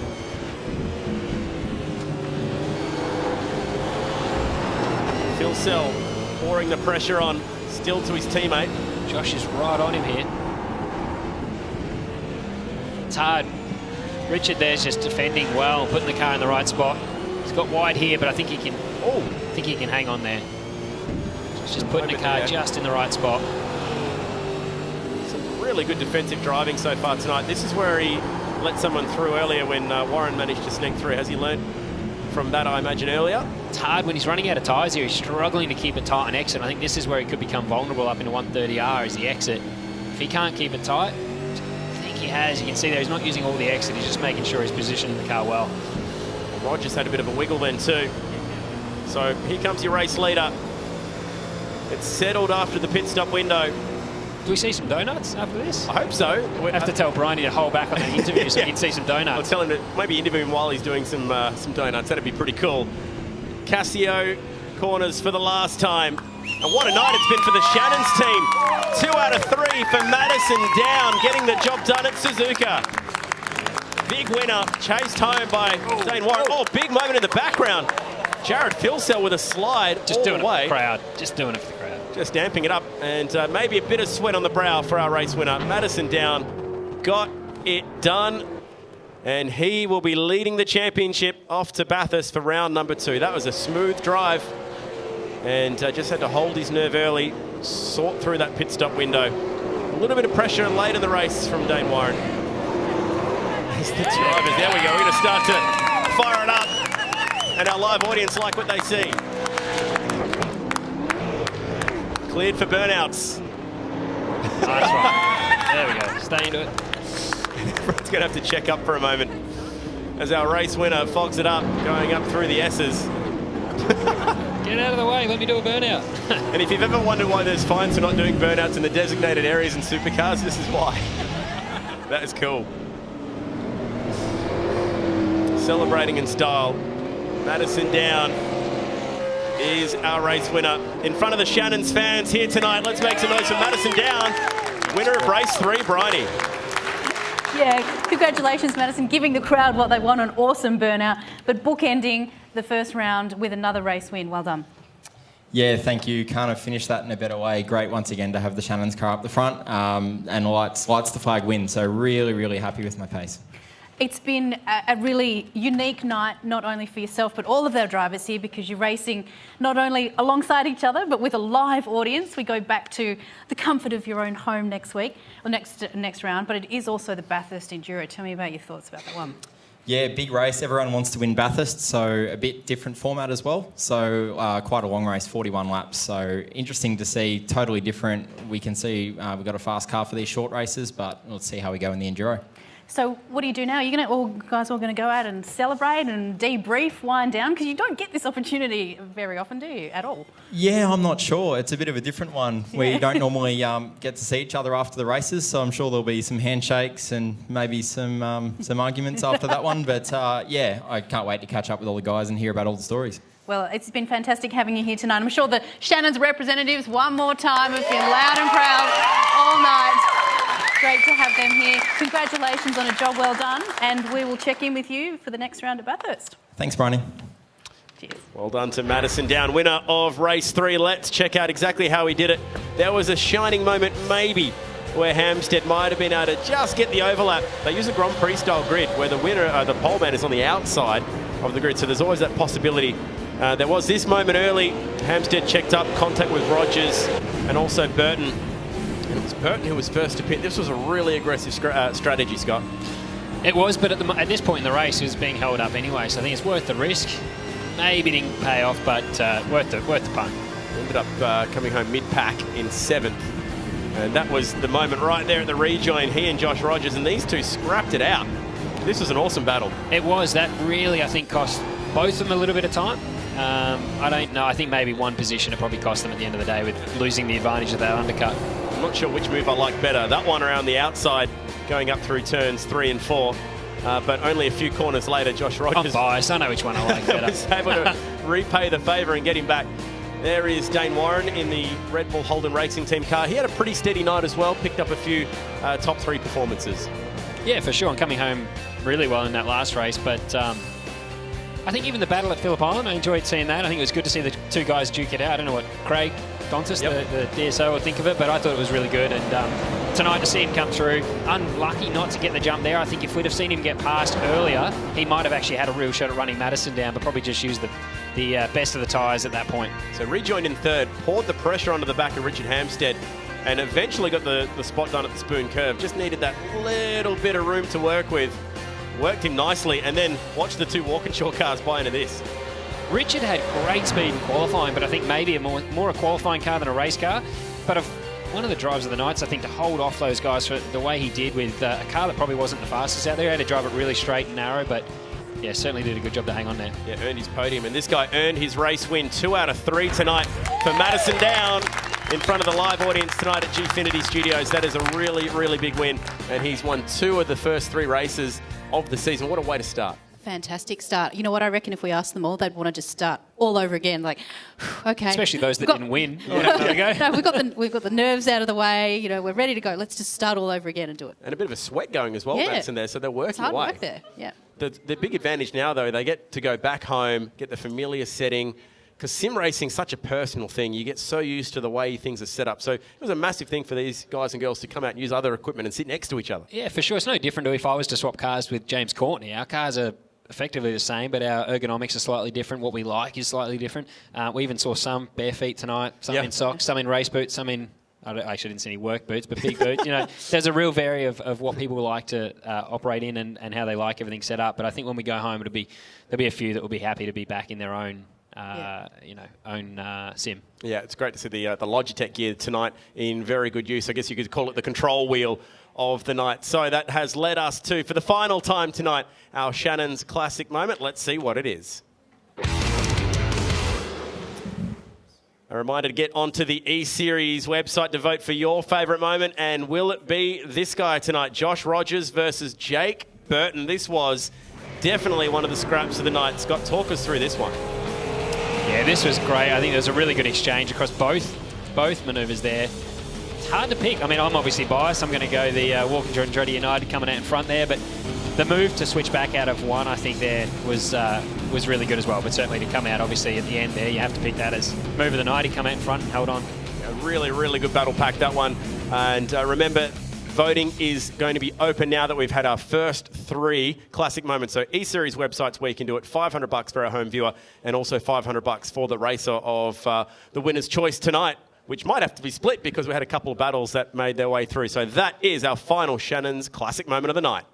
Filsell pouring the pressure on still to his teammate. Josh is right on him here. It's hard. Richard there's just defending well, putting the car in the right spot. He's got wide here, but I think he can. Oh, I think he can hang on there. Just putting the car just in the right spot. Some really good defensive driving so far tonight. This is where he let someone through earlier when Warren managed to sneak through. Has he learned from that, I imagine, earlier? It's hard when he's running out of tyres here. He's struggling to keep it tight and exit. I think this is where he could become vulnerable up into 130R as he exit. If he can't keep it tight, I think he has. You can see there he's not using all the exit. He's just making sure he's positioning the car well. Rogers had a bit of a wiggle then too. So here comes your race leader. It's settled after the pit stop window. Do we see some donuts after this? I hope so. We have to tell Briony to hold back on the interview so you can see some donuts. I'll tell him to maybe interview him while he's doing some donuts. That'd be pretty cool. Cassio corners for the last time. And what a night it's been for the Shannon's team. 2 out of 3 for Madison Down, getting the job done at Suzuka. Big winner, chased home by Dane Warren. Oh, big moment in the background. Jared Filsell with a slide just all doing the way. It for the crowd. Just doing it for the crowd. Just damping it up, and maybe a bit of sweat on the brow for our race winner. Madison Down got it done, and he will be leading the championship off to Bathurst for round number 2. That was a smooth drive, and just had to hold his nerve early, sort through that pit stop window. A little bit of pressure late in the race from Dane Warren. There's the drivers. There we go. We're going to start to fire it up, and our live audience like what they see. Cleared for burnouts. Nice one. There we go. Stay into it. Fred's going to have to check up for a moment as our race winner fogs it up, going up through the S's. Get out of the way. Let me do a burnout. And if you've ever wondered why there's fines for not doing burnouts in the designated areas in supercars, this is why. That is cool. Celebrating in style. Madison Down is our race winner. In front of the Shannon's fans here tonight, let's make some noise for Madison Down, winner of race 3, Briony. Yeah, congratulations, Madison, giving the crowd what they want, an awesome burnout, but bookending the first round with another race win. Well done. Yeah, thank you. Can't have finished that in a better way. Great once again to have the Shannon's car up the front and lights the flag win. So really, really happy with my pace. It's been a really unique night, not only for yourself, but all of our drivers here, because you're racing not only alongside each other, but with a live audience. We go back to the comfort of your own home next week, or next round, but it is also the Bathurst Enduro. Tell me about your thoughts about that one. Yeah, big race. Everyone wants to win Bathurst, so a bit different format as well. So quite a long race, 41 laps. So interesting to see, totally different. We can see we've got a fast car for these short races, but let's see how we go in the Enduro. So what do you do now? You're guys all going to go out and celebrate and debrief, wind down? Because you don't get this opportunity very often, do you, at all? Yeah, I'm not sure. It's a bit of a different one. Yeah. We don't normally get to see each other after the races, so I'm sure there'll be some handshakes and maybe some arguments after that one. But yeah, I can't wait to catch up with all the guys and hear about all the stories. Well, it's been fantastic having you here tonight. I'm sure the Shannon's representatives, one more time, have been loud and proud all night. Great to have them here. Congratulations on a job well done, and we will check in with you for the next round at Bathurst. Thanks, Briony. Cheers. Well done to Madison Down, winner of race 3. Let's check out exactly how he did it. There was a shining moment, maybe, where Hampstead might have been able to just get the overlap. They use a Grand Prix style grid where the winner, the pole man, is on the outside of the grid, so there's always that possibility. There was this moment early. Hampstead checked up, contact with Rogers and also Burton. And it was Burton who was first to pit. This was a really aggressive strategy, Scott. It was, but at this point in the race, it was being held up anyway, so I think it's worth the risk. Maybe didn't pay off, but worth the punt. Ended up coming home mid-pack in 7th. And that was the moment right there at the rejoin, he and Josh Rogers, and these two scrapped it out. This was an awesome battle. It was. That really, I think, cost both of them a little bit of time. I don't know. I think maybe one position it probably cost them at the end of the day with losing the advantage of that undercut. I'm not sure which move I like better. That one around the outside, going up through turns 3 and 4. But only a few corners later, Josh Rogers... I'm biased. I know which one I like better. was able to repay the favour and get him back. There is Dane Warren in the Red Bull Holden Racing Team car. He had a pretty steady night as well, picked up a few top 3 performances. Yeah, for sure. And coming home really well in that last race. But I think even the battle at Phillip Island, I enjoyed seeing that. I think it was good to see the two guys duke it out. I don't know what Craig Dontis, the DSO, would think of it, but I thought it was really good. And tonight to see him come through, unlucky not to get the jump there. I think if we'd have seen him get past earlier, he might have actually had a real shot at running Madison down, but probably just used the best of the tyres at that point. So rejoined in 3rd, poured the pressure onto the back of Richard Hampstead, and eventually got the spot done at the Spoon Curve. Just needed that little bit of room to work with. Worked him nicely, and then watched the two Walkinshaw cars buy into this. Richard had great speed in qualifying, but I think maybe more a qualifying car than a race car. But one of the drives of the nights, I think, to hold off those guys for the way he did with a car that probably wasn't the fastest out there. He had to drive it really straight and narrow, but yeah, certainly did a good job to hang on there. Yeah, earned his podium, and this guy earned his race win. 2 out of 3 tonight for Madison Down in front of the live audience tonight at Gfinity Studios. That is a really, really big win, and he's won 2 of the first 3 races of the season. What a way to start. Fantastic start. You know what, I reckon if we asked them all, they'd want to just start all over again. Like, okay. Especially those that didn't win. No, we've got the nerves out of the way. You know, we're ready to go. Let's just start all over again and do it. And a bit of a sweat going as well, Madison, there, so they're working it's hard away. work there, yeah. The big advantage now, though, they get to go back home, get the familiar setting, because sim racing is such a personal thing. You get so used to the way things are set up. So it was a massive thing for these guys and girls to come out and use other equipment and sit next to each other. Yeah, for sure. It's no different to if I was to swap cars with James Courtney. Our cars are effectively the same, but our ergonomics are slightly different. What we like is slightly different. We even saw some bare feet tonight, some in socks, some in race boots, some in... I actually didn't see any work boots, but big boots. You know, there's a real vary of what people like to operate in and how they like everything set up. But I think when we go home, there'll be a few that will be happy to be back in their own sim. Yeah, it's great to see the Logitech gear tonight in very good use. I guess you could call it the control wheel of the night. So that has led us to, for the final time tonight, our Shannon's Classic moment. Let's see what it is. A reminder to get onto the E-Series website to vote for your favourite moment. And will it be this guy tonight? Josh Rogers versus Jake Burton. This was definitely one of the scraps of the night. Scott, talk us through this one. Yeah, this was great. I think there was a really good exchange across both manoeuvres there. It's hard to pick. I mean, I'm obviously biased. I'm going to go the Walker Andretti United coming out in front there, but the move to switch back out of 1, I think there was really good as well. But certainly to come out, obviously, at the end there, you have to pick that as move of the night. He come out in front and held on. A really, really good battle pack, that one. And remember, voting is going to be open now that we've had our first 3 classic moments. So E-Series websites where you can do it, $500 for our home viewer, and also $500 for the racer of the winner's choice tonight, which might have to be split because we had a couple of battles that made their way through. So that is our final Shannon's classic moment of the night.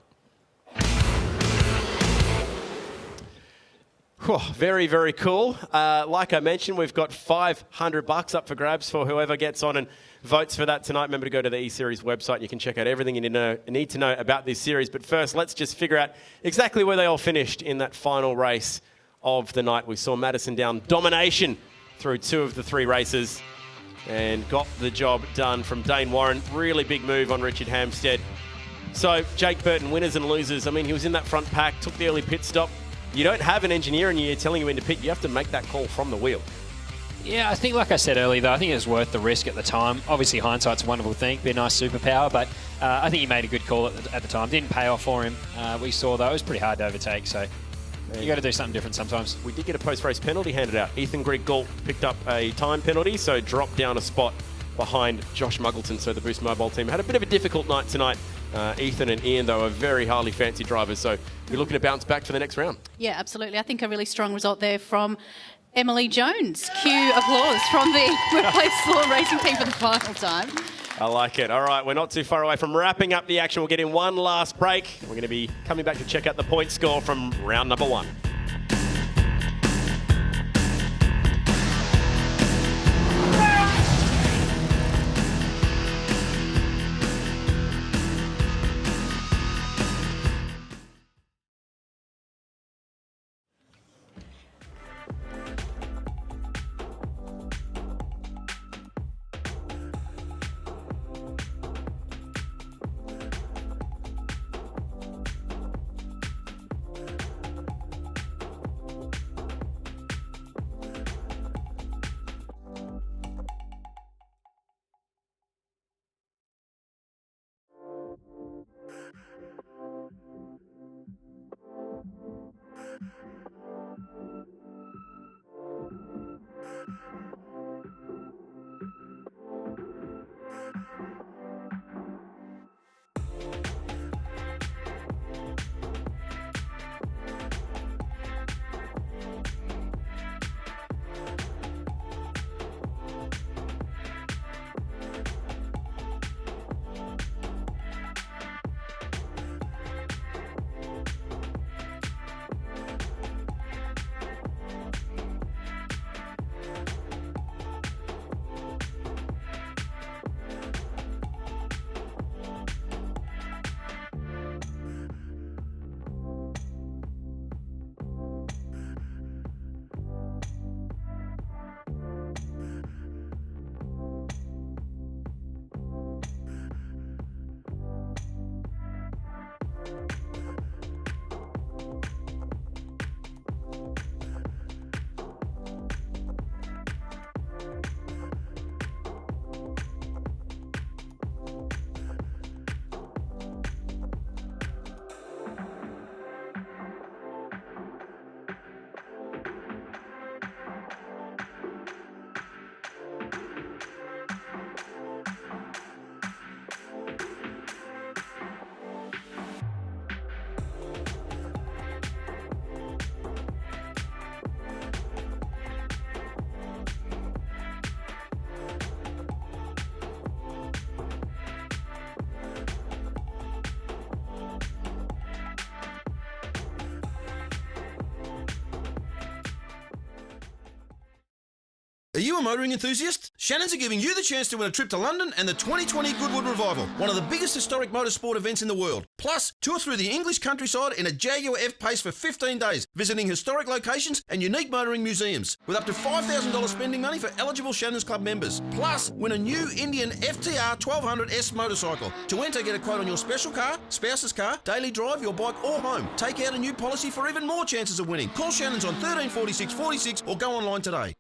Whew, very, very cool. Like I mentioned, we've got $500 up for grabs for whoever gets on and votes for that tonight. Remember to go to the E-Series website. You can check out everything you need to know about this series. But first, let's just figure out exactly where they all finished in that final race of the night. We saw Madison down domination through 2 of the 3 races and got the job done from Dane Warren. Really big move on Richard Hampstead. So Jake Burton, winners and losers. I mean, he was in that front pack, took the early pit stop. You don't have an engineer in you telling you when to pit. You have to make that call from the wheel. Yeah, I think, like I said earlier, though, I think it was worth the risk at the time. Obviously, hindsight's a wonderful thing, be a nice superpower, but I think he made a good call at the time. Didn't pay off for him. We saw, though, it was pretty hard to overtake, so you got to do something different sometimes. We did get a post-race penalty handed out. Ethan Grigg-Gault picked up a time penalty, so dropped down a spot behind Josh Muggleton, so the Boost Mobile team had a bit of a difficult night tonight. Ethan and Ian, though, are very highly fancy drivers, so we're looking to bounce back for the next round. Yeah, absolutely. I think a really strong result there from Emily Jones. Cue applause from the Workplace Floor Racing team for the final time. I like it. All right, we're not too far away from wrapping up the action. We'll get in one last break. We're going to be coming back to check out the point score from round number 1. Are you a motoring enthusiast? Shannons are giving you the chance to win a trip to London and the 2020 Goodwood Revival, one of the biggest historic motorsport events in the world. Plus, tour through the English countryside in a Jaguar F-Pace for 15 days, visiting historic locations and unique motoring museums, with up to $5,000 spending money for eligible Shannons Club members. Plus, win a new Indian FTR 1200S motorcycle. To enter, get a quote on your special car, spouse's car, daily drive, your bike or home. Take out a new policy for even more chances of winning. Call Shannons on 134646 or go online today.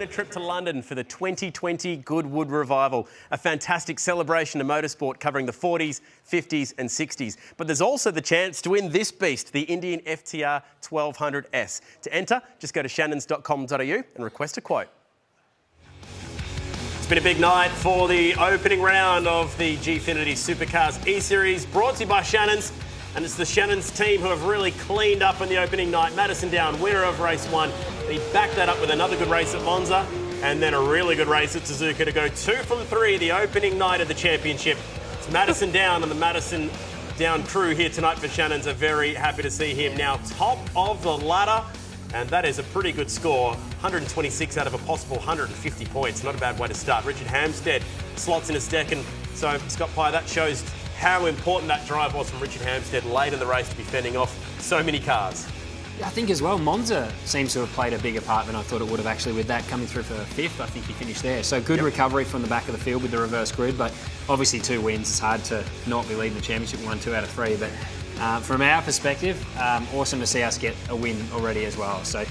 a trip to London for the 2020 Goodwood Revival, a fantastic celebration of motorsport covering the 40s, 50s and 60s. But there's also the chance to win this beast, the Indian FTR 1200S. To enter, just go to shannons.com.au and request a quote. It's been a big night for the opening round of the Gfinity Supercars Eseries, brought to you by Shannons. And it's the Shannons team who have really cleaned up in the opening night. Madison Down, winner of race 1. He backed that up with another good race at Monza and then a really good race at Suzuka to go 2 from 3 the opening night of the championship. It's Madison Down, and the Madison Down crew here tonight for Shannons are very happy to see him now top of the ladder. And that is a pretty good score. 126 out of a possible 150 points. Not a bad way to start. Richard Hampstead slots in a second. So, Scott Pye, that shows how important that drive was from Richard Hampstead late in the race to be fending off so many cars. I think as well, Monza seems to have played a bigger part than I thought it would have actually, with that coming through for 5th. I think he finished there. So good recovery from the back of the field with the reverse grid, but obviously 2 wins. It's hard to not be leading the championship. We won 2 out of 3, but from our perspective, awesome to see us get a win already as well. So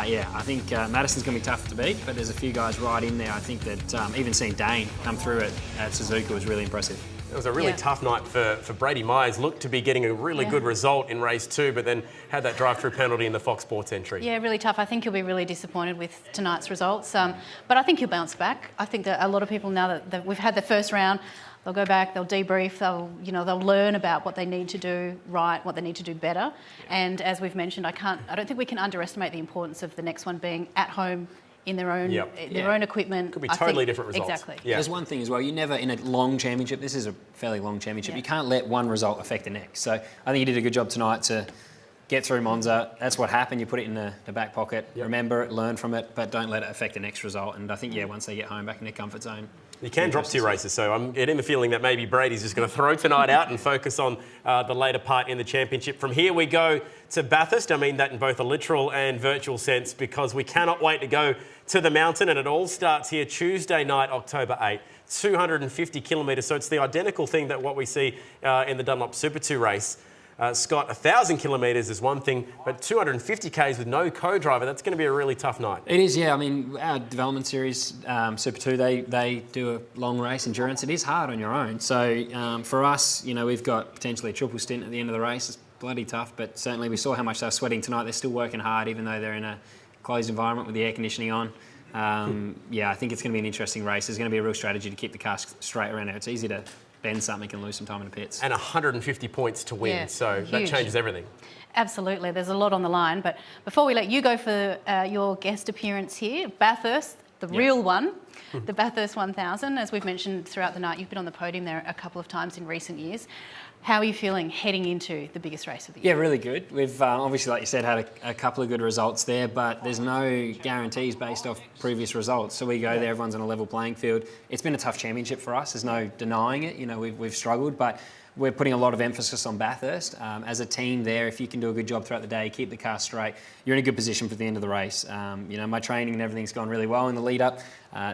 yeah, I think Madison's going to be tough to beat, but there's a few guys right in there. I think that even seeing Dane come through at Suzuka was really impressive. It was a really tough night for Brady Myers. Looked to be getting a really good result in race 2, but then had that drive-through penalty in the Fox Sports entry. Yeah, really tough. I think he'll be really disappointed with tonight's results, but I think he'll bounce back. I think that a lot of people, now that we've had the first round, they'll go back, they'll debrief, they'll learn about what they need to do right, what they need to do better. And as we've mentioned, I don't think we can underestimate the importance of the next one being at home, in their own own equipment. Could be totally different results. Exactly. Yeah. There's one thing as well, you never, in a long championship, this is a fairly long championship, you can't let one result affect the next. So I think you did a good job tonight to get through Monza. That's what happened. You put it in the back pocket, remember it, learn from it, but don't let it affect the next result. And I think, once they get home back in their comfort zone, you can drop 2 races, so I'm getting the feeling that maybe Brady's just going to throw tonight out and focus on the later part in the championship. From here we go to Bathurst. I mean that in both a literal and virtual sense, because we cannot wait to go to the mountain, and it all starts here Tuesday night, October 8. 250 kilometres, so it's the identical thing that what we see in the Dunlop Super 2 race. Scott, 1,000 kilometres is one thing, but 250 Ks with no co-driver, that's going to be a really tough night. It is, yeah. I mean, our development series, Super 2, they do a long race endurance. It is hard on your own. So for us, we've got potentially a triple stint at the end of the race. It's bloody tough, but certainly we saw how much they're sweating tonight. They're still working hard, even though they're in a closed environment with the air conditioning on. Yeah, I think it's going to be an interesting race. There's going to be a real strategy to keep the car straight around there. It's easy to bend something and lose some time in the pits. And 150 points to win, so huge. that changes everything. Absolutely, there's a lot on the line. But before we let you go for your guest appearance here, Bathurst, the real one, the Bathurst 1000, as we've mentioned throughout the night, you've been on the podium there a couple of times in recent years. How are you feeling heading into the biggest race of the year? Yeah, really good. We've obviously, like you said, had a couple of good results there, but there's no guarantees based off previous results. So we go there, everyone's on a level playing field. It's been a tough championship for us. There's no denying it. We've struggled, but we're putting a lot of emphasis on Bathurst. As a team there, if you can do a good job throughout the day, keep the car straight, you're in a good position for the end of the race. My training and everything's gone really well in the lead up.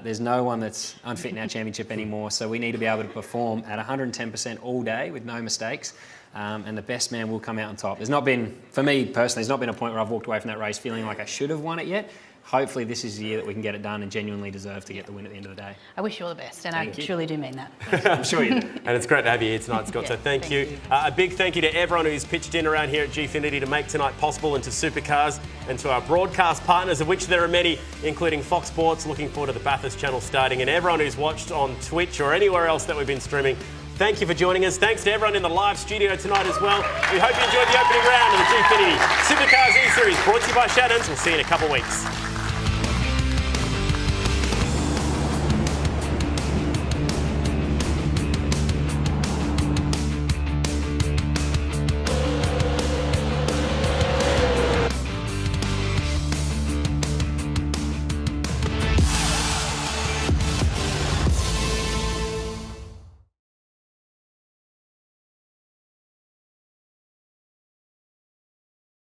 There's no one that's unfit in our championship anymore, so we need to be able to perform at 110% all day with no mistakes, and the best man will come out on top. There's not been, for me personally, there's not been a point where I've walked away from that race feeling like I should have won it yet. Hopefully this is the year that we can get it done and genuinely deserve to get the win at the end of the day. I wish you all the best, and I truly do mean that. I'm sure you do. And it's great to have you here tonight, Scott, so thank you. A big thank you to everyone who's pitched in around here at Gfinity to make tonight possible, and to Supercars, and to our broadcast partners, of which there are many, including Fox Sports. Looking forward to the Bathurst channel starting, and everyone who's watched on Twitch or anywhere else that we've been streaming. Thank you for joining us. Thanks to everyone in the live studio tonight as well. We hope you enjoyed the opening round of the Gfinity Supercars Eseries, brought to you by Shannons. We'll see you in a couple of weeks.